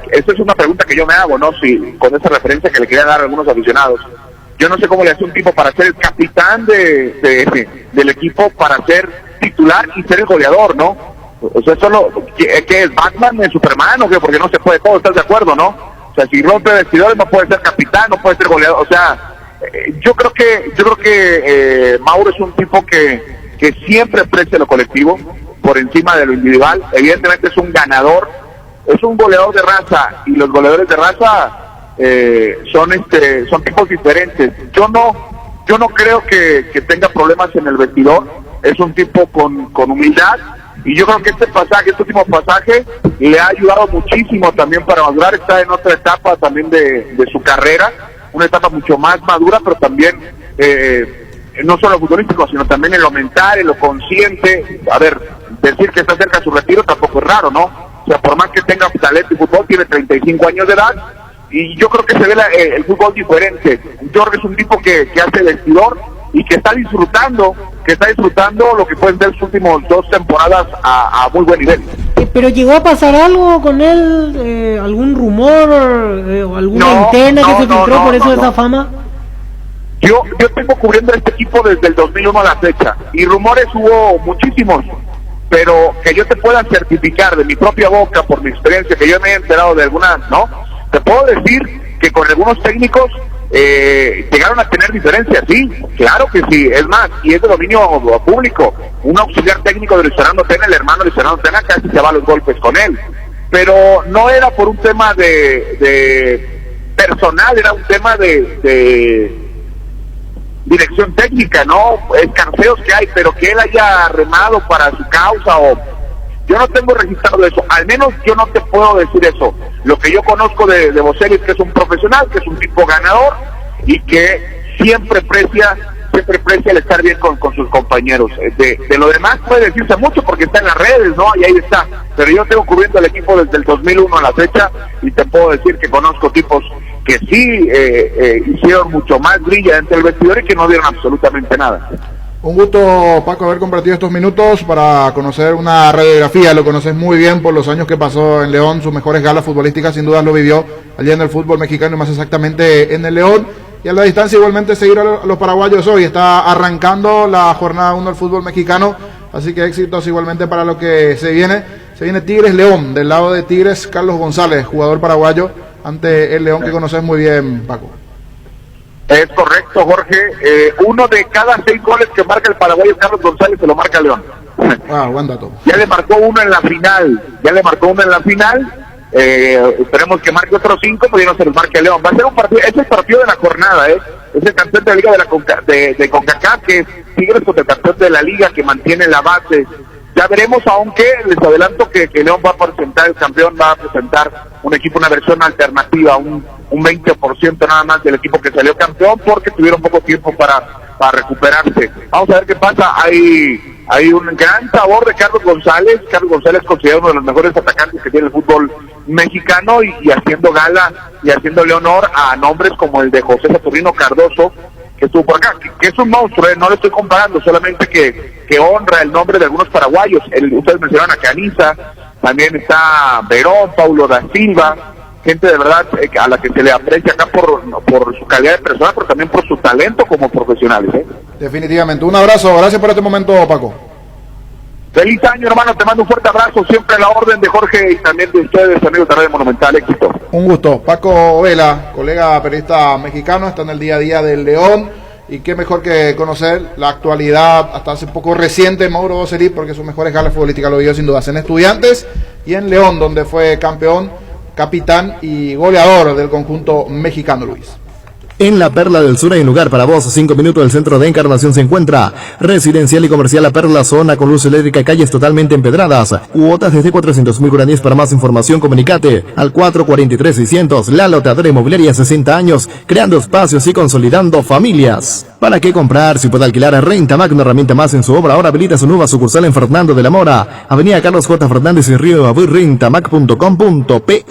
esa es una pregunta que yo me hago, ¿no? Si con esa referencia que le querían dar a algunos aficionados. Yo no sé cómo le hace un tipo para ser el capitán del equipo, para ser titular y ser el goleador, ¿no? O sea, ¿qué es Batman, Superman o qué? Porque no se puede todo, ¿estás de acuerdo, no? O sea, si rompe vestidores no puede ser capitán, no puede ser goleador, o sea, yo creo que Mauro es un tipo que siempre aprecia lo colectivo por encima de lo individual. Evidentemente es un ganador, es un goleador de raza, y los goleadores de raza son tipos diferentes. Yo no creo que tenga problemas en el vestidor. Es un tipo con humildad, y yo creo que este último pasaje le ha ayudado muchísimo también para madurar. Está en otra etapa también de su carrera, una etapa mucho más madura, pero también no solo futbolístico, sino también en lo mental, en lo consciente. A ver, decir que está cerca de su retiro tampoco es raro, ¿no? O sea, por más que tenga talento y fútbol, tiene 35 años de edad, y yo creo que se ve el fútbol diferente. Jorge es un tipo que hace vestidor y que está disfrutando lo que pueden ser sus últimos 2 temporadas a muy buen nivel. ¿Pero llegó a pasar algo con él? ¿Algún rumor o alguna antena que se filtró por eso de esa fama? Yo tengo cubriendo este equipo desde el 2001 a la fecha, y rumores hubo muchísimos, pero que yo te pueda certificar de mi propia boca, por mi experiencia, que yo me he enterado de algunas, ¿no? Te puedo decir que con algunos técnicos llegaron a tener diferencias, sí, claro que sí. Es más, y es de dominio público, un auxiliar técnico de Luis Fernando Tena, el hermano de Luis Fernando Tena, casi se va a los golpes con él, pero no era por un tema de personal, era un tema de dirección técnica, ¿no? Escarceos que hay, pero que él haya remado para su causa, o yo no tengo registrado eso, al menos yo no te puedo decir eso. Lo que yo conozco de Boselli es que es un profesional, que es un tipo ganador, y que siempre aprecia el estar bien con sus compañeros. De lo demás puede decirse mucho porque está en las redes, ¿no? Y ahí está, pero yo tengo cubriendo el equipo desde el 2001 a la fecha, y te puedo decir que conozco tipos que sí hicieron mucho más grilla dentro del vestidor y que no dieron absolutamente nada. Un gusto, Paco, haber compartido estos minutos para conocer una radiografía. Lo conoces muy bien por los años que pasó en León, sus mejores galas futbolísticas sin duda lo vivió allí en el fútbol mexicano, más exactamente en el León. Y a la distancia igualmente seguir a los paraguayos hoy. Está arrancando la jornada 1 del fútbol mexicano, así que éxitos igualmente para lo que se viene. Se viene Tigres León, del lado de Tigres Carlos González, jugador paraguayo, ante el León que conoces muy bien, Paco. Es correcto, Jorge. 1 de cada 6 goles que marca el paraguayo Carlos González se lo marca León. Buen dato. Ya le marcó uno en la final. Esperemos que marque otros 5, pero ya no se los marque León. Va a ser un partido, es el partido de la jornada, es el campeón de la Liga de CONCACAF, que es Tigres contra el campeón de la Liga, que mantiene la base Ya veremos, aunque les adelanto que León va a presentar, el campeón va a presentar un equipo, una versión alternativa, un 20% nada más del equipo que salió campeón, porque tuvieron poco tiempo para recuperarse. Vamos a ver qué pasa. Hay un gran sabor de Carlos González. Carlos González considerado uno de los mejores atacantes que tiene el fútbol mexicano, y haciendo gala y haciéndole honor a nombres como el de José Saturnino Cardoso, que estuvo por acá, que es un monstruo, no lo estoy comparando, solamente que honra el nombre de algunos paraguayos. Ustedes mencionaron a Caniza, también está Verón, Paulo da Silva, gente de verdad a la que se le aprecia acá por su calidad de persona, pero también por su talento como profesionales. Definitivamente. Un abrazo, gracias por este momento, Paco. Feliz año, hermano, te mando un fuerte abrazo, siempre a la orden de Jorge y también de ustedes, amigos de Radio Monumental. Éxito. Un gusto. Paco Vela, colega periodista mexicano, está en el día a día del León, y qué mejor que conocer la actualidad hasta hace poco reciente Mauro Boselli, porque sus mejores galas futbolísticas lo vivió sin dudas en Estudiantes y en León, donde fue campeón, capitán y goleador del conjunto mexicano, Luis. En la Perla del Sur hay un lugar para vos. 5 minutos del centro de Encarnación se encuentra Residencial y Comercial La Perla, zona con luz eléctrica, calles totalmente empedradas. Cuotas desde 400.000 guaraníes. Para más información comunicate al 443-600. La Lotadora Inmobiliaria, 60 años, creando espacios y consolidando familias. ¿Para qué comprar si puede alquilar a Rentamac, una herramienta más en su obra? Ahora habilita su nueva sucursal en Fernando de la Mora, Avenida Carlos J. Fernández y Río Abuy, rentamac.com.py.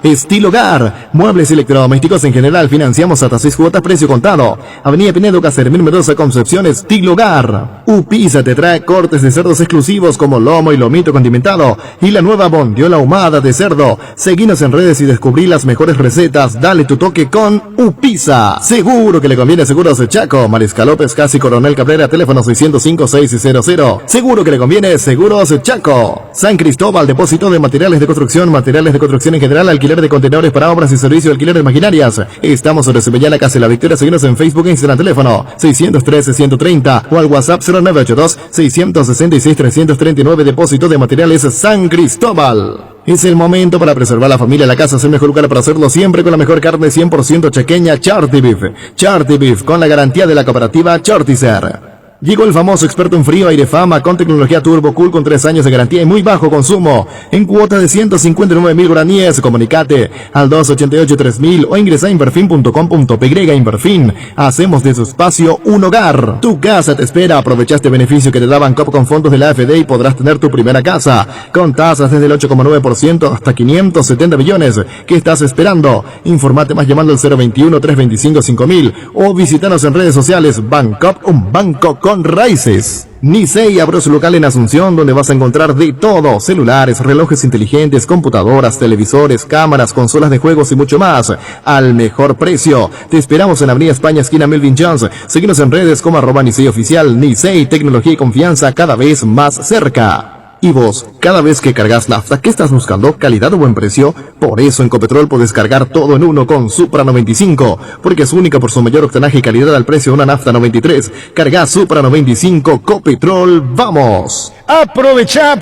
Estilo Hogar, muebles y electrodomésticos en general, financiamos hasta 6 cuotas, precio contado. Avenida Pinedo, Cacermín, Mendoza, Concepción. Estilo Hogar. Upisa te trae cortes de cerdos exclusivos como lomo y lomito condimentado y la nueva bondiola ahumada de cerdo. Seguinos en redes y descubrí las mejores recetas. Dale tu toque con Upisa. Seguro que le conviene Seguros de Chaco, Mariscal López, casi Coronel Cabrera, teléfono 605-600. Seguro que le conviene Seguros Chaco. San Cristóbal, depósito de materiales de construcción en general, alquiler de contenedores para obras y servicio de alquiler de maquinarias. Estamos sobre Sevillana, Casa de la Victoria. Seguimos en Facebook e Instagram, teléfono 613-130 o al WhatsApp 0982-666-339. Depósito de materiales San Cristóbal. Es el momento para preservar la familia. La casa es el mejor lugar para hacerlo, siempre con la mejor carne 100% chaqueña, Charty Beef. Charty Beef, con la garantía de la cooperativa Chartizer. Llegó el famoso experto en frío Airefama, con tecnología Turbo Cool, con 3 años de garantía y muy bajo consumo, en cuota de 159.000 guaraníes. Comunicate al 288-3000 o ingresa a inverfin.com.py. Inverfin, hacemos de su espacio un hogar. Tu casa te espera. Aprovecha este beneficio que te da Bancop con fondos de la AFD y podrás tener tu primera casa, con tasas desde el 8,9% hasta 570 millones. ¿Qué estás esperando? Informate más llamando al 021-325-5000 o visítanos en redes sociales. Bancop, un banco con raíces. Nisei abrió su local en Asunción, donde vas a encontrar de todo: celulares, relojes inteligentes, computadoras, televisores, cámaras, consolas de juegos y mucho más, al mejor precio. Te esperamos en Avenida España, esquina Melvin Jones. Síguenos en redes como @Nisei Oficial. Nisei, tecnología y confianza cada vez más cerca. Y vos, cada vez que cargas nafta, ¿qué estás buscando? ¿Calidad o buen precio? Por eso en Copetrol puedes cargar todo en uno con Supra 95, porque es única por su mayor octanaje y calidad al precio de una nafta 93. Carga Supra 95, Copetrol, ¡vamos! Aprovechá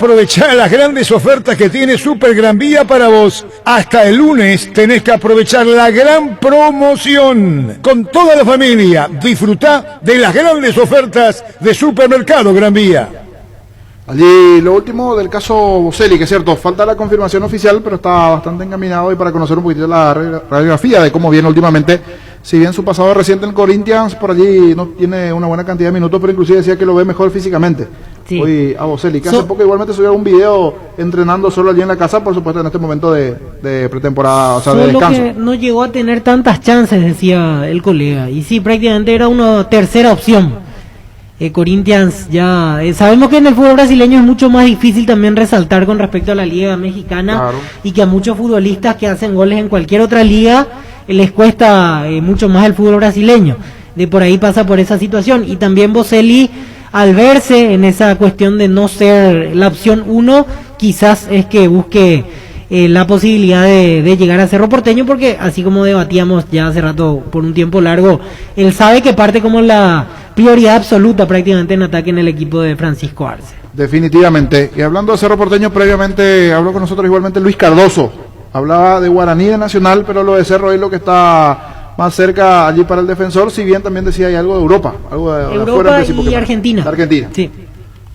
las grandes ofertas que tiene Super Gran Vía para vos. Hasta el lunes tenés que aprovechar la gran promoción. Con toda la familia, disfrutá de las grandes ofertas de Supermercado Gran Vía. Allí lo último del caso Boselli, que es cierto, falta la confirmación oficial, pero está bastante encaminado, y para conocer un poquito la radiografía de cómo viene últimamente. Si bien su pasado reciente en Corinthians, por allí no tiene una buena cantidad de minutos, pero inclusive decía que lo ve mejor físicamente. Sí. Hoy a Boselli, que hace poco igualmente subió un video entrenando solo allí en la casa, por supuesto en este momento de pretemporada, o sea, de descanso. Que no llegó a tener tantas chances, decía el colega, y sí, prácticamente era una tercera opción. Corinthians ya sabemos que en el fútbol brasileño es mucho más difícil también resaltar con respecto a la liga mexicana, claro, y que a muchos futbolistas que hacen goles en cualquier otra liga les cuesta mucho más el fútbol brasileño. De por ahí pasa por esa situación, y también Boselli, al verse en esa cuestión de no ser la opción 1, quizás es que busque la posibilidad de llegar a Cerro Porteño, porque así como debatíamos ya hace rato por un tiempo largo, él sabe que parte como la prioridad absoluta prácticamente en ataque en el equipo de Francisco Arce. Definitivamente. Y hablando de Cerro Porteño, previamente habló con nosotros igualmente Luis Cardoso. Hablaba de Guaraní de Nacional, pero lo de Cerro es lo que está más cerca allí para el defensor, si bien también decía hay algo de Europa, algo de Europa afuera, y Argentina. Argentina. Sí.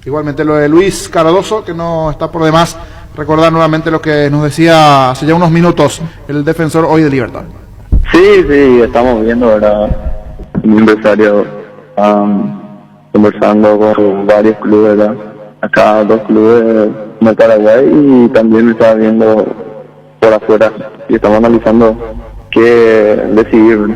Igualmente lo de Luis Cardoso, que no está por demás recordar nuevamente lo que nos decía hace ya unos minutos el defensor hoy de Libertad. Sí, estamos viendo, ¿verdad? Mi empresario conversando con varios clubes, ¿verdad? Acá 2 clubes de Paraguay y también me estaba viendo por afuera y estamos analizando qué decidir.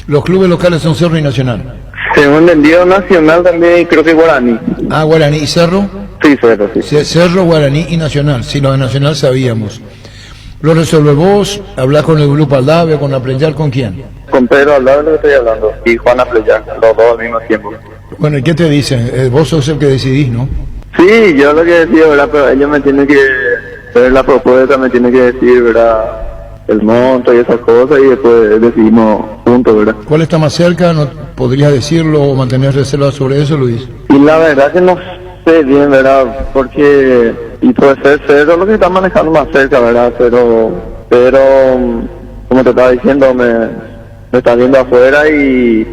Los clubes locales son Cerro y Nacional. Según entendido, Nacional también y creo que Guaraní. Ah, Guaraní y Cerro. Sí, Cerro, sí. Cerro, Guaraní y Nacional. Sí, lo de Nacional sabíamos. ¿Lo resuelve vos? ¿Hablás con el grupo Aldave, con Apreyar, con quién? Con Pedro Aldave lo que estoy hablando y Juan Apreyar, los dos al mismo tiempo. Bueno, ¿y qué te dicen? Vos sos el que decidís, ¿no? Sí, yo lo que decía, ¿verdad? Pero ellos me tienen que ver la propuesta, me tienen que decir, ¿verdad? El monto y esas cosas y después decidimos juntos, ¿verdad? ¿Cuál está más cerca? ¿No podrías decirlo o mantener reserva sobre eso, Luis? Y la verdad que no sé bien, ¿verdad? Porque, y puede ser Cerro lo que está manejando más cerca, ¿verdad? Pero como te estaba diciendo, me está viendo afuera y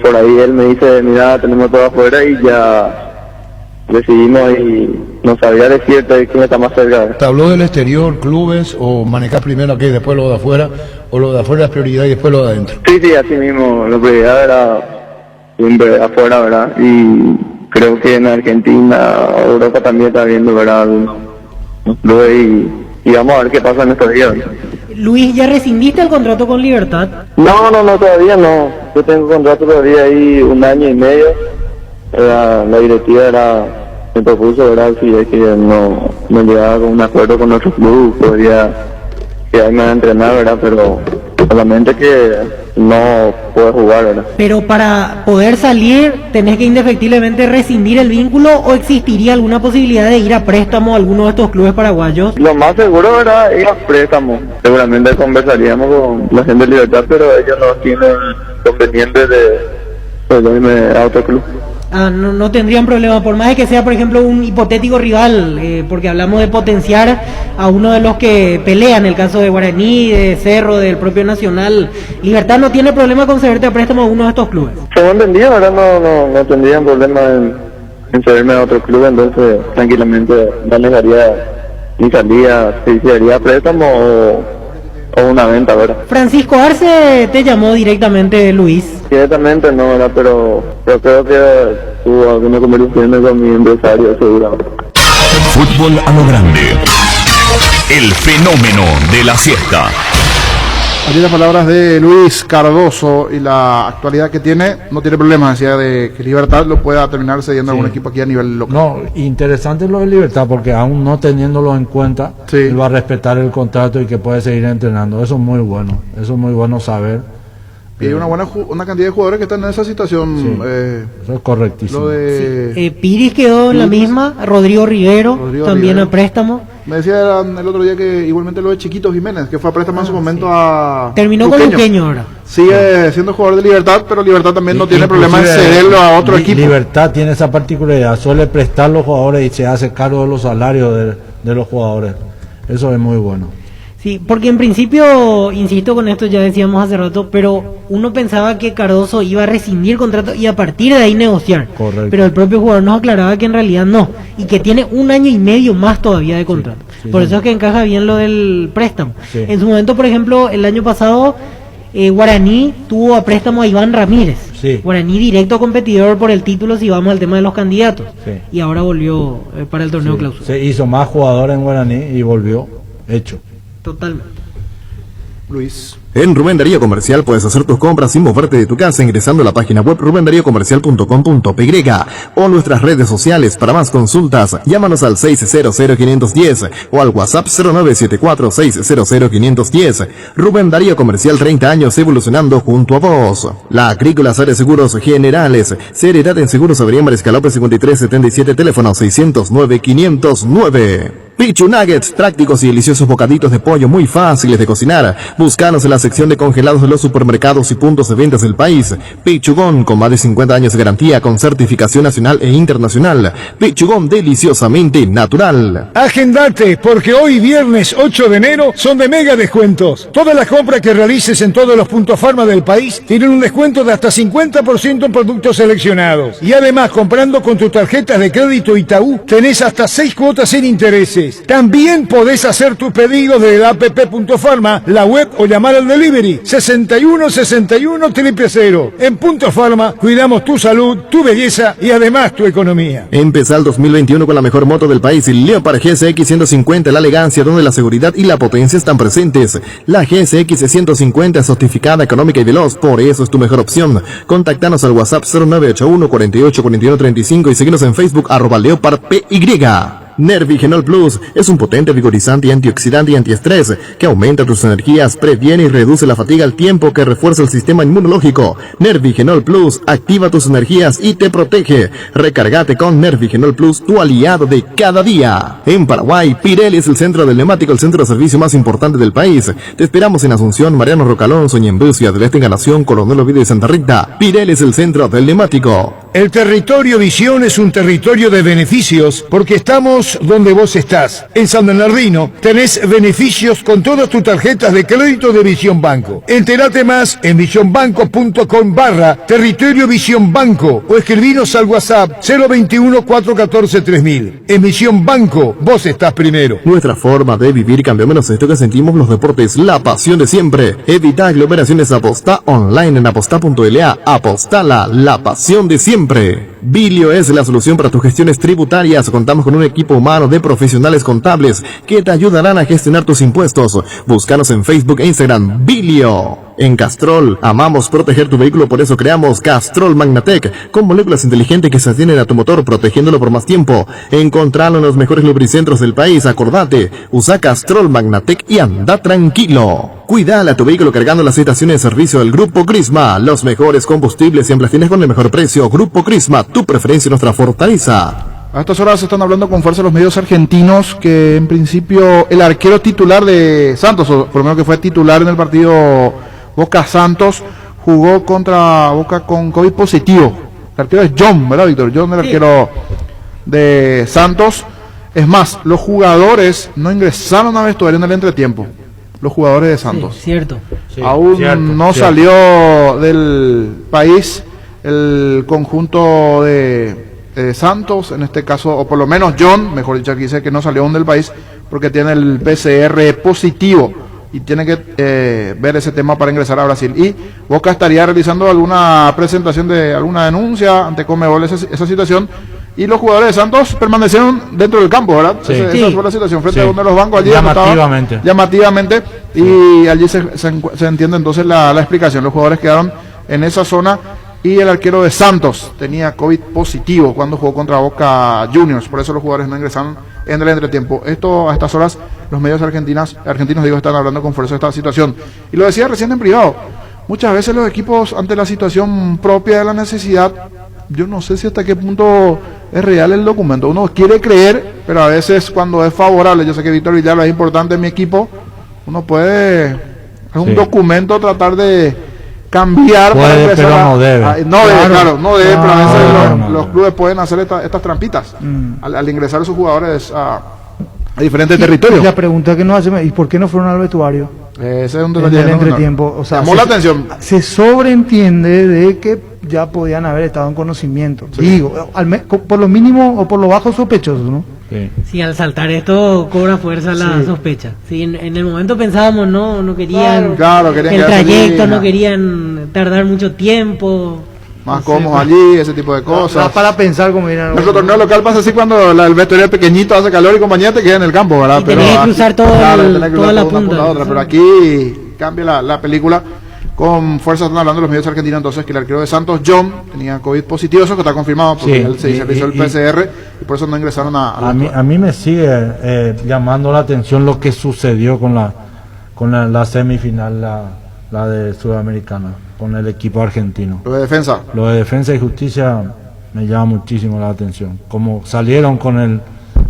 por ahí él me dice, mira, tenemos todo afuera y ya decidimos y no sabía decirte quién está más cerca. ¿Te habló del exterior, clubes, o manejás primero aquí y después lo de afuera, o lo de afuera es prioridad y después lo de adentro? Sí, así mismo, la prioridad era siempre afuera, ¿verdad? Y creo que en Argentina, Europa también está viendo, ¿verdad? Los clubes y vamos a ver qué pasa en estos días. Luis, ¿ya rescindiste el contrato con Libertad? No, todavía no. Yo tengo contrato todavía ahí 1 año y medio. La directiva me propuso, ¿verdad? Si es que no llegaba con un acuerdo con otro club, podría quedarme a entrenar, ¿verdad? Pero solamente que no puedo jugar, ¿verdad? Pero para poder salir, ¿tenés que indefectiblemente rescindir el vínculo o existiría alguna posibilidad de ir a préstamo a alguno de estos clubes paraguayos? Lo más seguro, ¿verdad? Ir a préstamo. Seguramente conversaríamos con la gente de Libertad, pero ellos no tienen conveniente de irme a otro club. No tendrían problema, por más de que sea, por ejemplo, un hipotético rival, porque hablamos de potenciar a uno de los que pelean, el caso de Guaraní, de Cerro, del propio Nacional. Libertad no tiene problema con cederte a préstamo a uno de estos clubes. Según entendía, ahora no tendrían problema en cederme a otro club, entonces tranquilamente manejaría mi salida, si haría préstamo o una venta, ¿verdad? Francisco Arce te llamó directamente, Luis. Directamente no, ¿verdad? Pero creo que tuvo alguna conversación con mi empresario, seguramente. Fútbol a lo grande. El fenómeno de la siesta. Aquí las palabras de Luis Cardoso y la actualidad que tiene, no tiene problema, decía de que Libertad lo pueda terminar cediendo a algún equipo aquí a nivel local. No, interesante lo de Libertad, porque aún no teniéndolo en cuenta, él va a respetar el contrato y que puede seguir entrenando. Eso es muy bueno saber. Y hay una cantidad de jugadores que están en esa situación. Eso es correctísimo. Lo de Piris quedó en la misma, Rodrigo Rivero también a préstamo. Me decía el otro día que igualmente lo de Chiquito Jiménez, que fue a préstamo en su momento a Terminó con Luqueño ahora. Sigue siendo jugador de Libertad, pero Libertad también no tiene problema en cederlo a otro equipo. Libertad tiene esa particularidad, suele prestar los jugadores y se hace cargo de los salarios de los jugadores. Eso es muy bueno. Sí, porque en principio, insisto con esto, ya decíamos hace rato, pero uno pensaba que Cardoso iba a rescindir contrato y a partir de ahí negociar. Correcto. Pero el propio jugador nos aclaraba que en realidad no, y que tiene 1 año y medio más todavía de contrato. Por eso es que encaja bien lo del préstamo. En su momento, por ejemplo, el año pasado, Guaraní tuvo a préstamo a Iván Ramírez. Guaraní directo competidor por el título si vamos al tema de los candidatos. Y ahora volvió para el torneo clausura. Se hizo más jugador en Guaraní y volvió hecho. Totalmente. Luis. En Rubén Darío Comercial puedes hacer tus compras sin moverte de tu casa ingresando a la página web rubendariocomercial.com.py o nuestras redes sociales. Para más consultas, llámanos al 600-510 o al WhatsApp 0974-600-510. Rubén Darío Comercial, 30 años evolucionando junto a vos. La Agrícola Sare Seguros Generales, Seriedad en Seguros Avenida Mariscal López 5377, teléfono 609-509. Pichu Nuggets, prácticos y deliciosos bocaditos de pollo muy fáciles de cocinar. Búscanos en la sección de congelados de los supermercados y puntos de ventas del país. Pichugón, con más de 50 años de garantía, con certificación nacional e internacional. Pichugón, deliciosamente natural. Agendate, porque hoy viernes 8 de enero son de mega descuentos. Todas las compras que realices en todos los puntos Farma del país tienen un descuento de hasta 50% en productos seleccionados. Y además, comprando con tus tarjetas de crédito Itaú, tenés hasta 6 cuotas sin intereses. También podés hacer tus pedidos desde la app.farma, la web o llamar al delivery 61 61 000. En Punto Farma cuidamos tu salud, tu belleza y además tu economía. Empezá el 2021 con la mejor moto del país, el Leopard GSX 150, la elegancia donde la seguridad y la potencia están presentes. La GSX 150 es certificada, económica y veloz, por eso es tu mejor opción. Contactanos al WhatsApp 0981 48 41 35 y seguinos en Facebook @LeopardPY. Nervigenol Plus es un potente vigorizante, antioxidante y antiestrés que aumenta tus energías, previene y reduce la fatiga al tiempo que refuerza el sistema inmunológico. Nervigenol Plus activa tus energías y te protege. Recargate con Nervigenol Plus, tu aliado de cada día. En Paraguay, Pirelli es el centro del neumático, el centro de servicio más importante del país. Te esperamos en Asunción, Mariano Rocalón, Soñembú, Ciudad del Este, Encarnación, Coronel Oviedo y Santa Rita. Pirelli es el centro del neumático. El territorio Visión es un territorio de beneficios porque estamos donde vos estás. En San Bernardino tenés beneficios con todas tus tarjetas de crédito de Visión Banco. Entérate más en visionbanco.com/territorio Visión Banco o escribinos al WhatsApp 021 414 3000. En Visión Banco, vos estás primero. Nuestra forma de vivir cambió, menos esto que sentimos los deportes, la pasión de siempre. Evita aglomeraciones, apostá online en apostá.la. Apostala, la pasión de siempre. Bilio es la solución para tus gestiones tributarias. Contamos con un equipo humano de profesionales contables que te ayudarán a gestionar tus impuestos. Búscanos en Facebook e Instagram. Bilio. En Castrol, amamos proteger tu vehículo, por eso creamos Castrol Magnatec, con moléculas inteligentes que se atienen a tu motor, protegiéndolo por más tiempo. Encontralo en los mejores lubricentros del país. Acordate, usa Castrol Magnatec y anda tranquilo. Cuidala a tu vehículo cargando las estaciones de servicio del Grupo Crisma. Los mejores combustibles siempre tienes con el mejor precio. Grupo Crisma, tu preferencia y nuestra fortaleza. A estas horas están hablando con fuerza los medios argentinos que en principio el arquero titular de Santos, o por lo menos que fue titular en el partido Boca Santos, jugó contra Boca con COVID positivo. El arquero es John, ¿verdad, Víctor? John, el arquero de Santos. Es más, los jugadores no ingresaron a vestuario en el entretiempo. Los jugadores de Santos. Sí, cierto. Sí, aún no salió del país el conjunto de Santos, en este caso, o por lo menos John, mejor dicho, aquí dice que no salió aún del país porque tiene el PCR positivo y tiene que ver ese tema para ingresar a Brasil. Y Boca estaría realizando alguna presentación de alguna denuncia ante Conmebol esa situación. Y los jugadores de Santos permanecieron dentro del campo, ¿verdad? Sí. Esa fue la situación frente a uno de los bancos allí. Llamativamente. Y allí se entiende entonces la explicación. Los jugadores quedaron en esa zona y el arquero de Santos tenía COVID positivo cuando jugó contra Boca Juniors. Por eso los jugadores no ingresaron en el entretiempo. Esto a estas horas los medios argentinos están hablando con fuerza de esta situación. Y lo decía recién en privado. Muchas veces los equipos ante la situación propia de la necesidad, yo no sé si hasta qué punto es real el documento. Uno quiere creer, pero a veces cuando es favorable, yo sé que Víctor Villalba es importante en mi equipo, uno puede, es un documento, tratar de cambiar puede, para empezar pero no debe. No debe, pero a veces los clubes pueden hacer estas trampitas al ingresar a sus jugadores a diferentes territorios. Y la pregunta que nos hace, ¿y por qué no fueron al vestuario? Ese es un detalle del entretiempo. O sea, llamó la atención. Se sobreentiende de que ya podían haber estado en conocimiento. Sí. Digo, por lo mínimo o por lo bajo sospechosos, ¿no? Sí, al saltar esto cobra fuerza la sospecha. Sí, en el momento pensábamos, no querían querían el trayecto, no querían tardar mucho tiempo. Más cómodos allí, ese tipo de cosas. Más para pensar como dirán. Nuestro torneo local pasa así cuando el vestuario es pequeñito, hace calor y compañía te queda en el campo, ¿verdad? Pero tenés que cruzar toda la punta. Pero aquí cambia la película. Con fuerza están hablando los medios argentinos entonces que el arquero de Santos, John, tenía COVID positivo, eso que está confirmado porque él se hizo el PCR y por eso no ingresaron a mí me sigue llamando la atención lo que sucedió con la semifinal, la de Sudamericana, con el equipo argentino. Lo de defensa. Lo de defensa y justicia me llama muchísimo la atención. Como salieron con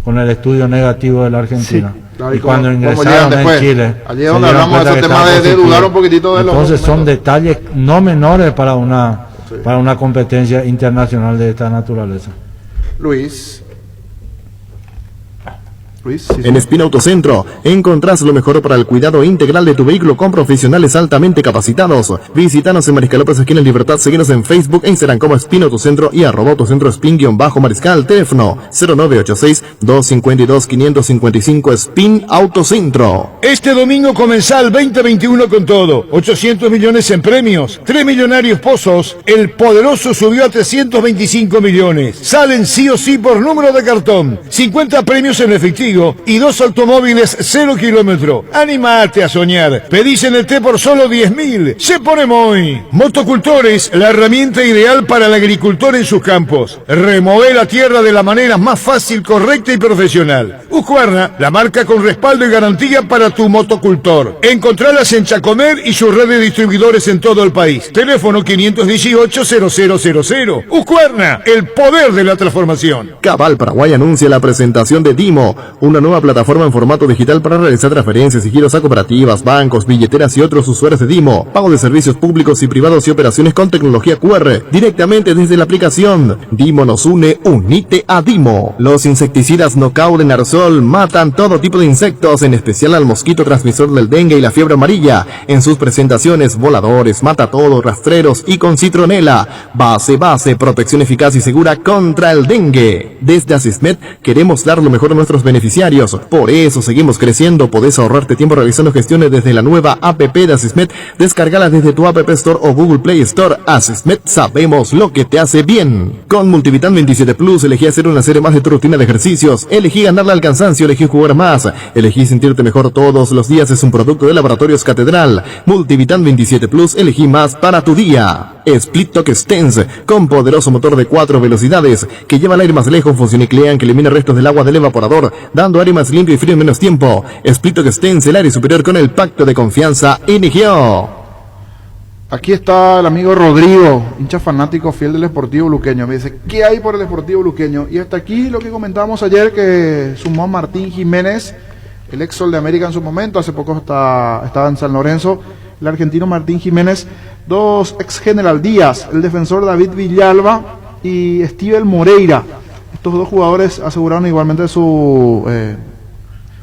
con el estudio negativo de la Argentina. Sí, claro, y como- cuando como ingresaron llegan en después. Chile, Allí es se donde dieron hablamos de cuenta esos que temas estaban de dudar un poquitito de los Entonces son documentos. detalles no menores para una competencia internacional de esta naturaleza. Luis. En Espina Autocentro encontrás lo mejor para el cuidado integral de tu vehículo con profesionales altamente capacitados. Visítanos en Mariscal López, esquina Libertad. Síguenos en Facebook e Instagram como Espina Autocentro y @autocentro Spin-Mariscal. Teléfono 0986-252-555 Spin Autocentro. Este domingo comenzal 2021 con todo. 800 millones en premios, 3 millonarios pozos. El poderoso subió a 325 millones. Salen sí o sí por número de cartón. 50 premios en efectivo y 2 automóviles 0 kilómetro. Animate a soñar. Pedís en el T por solo 10.000. Se pone muy. Motocultores, la herramienta ideal para el agricultor en sus campos. Remover la tierra de la manera más fácil, correcta y profesional. Husqvarna, la marca con respaldo y garantía para tu motocultor. Encontralas en Chacomer y su red de distribuidores en todo el país. Teléfono 518-0000. Husqvarna, el poder de la transformación. Cabal Paraguay anuncia la presentación de Dimo, una nueva plataforma en formato digital para realizar transferencias y giros a cooperativas, bancos, billeteras y otros usuarios de Dimo, pago de servicios públicos y privados y operaciones con tecnología QR, directamente desde la aplicación. Dimo nos une, unite a Dimo. Los insecticidas Knockout en aerosol matan todo tipo de insectos, en especial al mosquito transmisor del dengue y la fiebre amarilla, en sus presentaciones voladores, matatodos, rastreros y con citronela. Base, protección eficaz y segura contra el dengue. Desde Asismet queremos dar lo mejor a nuestros beneficiarios, por eso seguimos creciendo. Podés ahorrarte tiempo realizando gestiones desde la nueva app de Asismet. Descárgala desde tu App Store o Google Play Store. Asismet, sabemos lo que te hace bien. Con Multivitan 27 Plus elegí hacer una serie más de tu rutina de ejercicios, elegí ganarle al cansancio, elegí jugar más, elegí sentirte mejor todos los días. Es un producto de Laboratorios Catedral. Multivitan 27 Plus, elegí más para tu día. Split Toque Stance, con poderoso motor de 4 velocidades que lleva el aire más lejos, función Clean que elimina restos del agua del evaporador, dando aire más limpio y frío en menos tiempo. Split Toque Stance, el aire superior con el pacto de confianza NGO. Aquí está el amigo Rodrigo, hincha fanático fiel del Sportivo Luqueño. Me dice, ¿qué hay por el Sportivo Luqueño? Y hasta aquí lo que comentábamos ayer, que sumó a Martín Jiménez, el ex Sol de América en su momento, hace poco estaba en San Lorenzo, el argentino Martín Jiménez, 2 ex General Díaz, el defensor David Villalba y Steven Moreira. Estos 2 jugadores aseguraron igualmente su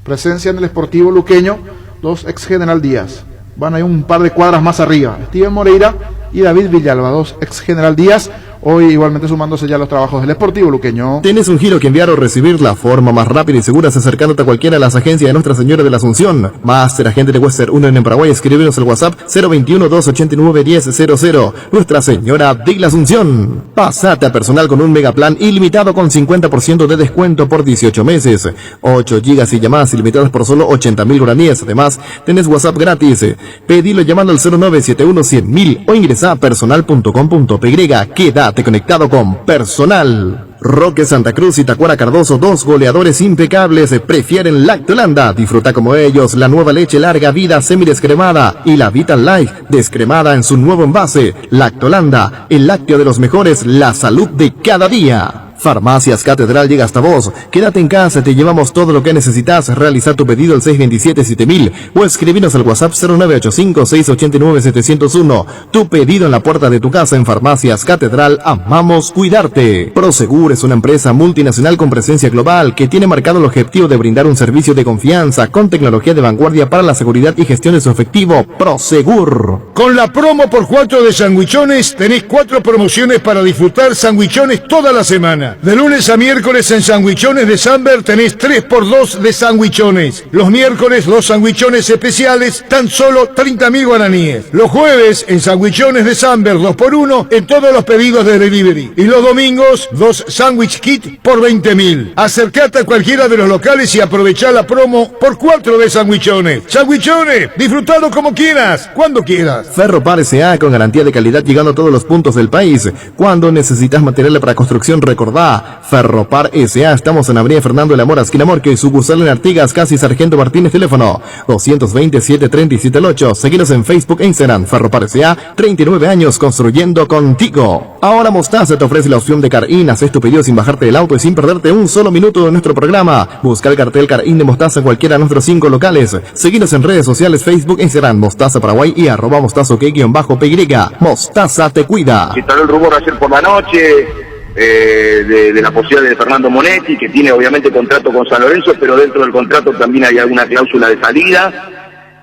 presencia en el Sportivo Luqueño, 2 ex General Díaz. Van ahí un par de cuadras más arriba, Steven Moreira y David Villalba, 2 ex General Díaz, hoy igualmente sumándose ya a los trabajos del Sportivo Luqueño. ¿Tienes un giro que enviar o recibir? La forma más rápida y segura es acercándote a cualquiera de las agencias de Nuestra Señora de la Asunción. Máster Agente de Western 1 en Paraguay. Escríbenos al WhatsApp 021-289-1000. Nuestra Señora de la Asunción. Pasate a personal con un megaplan ilimitado con 50% de descuento por 18 meses. 8 gigas y llamadas ilimitadas por solo 80.000 guaraníes. Además, tenés WhatsApp gratis. Pedilo llamando al 0971-100.000 o ingresa a personal.com.py. Quédate conectado con Personal. Roque Santa Cruz y Tacuara Cardoso, 2 goleadores impecables, prefieren Lactolanda. Disfruta como ellos la nueva leche larga vida semidescremada y la Vital Life descremada en su nuevo envase. Lactolanda, el lácteo de los mejores, la salud de cada día. Farmacias Catedral llega hasta vos. Quédate en casa, te llevamos todo lo que necesitas. Realiza tu pedido al 627-7000 o escribinos al WhatsApp 0985-689-701. Tu pedido en la puerta de tu casa. En Farmacias Catedral, amamos cuidarte. Prosegur es una empresa multinacional con presencia global que tiene marcado el objetivo de brindar un servicio de confianza con tecnología de vanguardia para la seguridad y gestión de su efectivo. Prosegur. Con la promo por 4 de sandwichones tenés 4 promociones para disfrutar sandwichones toda la semana. De lunes a miércoles en Sandwichones de Samber tenés 3x2 de sandwichones. Los miércoles 2 sandwichones especiales, tan solo 30.000 guaraníes. Los jueves en Sandwichones de Samber 2x1 en todos los pedidos de delivery. Y los domingos 2 sándwich kit por 20.000. Acercate a cualquiera de los locales y aprovechá la promo por 4 de sandwichones. Sandwichones, disfrutalo como quieras, cuando quieras. Ferropar S.A. con garantía de calidad llegando a todos los puntos del país. Cuando necesitas materiales para construcción, recordá va. Ferropar S.A. Estamos en Avenida Fernando de la Mora, esquina Morque, sucursal en Artigas, casi Sargento Martínez, teléfono 227-737-8. Seguinos en Facebook e Instagram. Ferropar S.A. 39 años construyendo contigo. Ahora Mostaza te ofrece la opción de Car-In. Haz tu pedido sin bajarte del auto y sin perderte un solo minuto de nuestro programa. Busca el cartel Car-In de Mostaza en cualquiera de nuestros 5 locales. Seguinos en redes sociales, Facebook e Instagram, Mostaza Paraguay y @mostazo_PY. Mostaza te cuida. Se instaló el rumor ayer por la noche de la posibilidad de Fernando Monetti, que tiene obviamente contrato con San Lorenzo, pero dentro del contrato también hay alguna cláusula de salida.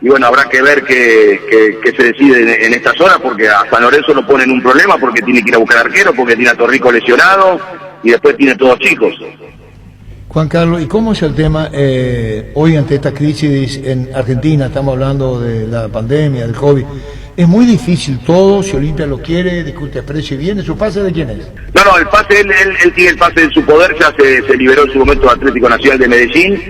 Y bueno, habrá que ver qué se decide en esta zona, porque a San Lorenzo lo ponen un problema, porque tiene que ir a buscar arquero, porque tiene a Torrico lesionado, y después tiene todos chicos. Juan Carlos, ¿y cómo es el tema hoy ante esta crisis en Argentina? Estamos hablando de la pandemia, del COVID. Es muy difícil todo, si Olimpia lo quiere, discute precio y viene. ¿Su pase de quién es? No, el pase, él tiene el pase en su poder, ya se liberó en su momento Atlético Nacional de Medellín,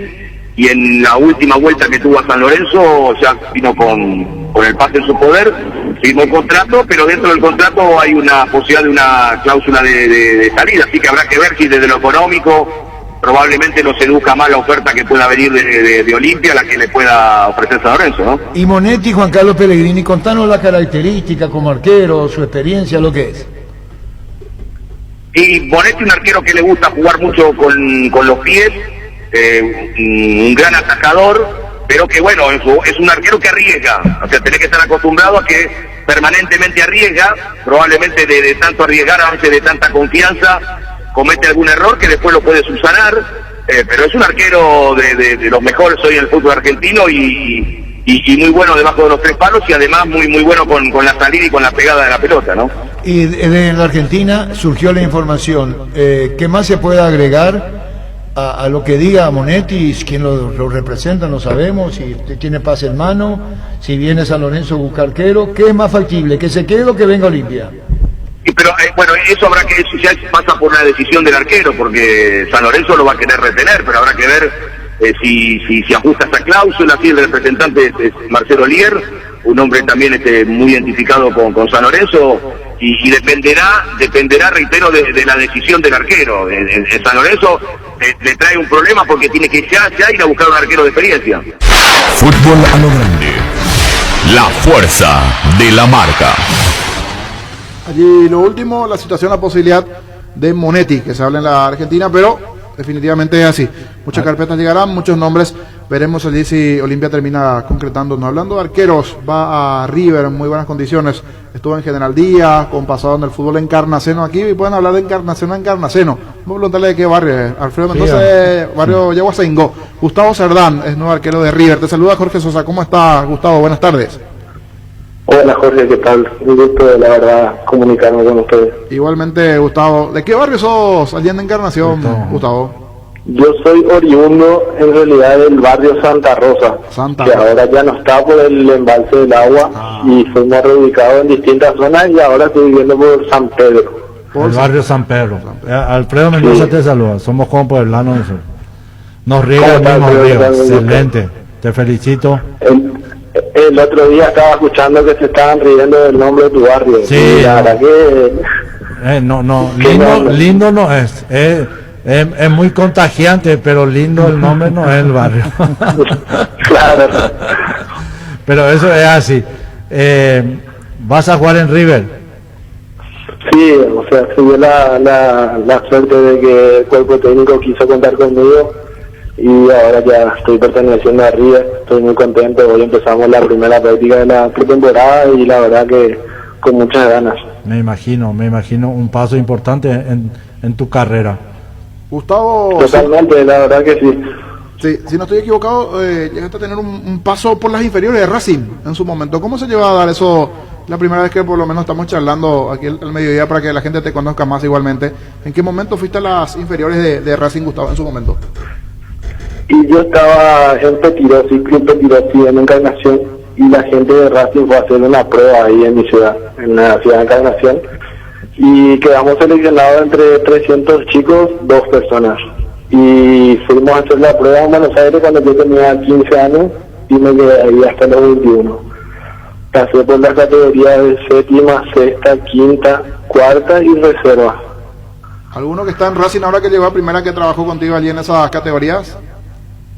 y en la última vuelta que tuvo a San Lorenzo ya vino con el pase en su poder, firmó el contrato, pero dentro del contrato hay una posibilidad de una cláusula de salida, así que habrá que ver si desde lo económico probablemente no seduzca más la oferta que pueda venir de Olimpia, la que le pueda ofrecer San Lorenzo, ¿no? Y Monetti, Juan Carlos Pellegrini, contanos la característica como arquero, su experiencia, lo que es. Y Monetti, un arquero que le gusta jugar mucho con los pies, un gran atacador, pero que bueno, es un arquero que arriesga, o sea, tenés que estar acostumbrado a que permanentemente arriesga, probablemente de tanto arriesgar, a veces de tanta confianza, comete algún error que después lo puede subsanar, pero es un arquero de los mejores hoy en el fútbol argentino y muy bueno debajo de los tres palos y además muy bueno con la salida y con la pegada de la pelota, ¿no? Y de la Argentina surgió la información, ¿qué más se puede agregar a lo que diga Monetti? ¿Quién lo representa? No sabemos, si tiene pase en mano, si viene San Lorenzo a buscar arquero, ¿qué es más factible? ¿Que se quede o que venga Olimpia? Pero bueno, eso ya pasa por una decisión del arquero, porque San Lorenzo lo va a querer retener, pero habrá que ver si ajusta esa cláusula. Si el representante es Marcelo Lier, un hombre también muy identificado con San Lorenzo, y dependerá, reitero, de la decisión del arquero. En San Lorenzo le trae un problema porque tiene que ya ir a buscar un arquero de experiencia. Fútbol a lo grande. La fuerza de la marca. Allí lo último, la situación, la posibilidad de Monetti, que se habla en la Argentina, pero definitivamente es así. Muchas carpetas llegarán, muchos nombres. Veremos allí si Olimpia termina concretándonos. Hablando de arqueros, va a River en muy buenas condiciones. Estuvo en General Díaz, con pasado en el fútbol Encarnaceno aquí, y pueden hablar de Encarnaceno. Vamos a preguntarle de qué barrio. Alfredo Mendoza, barrio Yaguasaingó. Gustavo Cerdán es nuevo arquero de River. Te saluda Jorge Sosa. ¿Cómo estás, Gustavo? Buenas tardes. Hola Jorge, ¿qué tal? Un gusto, la verdad, comunicarme con ustedes. Igualmente, Gustavo. ¿De qué barrio sos allí en Encarnación, Gustavo? Yo soy oriundo, en realidad, del barrio Santa Rosa, que ahora ya no está por el embalse del agua, y fuimos reubicados en distintas zonas, y ahora estoy viviendo por San Pedro. El barrio San Pedro. Alfredo Mendoza te saluda, somos como pueblanos. Nos riega el mismo río, excelente, te felicito. El otro día estaba escuchando que se estaban riendo del nombre de tu barrio. Sí. Y la verdad que... lindo no es. Es muy contagiante, pero lindo el nombre no es el barrio. Claro. Pero eso es así. ¿Vas a jugar en River? Sí, o sea, tuve la suerte de que el cuerpo técnico quiso contar conmigo. Y ahora ya estoy perteneciendo a River, estoy muy contento. Hoy empezamos la primera práctica de la pretemporada y la verdad que con muchas ganas. Me imagino un paso importante en tu carrera. Gustavo. Totalmente, la verdad que sí. Sí, si no estoy equivocado, llegaste a tener un paso por las inferiores de Racing en su momento. ¿Cómo se lleva a dar eso? La primera vez que por lo menos estamos charlando aquí al mediodía para que la gente te conozca más igualmente. ¿En qué momento fuiste a las inferiores de Racing, Gustavo, en su momento? Y yo estaba en Petirosi, Club Petirosi, en Encarnación, y la gente de Racing fue a hacer una prueba ahí en mi ciudad, en la ciudad de Encarnación, y quedamos seleccionados entre 300 chicos, 2 personas. Y fuimos a hacer la prueba en Buenos Aires cuando yo tenía 15 años, y me quedé ahí hasta los 21. Pasé por las categorías de séptima, sexta, quinta, cuarta y reserva. ¿Alguno que está en Racing ahora que llegó a primera que trabajó contigo allí en esas categorías?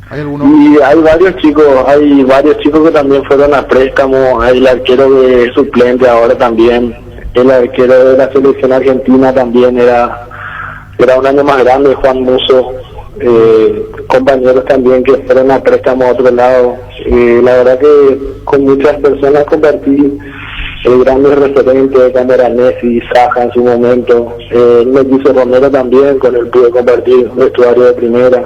¿Hay alguno? Y hay varios chicos que también fueron a préstamo. Hay el arquero de suplente ahora también. El arquero de la selección argentina también era un año más grande, Juan Muso. Compañeros también que fueron a préstamo a otro lado. La verdad que con muchas personas compartí grandes referentes, como era Messi, Saja en su momento. Mellizo Romero también, con él pude compartir vestuario de primera.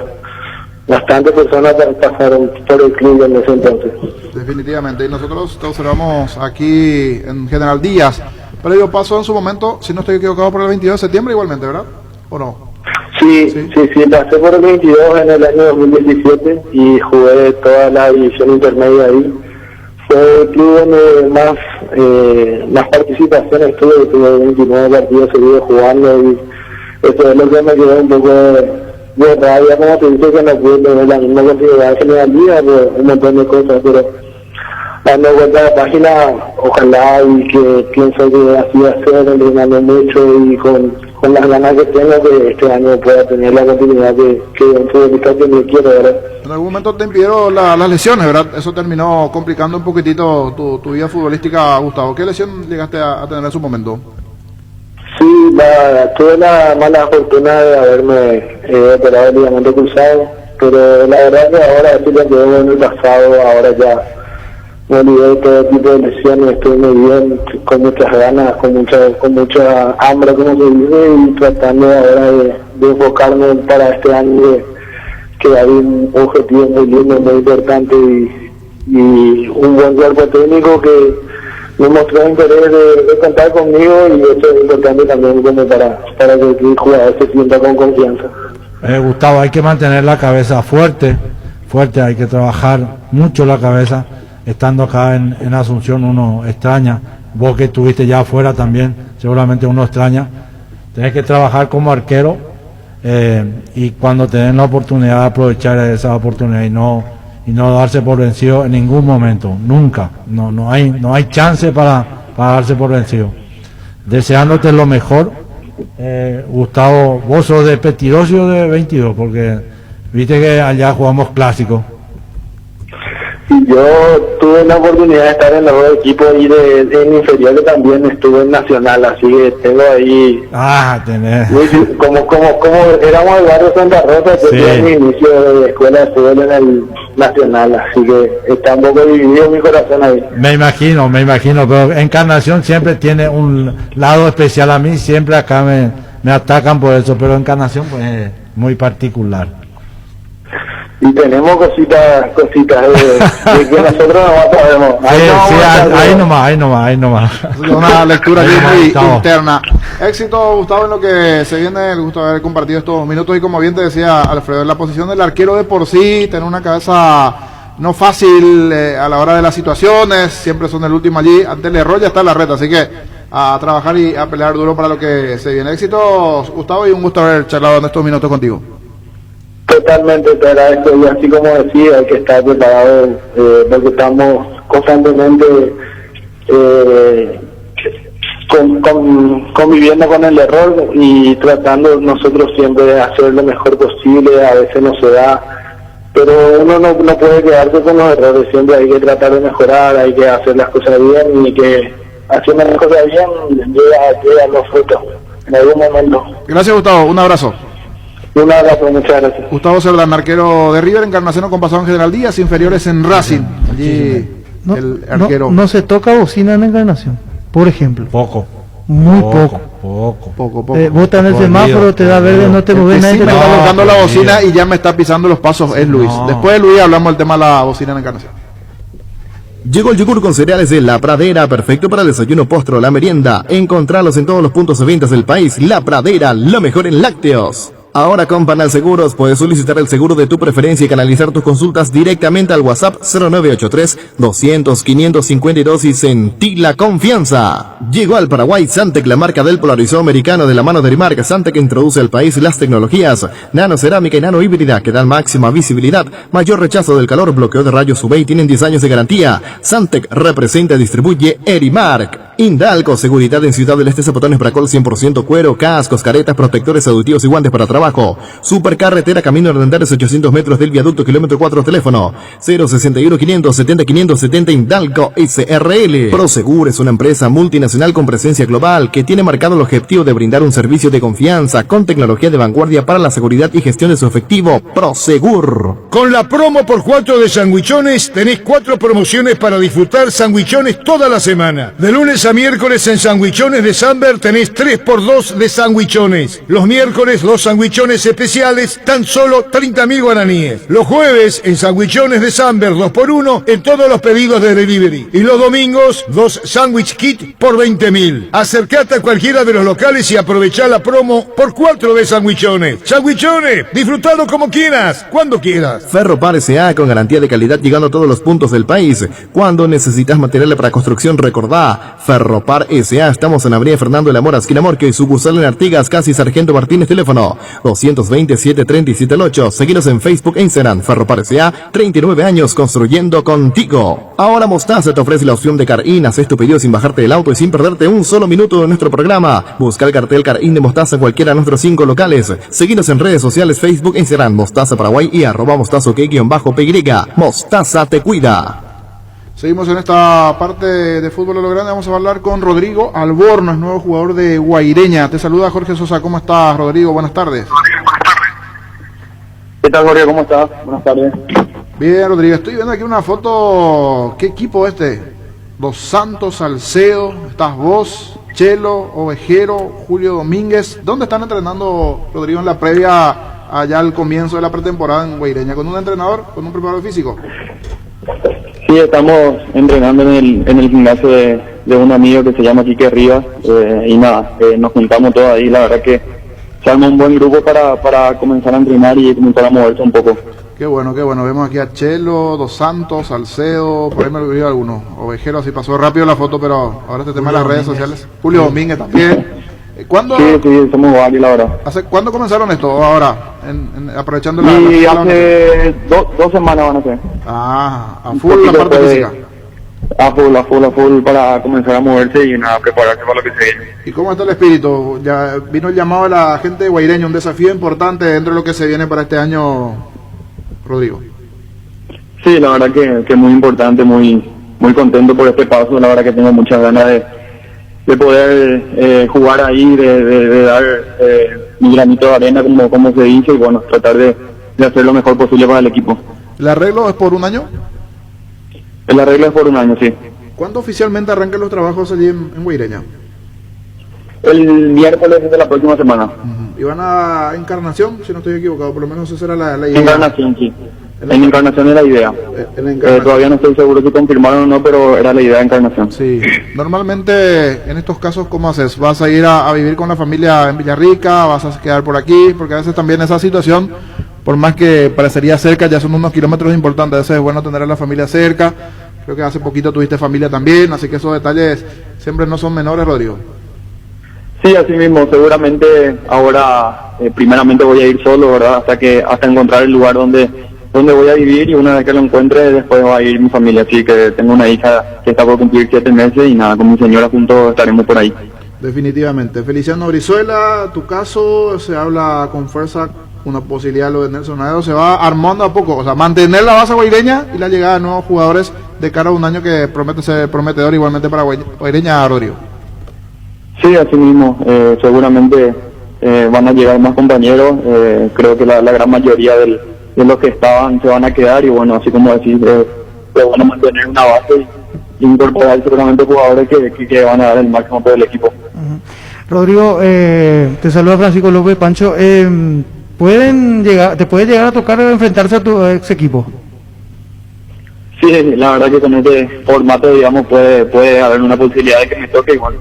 Bastantes personas pasaron por el club en ese entonces. Definitivamente, y nosotros te observamos aquí en General Díaz. Pero yo paso en su momento, si no estoy equivocado, por el 22 de septiembre igualmente, ¿verdad? ¿O no? Sí, pasé por el 22 en el año 2017 y jugué toda la división intermedia ahí. Fue el club donde más participaciones tuve 29 partidos seguidos jugando y eso es lo que me quedó un poco de rabia, como te dice, que no pude tener la misma continuidad generalidad por un montón de cosas, pero dando vuelta a la página, ojalá, y que pienso que así va a ser, entrenando mucho y con las ganas que tengo, que este año pueda tener la continuidad que un futbolista que me quiero, ¿verdad? En algún momento te impidieron las lesiones, ¿verdad? Eso terminó complicando un poquitito tu vida futbolística, Gustavo. ¿Qué lesión llegaste a tener en su momento? Sí, tuve la mala fortuna de haberme operado el ligamento cruzado, pero la verdad que ahora esto ya quedó en el pasado, ahora ya me olvidé de todo tipo de lesiones, estoy muy bien, con muchas ganas, con mucha hambre, como se dice, y tratando ahora de enfocarme para este año, que hay un objetivo muy lindo, muy importante, y un buen cuerpo técnico que me mostró interés de contar conmigo, y eso es importante también como para que el jugador se sienta con confianza. Gustavo, hay que mantener la cabeza fuerte, hay que trabajar mucho la cabeza. Estando acá en Asunción uno extraña, vos que estuviste ya afuera también, seguramente uno extraña. Tenés que trabajar como arquero y cuando tenés la oportunidad de aprovechar esa oportunidad y no darse por vencido en ningún momento, nunca. No hay chance para darse por vencido. Deseándote lo mejor, Gustavo, vos sos de Petirocio de 22, porque viste que allá jugamos clásico. Yo tuve la oportunidad de estar en los dos equipos y en inferior que también estuve en Nacional, así que tengo ahí... tenés... Como éramos del barrio Santa Rosa, yo tuve mi inicio de escuela de fútbol en el Nacional, así que está un poco dividido mi corazón ahí. Me imagino, pero Encarnación siempre tiene un lado especial a mí, siempre acá me atacan por eso, pero Encarnación pues es muy particular. Y tenemos cositas de que nosotros no sabemos. Ahí nomás. Es una lectura aquí muy interna. Éxito, Gustavo, en lo que se viene. El gusto de haber compartido estos minutos. Y como bien te decía Alfredo, en la posición del arquero de por sí, tener una cabeza no fácil a la hora de las situaciones, siempre son el último allí. Ante el error ya está en la red, así que a trabajar y a pelear duro para lo que se viene. Éxito, Gustavo, y un gusto haber charlado en estos minutos contigo. Totalmente, te agradezco, y así como decía, hay que estar preparado, porque estamos constantemente conviviendo con el error y tratando nosotros siempre de hacer lo mejor posible. A veces no se da, pero uno no puede quedarse con los errores, siempre hay que tratar de mejorar, hay que hacer las cosas bien, y que haciendo las cosas bien llega los frutos en algún momento. Gracias, Gustavo, un abrazo. Un abrazo, muchas gracias. Gustavo Cerdán, arquero de River, Encarnación con pasado en General Díaz, inferiores en Racing. Allí el arquero. No se toca bocina en Encarnación, por ejemplo. Poco. Muy poco. Vos estás en el semáforo, te da verde, no te mueves nadie. Sí, me está colocando la bocina y ya me está pisando los pasos, es Luis. Después de Luis hablamos del tema de la bocina en Encarnación. Llegó el yogur con cereales de La Pradera, perfecto para el desayuno, postre o la merienda. Encontralos en todos los puntos de ventas del país. La Pradera, lo mejor en lácteos. Ahora con Panal Seguros puedes solicitar el seguro de tu preferencia y canalizar tus consultas directamente al WhatsApp 0983-200-552 y sentí la confianza. Llegó al Paraguay Santec, la marca del polarizador americano, de la mano de Rimark. Santec introduce al país las tecnologías nanocerámica y nanohíbrida que dan máxima visibilidad, mayor rechazo del calor, bloqueo de rayos UV y tienen 10 años de garantía. Santec representa y distribuye Erimark. Indalco, seguridad en Ciudad del Este, zapotones Bracol 100% cuero, cascos, caretas, protectores auditivos y guantes para trabajo. Supercarretera, camino Ardendares, 800 metros del viaducto, kilómetro 4, teléfono 061 570 570 Indalco SRL. Prosegur es una empresa multinacional con presencia global que tiene marcado el objetivo de brindar un servicio de confianza con tecnología de vanguardia para la seguridad y gestión de su efectivo. Prosegur. Con la promo por 4 de sandwichones tenés 4 promociones para disfrutar sandwichones toda la semana. De lunes a miércoles en Sandwichones de Samber tenés 3x2 de sandwichones. Los miércoles 2 sandwichones especiales, tan solo 30.000 guaraníes. Los jueves en Sandwichones de Samber 2x1 en todos los pedidos de delivery. Y los domingos 2 sándwich kit por 20.000. Acercate a cualquiera de los locales y aprovechá la promo por 4 de sandwichones. Sandwichones, disfrutalo como quieras, cuando quieras. Ferropar S.A. con garantía de calidad llegando a todos los puntos del país. Cuando necesitas materiales para construcción, recordá Ferropar S.A. Estamos en Avenida Fernando de la Mora, esquina Morquio, y sucursal en Artigas, casi Sargento Martínez, teléfono 220-737-8. Seguinos en Facebook e Instagram. Ferropar S.A. 39 años construyendo contigo. Ahora Mostaza te ofrece la opción de Car-In. Haz tu pedido sin bajarte del auto y sin perderte un solo minuto de nuestro programa. Busca el cartel Car-In de Mostaza en cualquiera de nuestros 5 locales. Seguinos en redes sociales, Facebook e Instagram, Mostaza Paraguay y @mostazo_py. Mostaza te cuida. Seguimos en esta parte de fútbol a lo grande. Vamos a hablar con Rodrigo Albornoz, nuevo jugador de Guaireña. Te saluda Jorge Sosa. ¿Cómo estás, Rodrigo? Buenas tardes. ¿Qué tal, Jorge? ¿Cómo estás? Buenas tardes. Bien, Rodrigo. Estoy viendo aquí una foto. ¿Qué equipo este? Dos Santos, Salcedo. Estás vos, Chelo, Ovejero, Julio Domínguez. ¿Dónde están entrenando, Rodrigo, en la previa allá al comienzo de la pretemporada en Guaireña? ¿Con un entrenador? ¿Con un preparador físico? Sí, estamos entrenando en el gimnasio de un amigo que se llama Quique Rivas, y nada, nos juntamos todos ahí. La verdad que se arma un buen grupo para comenzar a entrenar y comenzar a moverse un poco. Qué bueno, qué bueno. Vemos aquí a Chelo, Dos Santos, Salcedo, por ahí me olvidé alguno. Ovejero, así pasó rápido la foto, pero ahora este tema de las redes sociales. Julio Domínguez también. ¿Cuándo? Sí, somos varios, la verdad. ¿Cuándo comenzaron esto? Ahora, aprovechando y hace 2 semanas van a ser. Ah, a full la parte física. A full para comenzar a moverse y nada, prepararse para lo que se viene. ¿Y cómo está el espíritu? Ya vino el llamado de la gente de Guaireña, un desafío importante dentro de lo que se viene para este año, Rodrigo. Sí, la verdad que muy importante, muy contento por este paso. La verdad que tengo muchas ganas de poder jugar ahí, de dar mi granito de arena, como se dice, y bueno, tratar de hacer lo mejor posible para el equipo. ¿El arreglo es por un año? El arreglo es por un año, sí. ¿Cuándo oficialmente arrancan los trabajos allí en Guaireña? El miércoles de la próxima semana. ¿Y van a Encarnación, si no estoy equivocado? Por lo menos esa era la idea. Encarnación, sí. En Encarnación era la idea. Todavía no estoy seguro si confirmaron o no, pero era la idea de Encarnación. Sí. Normalmente, en estos casos, ¿cómo haces? ¿Vas a ir a vivir con la familia en Villarrica? ¿Vas a quedar por aquí? Porque a veces también esa situación, por más que parecería cerca, ya son unos kilómetros importantes. A veces es bueno tener a la familia cerca. Creo que hace poquito tuviste familia también, así que esos detalles siempre no son menores, Rodrigo. Sí, así mismo. Seguramente ahora, primeramente voy a ir solo, ¿verdad? Hasta encontrar el lugar donde voy a vivir, y una vez que lo encuentre, después va a ir mi familia. Así que tengo una hija que está por cumplir 7 meses y nada, con mi señora juntos estaremos por ahí. Definitivamente. Feliciano Brizuela, tu caso, se habla con fuerza una posibilidad lo de Nelson Aedo, se va armando a poco, o sea, mantener la base guaireña y la llegada de nuevos jugadores de cara a un año que promete ser prometedor igualmente para Guaireña, Rodrigo. Sí, así mismo, seguramente van a llegar más compañeros, creo que la gran mayoría de los que estaban se van a quedar, y bueno, así como decís, van a mantener una base y incorporar seguramente jugadores que van a dar el máximo por el equipo. Rodrigo, te saluda Francisco López. Pancho, ¿te puede llegar a tocar enfrentarse a tu ex equipo? Sí, la verdad que con este formato, digamos, puede haber una posibilidad de que me toque igual.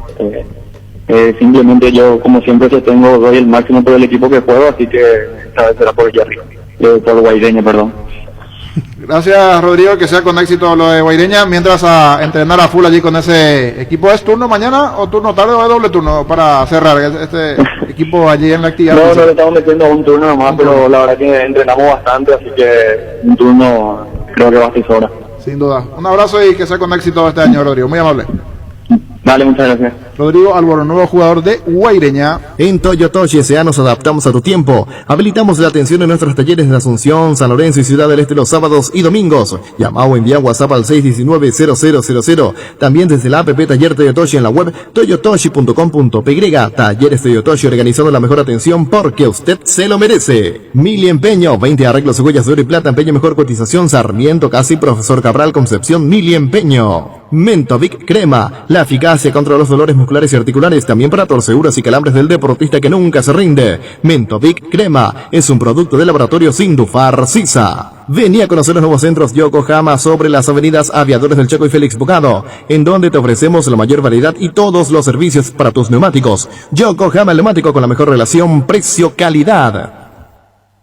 Simplemente yo, como siempre, doy el máximo por el equipo que juego, así que esta vez será por Guaireña, perdón. Gracias, Rodrigo, que sea con éxito lo de Guaireña, mientras a entrenar a full allí con ese equipo. ¿Es turno mañana o turno tarde o es doble turno para cerrar este equipo allí en la actividad? No le estamos metiendo un turno nomás, pero la verdad que entrenamos bastante, así que un turno creo que va a ser sobra. Sin duda. Un abrazo y que sea con éxito este año, Rodrigo. Muy amable. Vale, muchas gracias. Rodrigo Álvaro, nuevo jugador de Guaireña. En Toyotoshi S.A. nos adaptamos a tu tiempo. Habilitamos la atención en nuestros talleres de Asunción, San Lorenzo y Ciudad del Este los sábados y domingos. Llama o envía WhatsApp al 619-0000. También desde la app Taller Toyotoshi en la web toyotoshi.com.py. Talleres Toyotoshi, organizando la mejor atención porque usted se lo merece. Mili Empeño, 20 arreglos, huellas de oro y plata, empeño mejor cotización, Sarmiento, casi Profesor Cabral, Concepción, Mili Empeño. Mentovic Crema, la eficacia contra los dolores musculares y articulares, también para torceduras y calambres del deportista que nunca se rinde. Mentovic Crema es un producto de laboratorio Sindufar Sisa. Vení a conocer los nuevos centros Yokohama sobre las avenidas Aviadores del Chaco y Félix Bogado, en donde te ofrecemos la mayor variedad y todos los servicios para tus neumáticos. Yokohama, el neumático con la mejor relación precio-calidad.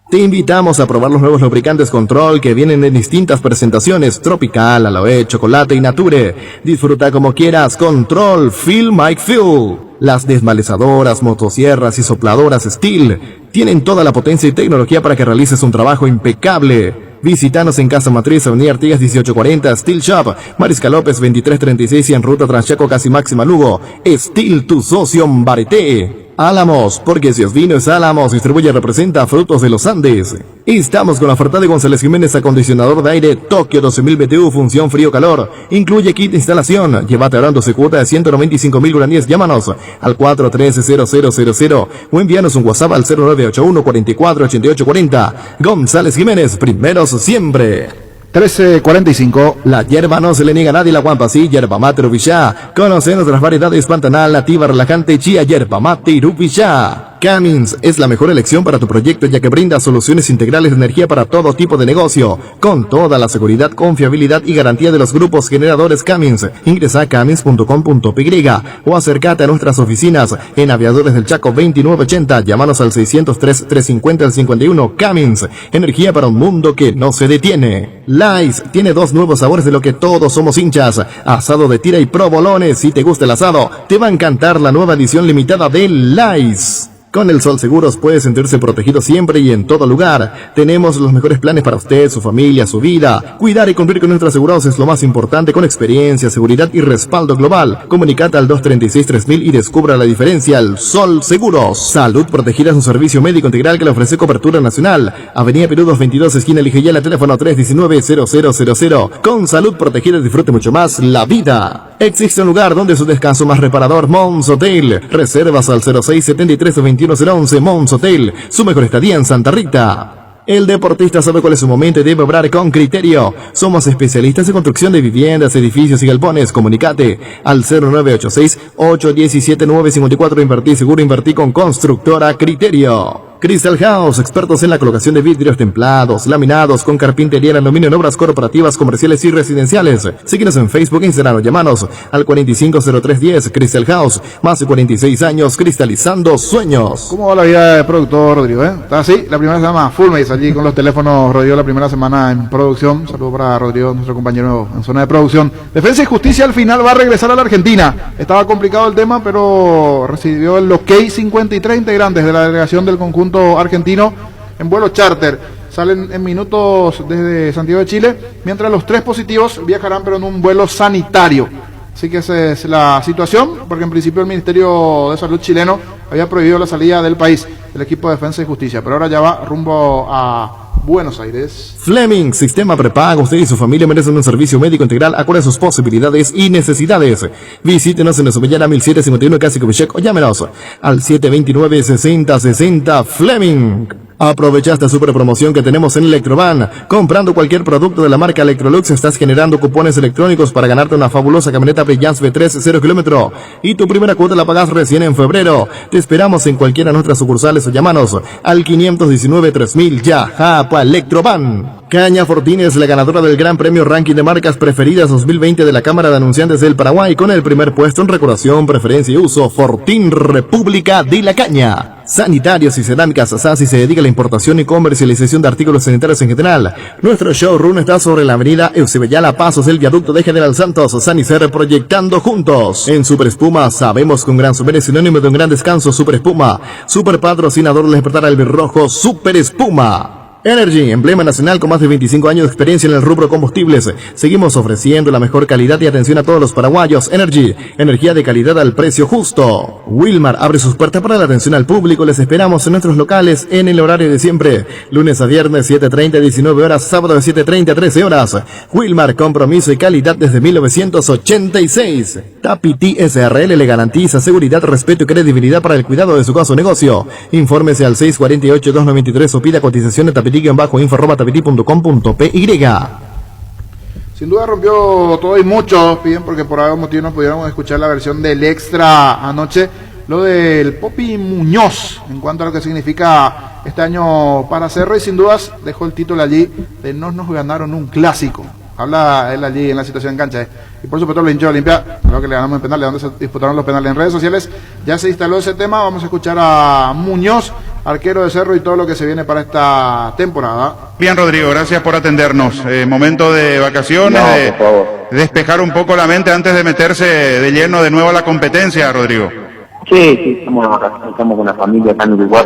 Te invitamos a probar los nuevos lubricantes Control que vienen en distintas presentaciones: Tropical, Aloe, Chocolate y Nature. Disfruta como quieras. Control, Feel Mike Fuel. Las desmalezadoras, motosierras y sopladoras Steel tienen toda la potencia y tecnología para que realices un trabajo impecable. Visítanos en Casa Matriz, Avenida Artigas 1840, Steel Shop, Mariscal López 2336 y en Ruta Transchaco casi Máxima Lugo. Steel, tu socio Mbarete. Álamos, porque si es vino es Álamos, distribuye y representa Frutos de los Andes. Estamos con la oferta de González Jiménez, acondicionador de aire Tokio 12.000 BTU, función frío-calor. Incluye kit de instalación. Llévate ahorrándose cuota de 195.000 guaraníes. Llámanos al 413-0000 o envíanos un WhatsApp al 0981 44 88 40. González Jiménez, primeros siempre. 13:45. La hierba no se le niega a nadie, la guampa sí, yerba mate Rubillá. Conoce nuestras variedades Pantanal, nativa, relajante, chía, yerba mate y Rubillá. Cummins es la mejor elección para tu proyecto ya que brinda soluciones integrales de energía para todo tipo de negocio, con toda la seguridad, confiabilidad y garantía de los grupos generadores Cummins. Ingresa a cummins.com.py o acércate a nuestras oficinas en Aviadores del Chaco 2980. Llámanos al 603-350-51. Cummins, energía para un mundo que no se detiene. Lays tiene 2 nuevos sabores de lo que todos somos hinchas: asado de tira y provolones. Si te gusta el asado, te va a encantar la nueva edición limitada de Lays. Con el Sol Seguros puede sentirse protegido siempre y en todo lugar. Tenemos los mejores planes para usted, su familia, su vida. Cuidar y cumplir con nuestros asegurados es lo más importante, con experiencia, seguridad y respaldo global. Comunicate al 236-3000 y descubra la diferencia. El Sol Seguros. Salud Protegida es un servicio médico integral que le ofrece cobertura nacional. Avenida Perú 222, esquina Ligeyala, teléfono 319-0000. Con Salud Protegida disfrute mucho más la vida. Existe un lugar donde su descanso más reparador, Mons Hotel. Reservas al 06-73-21-011. Mons Hotel, su mejor estadía en Santa Rita. El deportista sabe cuál es su momento y debe obrar con criterio. Somos especialistas en construcción de viviendas, edificios y galpones. Comunicate al 0986-817-954. Invertí seguro, invertí con Constructora Criterio. Crystal House, expertos en la colocación de vidrios templados, laminados, con carpintería en aluminio en obras corporativas, comerciales y residenciales. Síguenos en Facebook, Instagram o llamanos al 450310. Crystal House, más de 46 años cristalizando sueños. ¿Cómo va la vida de productor, Rodrigo? ¿Está así? La primera semana full mates allí con los teléfonos, Rodrigo, la primera semana en producción. Saludos para Rodrigo, nuestro compañero en zona de producción. Defensa y Justicia al final va a regresar a la Argentina. Estaba complicado el tema, pero recibió el ok 53 integrantes de la delegación del conjunto argentino en vuelo charter. Salen en minutos desde Santiago de Chile, mientras los 3 positivos viajarán pero en un vuelo sanitario. Así que esa es la situación, porque en principio el Ministerio de Salud chileno había prohibido la salida del país del equipo de Defensa y Justicia, pero ahora ya va rumbo a Buenos Aires. Fleming, sistema prepago. Usted y su familia merecen un servicio médico integral acorde a sus posibilidades y necesidades. Visítenos en Esomellana 1751 Casi Cubishek o llámenos al 729-6060 Fleming. Aprovecha esta super promoción que tenemos en Electrovan. Comprando cualquier producto de la marca Electrolux estás generando cupones electrónicos para ganarte una fabulosa camioneta Brilliance V3 0 km. Y tu primera cuota la pagas recién en febrero. Te esperamos en cualquiera de nuestras sucursales o llámanos al 519-3000 ya. Japa Electrovan. Caña Fortín es la ganadora del Gran Premio Ranking de Marcas Preferidas 2020 de la Cámara de Anunciantes del Paraguay, con el primer puesto en recordación, preferencia y uso. Fortín, República de la Caña. Sanitarios y Cerámicas Sassi se dedica a la importación y comercialización de artículos sanitarios en general. Nuestro showroom está sobre la avenida Eusebellala, pasos del viaducto de General Santos. Sanicer, proyectando juntos. En Super Espuma sabemos que un gran souvenir es sinónimo de un gran descanso. Super Espuma, super patrocinador del despertar albirrojo. Super Espuma. Energy, emblema nacional con más de 25 años de experiencia en el rubro combustibles. Seguimos ofreciendo la mejor calidad y atención a todos los paraguayos. Energy, energía de calidad al precio justo. Wilmar abre sus puertas para la atención al público. Les esperamos en nuestros locales en el horario de siempre. Lunes a viernes 7:30 a 19 horas, sábado de 7:30 a 13 horas. Wilmar, compromiso y calidad desde 1986. Tapiti SRL le garantiza seguridad, respeto y credibilidad para el cuidado de su caso o negocio. Infórmese al 648-293 o pida cotización de tapiti-info@tapiti.com.py. Sin duda rompió todo y mucho, bien, porque por algún motivo no pudieron escuchar la versión del extra anoche, lo del Popi Muñoz, en cuanto a lo que significa este año para Cerro, y sin dudas dejó el título allí de no nos ganaron un clásico. Habla él allí en la situación en cancha. Y por supuesto, los hinchas de Olimpia, creo que le ganamos en penales, donde se disputaron los penales en redes sociales. Ya se instaló ese tema. Vamos a escuchar a Muñoz, arquero de Cerro, y todo lo que se viene para esta temporada. Bien, Rodrigo, gracias por atendernos. Momento de vacaciones, de despejar un poco la mente antes de meterse de lleno de nuevo a la competencia, Rodrigo. Sí, estamos de vacaciones, estamos con la familia acá en Uruguay,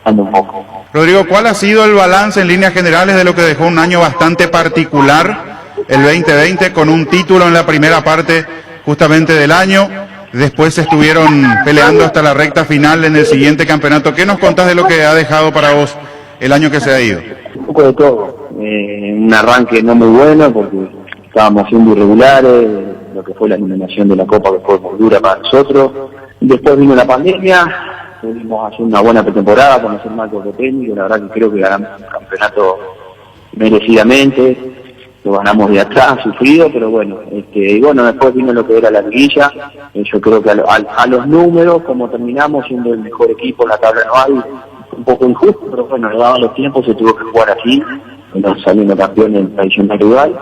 ando un poco. Rodrigo, ¿cuál ha sido el balance en líneas generales de lo que dejó un año bastante particular, el 2020, con un título en la primera parte justamente del año? Después estuvieron peleando hasta la recta final en el siguiente campeonato. ¿Qué nos contás de lo que ha dejado para vos el año que se ha ido? Un poco de todo. Un arranque no muy bueno porque estábamos siendo irregulares, lo que fue la eliminación de la Copa, que fue muy dura para nosotros. Después vino la pandemia, pudimos hacer una buena pretemporada, conocer marcos de técnico. La verdad que creo que ganamos un campeonato merecidamente. Lo ganamos de atrás, sufrido, pero bueno, y bueno, después vino lo que era la liguilla. Yo creo que a los números, como terminamos siendo el mejor equipo en la tabla anual, un poco injusto, pero bueno, le daban los tiempos, se tuvo que jugar así, saliendo campeón en el tradicional rival.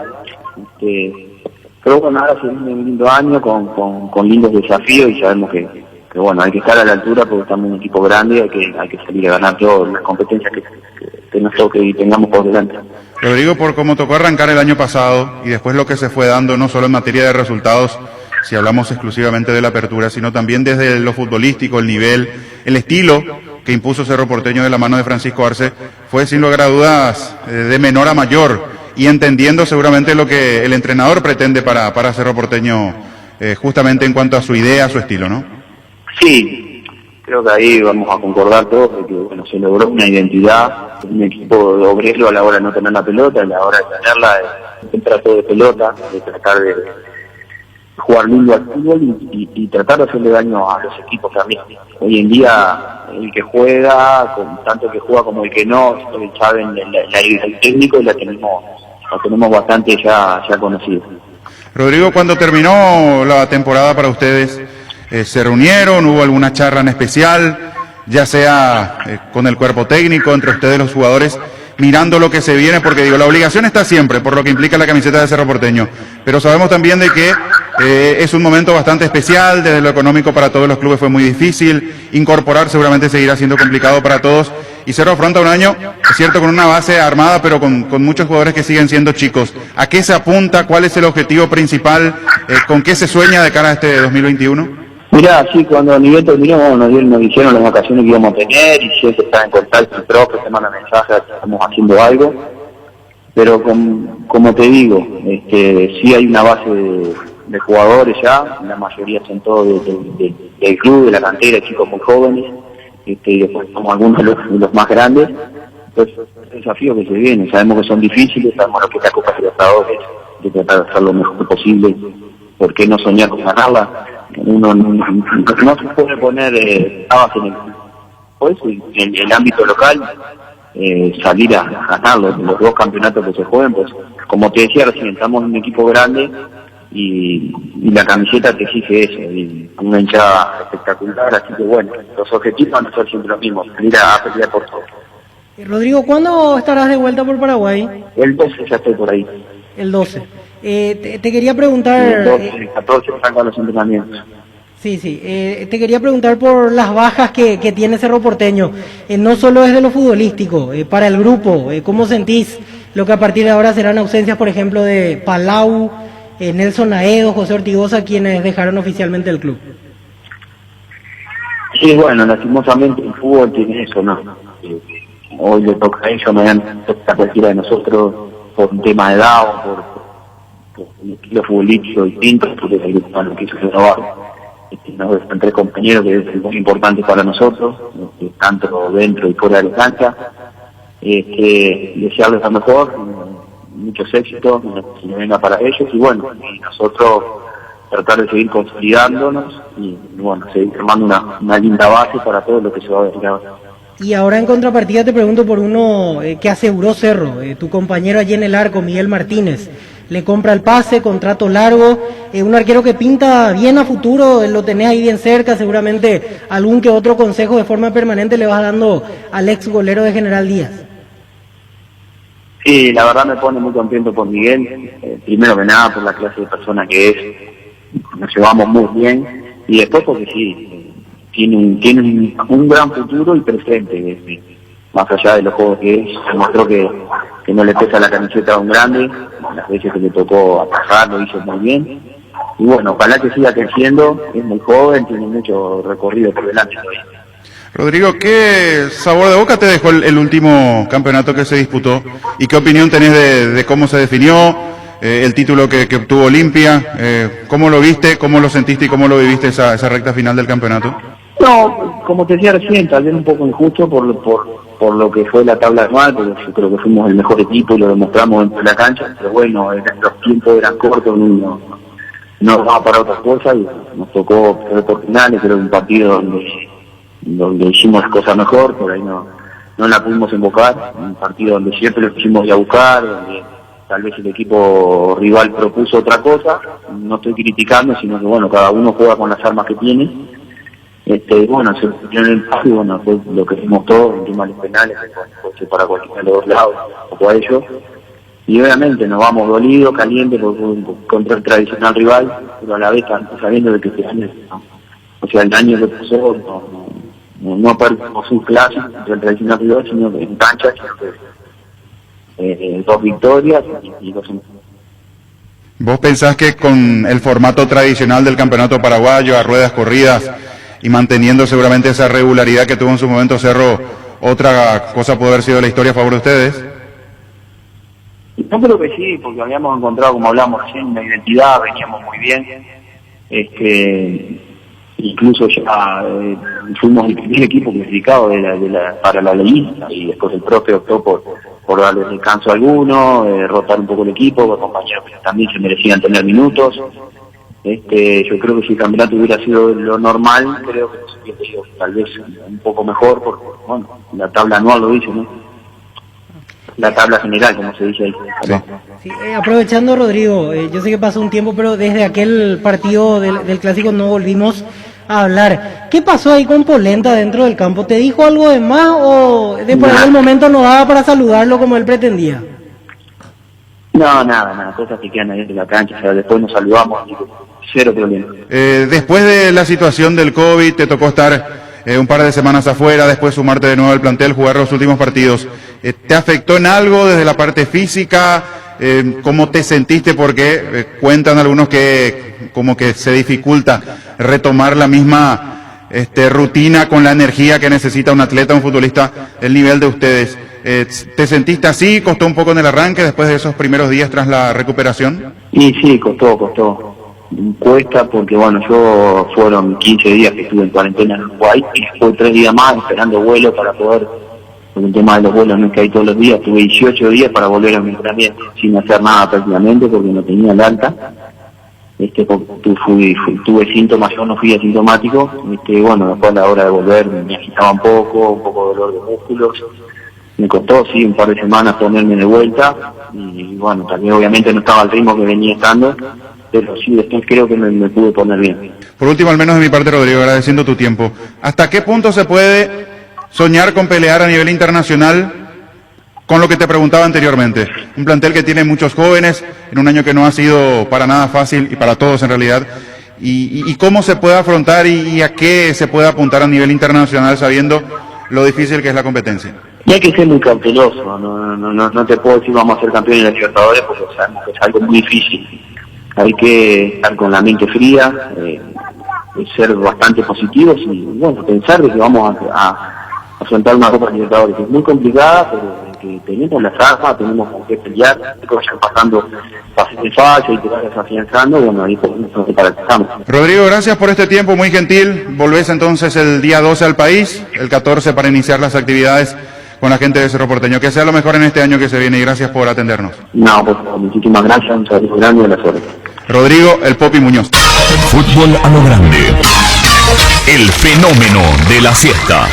Pero bueno, ahora se viene un lindo año con lindos desafíos, y sabemos que bueno, hay que estar a la altura porque estamos en un equipo grande, hay que salir a ganar todas las competencias que nos toque y tengamos por delante. Rodrigo, por cómo tocó arrancar el año pasado y después lo que se fue dando, no solo en materia de resultados, si hablamos exclusivamente de la apertura, sino también desde lo futbolístico, el nivel, el estilo que impuso Cerro Porteño de la mano de Francisco Arce, fue sin lugar a dudas de menor a mayor, y entendiendo seguramente lo que el entrenador pretende para Cerro Porteño, justamente en cuanto a su idea, a su estilo, ¿no? Sí, creo que ahí vamos a concordar todos de que bueno, se logró una identidad, un equipo obrero a la hora de no tener la pelota, a la hora de tenerla, de tratar de pelota, de tratar de jugar lindo al fútbol y tratar de hacerle daño a los equipos también. Hoy en día el que juega, tanto el que juega como el que no, saben el técnico, y la tenemos bastante ya conocida. Rodrigo, cuando terminó la temporada para ustedes, ¿se reunieron? ¿Hubo alguna charla en especial? Ya sea con el cuerpo técnico, entre ustedes los jugadores, mirando lo que se viene, porque digo, la obligación está siempre, por lo que implica la camiseta de Cerro Porteño, pero sabemos también de que es un momento bastante especial, desde lo económico para todos los clubes fue muy difícil, incorporar seguramente seguirá siendo complicado para todos, y Cerro afronta un año, es cierto, con una base armada, pero con muchos jugadores que siguen siendo chicos. ¿A qué se apunta? ¿Cuál es el objetivo principal? ¿Con qué se sueña de cara a este 2021? Mirá, sí, cuando a nivel terminó, nos dijeron las vacaciones que íbamos a tener, y siempre está en contacto el profe, te manda mensajes, estamos haciendo algo, pero como te digo, sí hay una base de jugadores ya, la mayoría son todos del club, de la cantera, chicos muy jóvenes, y después somos algunos de los más grandes. Entonces, el desafío que se viene, sabemos que son difíciles, sabemos lo que es la Copa Libertadores, de tratar de hacer lo mejor posible, ¿por qué no soñar con ganarla? Uno no se puede poner trabas en el ámbito local, salir a ganar los dos campeonatos que se jueguen, pues como te decía recién, estamos en un equipo grande y la camiseta te exige eso, y una hinchada espectacular, así que bueno, los objetivos van a ser siempre los mismos, salir a pelear por todo. Rodrigo, ¿cuándo estarás de vuelta por Paraguay? El 12 ya estoy por ahí. El 12. Te quería preguntar... El 12, el 14 salgo a los entrenamientos. Sí, te quería preguntar por las bajas que tiene Cerro Porteño, no solo desde lo futbolístico, para el grupo, ¿cómo sentís lo que a partir de ahora serán ausencias, por ejemplo, de Palau, Nelson Aedo, José Ortigosa, quienes dejaron oficialmente el club? Sí, bueno, lastimosamente el fútbol tiene eso, ¿no? hoy le toca a ellos, mañana toca a cualquiera de nosotros por un tema de edad o por un estilo futbolístico distinto, porque el grupo no quiso renovar. Están 3 compañeros que es muy importante para nosotros, tanto dentro y fuera de la cancha. Desearles lo mejor, muchos éxitos, que venga para ellos, y bueno, y nosotros tratar de seguir consolidándonos y bueno, seguir formando una linda base para todo lo que se va a ver ahora. Y ahora en contrapartida te pregunto por uno que aseguró Cerro, tu compañero allí en el arco, Miguel Martínez. Le compra el pase, contrato largo, un arquero que pinta bien a futuro, lo tenés ahí bien cerca, seguramente algún que otro consejo de forma permanente le vas dando al ex golero de General Díaz. Sí, la verdad me pone muy contento por Miguel, primero que nada por la clase de persona que es, nos llevamos muy bien, y después porque sí, tiene un gran futuro y presente, más allá de los juegos que es, demostró que no le pesa la camiseta a un grande, las veces que le tocó atajar lo hizo muy bien, y bueno, ojalá que siga creciendo, es muy joven, tiene mucho recorrido por delante todavía. Rodrigo, ¿qué sabor de boca te dejó el último campeonato que se disputó? ¿Y qué opinión tenés de cómo se definió, el título que obtuvo Olimpia? ¿Cómo lo viste, cómo lo sentiste y cómo lo viviste esa recta final del campeonato? No, como te decía recién, tal vez un poco injusto por lo que fue la tabla anual, porque yo creo que fuimos el mejor equipo y lo demostramos dentro de la cancha, pero bueno, los tiempos eran cortos, no daba para otras cosas y nos tocó perder por finales, pero un partido donde hicimos las cosas mejor, por ahí no la pudimos invocar, un partido donde siempre lo quisimos ir a buscar, donde tal vez el equipo rival propuso otra cosa, no estoy criticando, sino que bueno, cada uno juega con las armas que tiene, bueno, se dio en el partido, bueno, fue lo que hicimos todos, en tema de los penales, fue para cualquiera de los dos lados, un poco a ellos, y obviamente nos vamos dolidos, calientes, contra el tradicional rival, pero a la vez sabiendo de que este año, o sea, el año que pasó, no perdimos un clásico contra el tradicional rival, sino que en cancha, sino que 2 victorias y 2 empates. ¿Vos pensás que con el formato tradicional del campeonato paraguayo, a ruedas corridas y manteniendo seguramente esa regularidad que tuvo en su momento Cerro, otra cosa puede haber sido la historia a favor de ustedes? Yo creo que sí, porque habíamos encontrado, como hablamos recién, una identidad, veníamos muy bien, incluso ya fuimos el primer equipo clasificado para la liguilla, y después el profe optó por darle descanso a alguno, rotar un poco el equipo, los compañeros que también se merecían tener minutos. Yo creo que si el campeonato hubiera sido lo normal, creo que nos hubiera sido tal vez un poco mejor, porque bueno, la tabla anual lo dice, ¿no? La tabla general, como se dice ahí. Sí. Sí, aprovechando, Rodrigo, yo sé que pasó un tiempo, pero desde aquel partido del Clásico no volvimos a hablar. ¿Qué pasó ahí con Polenta dentro del campo? ¿Te dijo algo de más o de por algún momento no daba para saludarlo como él pretendía? No, nada, cosas que quedan ahí en la cancha, o sea, después nos saludamos, cero problema. Después de la situación del COVID, te tocó estar un par de semanas afuera, después sumarte de nuevo al plantel, jugar los últimos partidos. ¿Te afectó en algo desde la parte física? ¿Cómo te sentiste? Porque cuentan algunos que como que se dificulta retomar la misma rutina con la energía que necesita un atleta, un futbolista del nivel de ustedes. ¿Te sentiste así? ¿Costó un poco en el arranque después de esos primeros días tras la recuperación? Y sí, costó. Cuesta porque, bueno, yo fueron 15 días que estuve en cuarentena en Uruguay y fue 3 días más esperando vuelo para poder, porque el tema de los vuelos no es que hay todos los días, tuve 18 días para volver a mi entrenamiento sin hacer nada prácticamente porque no tenía el alta. Tuve síntomas, yo no fui asintomático, bueno, después a la hora de volver me agitaba un poco de dolor de músculos, me costó, sí, un par de semanas ponerme de vuelta, y bueno, también obviamente no estaba al ritmo que venía estando, pero sí, después creo que me pude poner bien. Por último, al menos de mi parte, Rodrigo, agradeciendo tu tiempo, ¿hasta qué punto se puede soñar con pelear a nivel internacional con lo que te preguntaba anteriormente? Un plantel que tiene muchos jóvenes, en un año que no ha sido para nada fácil, y para todos en realidad, y cómo se puede afrontar y a qué se puede apuntar a nivel internacional sabiendo lo difícil que es la competencia. Y hay que ser muy cauteloso, no te puedo decir vamos a ser campeones de la Libertadores porque sabemos que es algo muy difícil. Hay que estar con la mente fría, ser bastante positivos y bueno, pensar de que vamos afrontar una Copa Libertadores que es muy complicada, pero que tenemos las armas, tenemos con qué pelear, que vayan pasando fases de falla y que vayas afianzando, bueno, ahí para que estamos. Rodrigo, gracias por este tiempo, muy gentil. Volvés entonces el día 12 al país, el 14 para iniciar las actividades con la gente de Cerro Porteño. Que sea lo mejor en este año que se viene y gracias por atendernos. No, pues muchísimas gracias, un saludo grande y a las horas. Rodrigo, el Popi Muñoz. Fútbol a lo grande. El fenómeno de la siesta.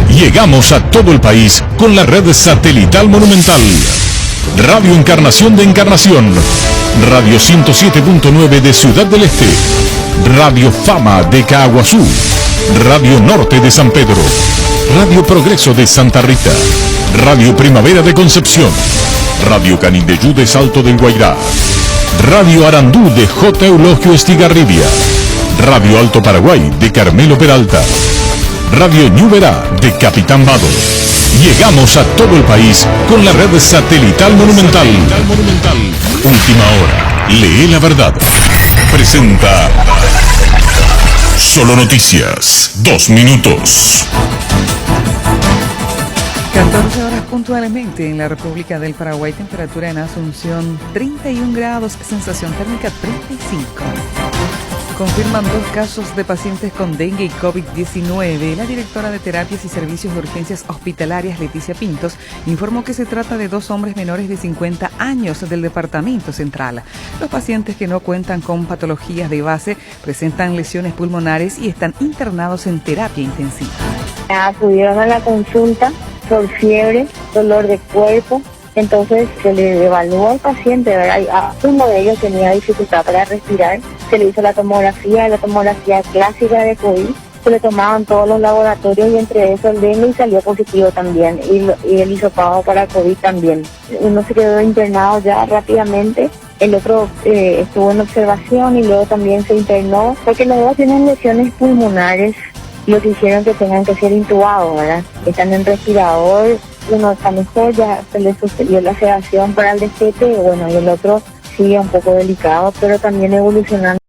Llegamos a todo el país con la red satelital Monumental. Radio Encarnación de Encarnación. Radio 107.9 de Ciudad del Este. Radio Fama de Caaguazú. Radio Norte de San Pedro. Radio Progreso de Santa Rita. Radio Primavera de Concepción. Radio Canindeyú de Salto del Guairá. Radio Arandú de J. Eulogio Estigarribia. Radio Alto Paraguay de Carmelo Peralta. Radio Ñuberá de Capitán Vado. Llegamos a todo el país con la red satelital Monumental. Última hora. Lee la verdad. Presenta Solo Noticias. 2 minutos. 14 horas puntualmente en la República del Paraguay, temperatura en Asunción 31 grados, sensación térmica 35. Confirman 2 casos de pacientes con dengue y COVID-19. La directora de Terapias y Servicios de Urgencias Hospitalarias, Leticia Pintos, informó que se trata de 2 hombres menores de 50 años del Departamento Central. Los pacientes que no cuentan con patologías de base presentan lesiones pulmonares y están internados en terapia intensiva. Acudieron a la consulta por fiebre, dolor de cuerpo. Entonces se le evaluó al paciente, ¿verdad? A uno de ellos tenía dificultad para respirar, se le hizo la tomografía clásica de COVID, se le tomaban todos los laboratorios y entre eso el dengue salió positivo también y el hisopado para COVID también. Uno se quedó internado ya rápidamente, el otro estuvo en observación y luego también se internó porque los dos tienen lesiones pulmonares, lo que hicieron que tengan que ser intubados, ¿verdad? Están en respirador. Uno está mejor, ya se le sucedió la sedación para el destete, y el otro sigue un poco delicado, pero también evolucionando.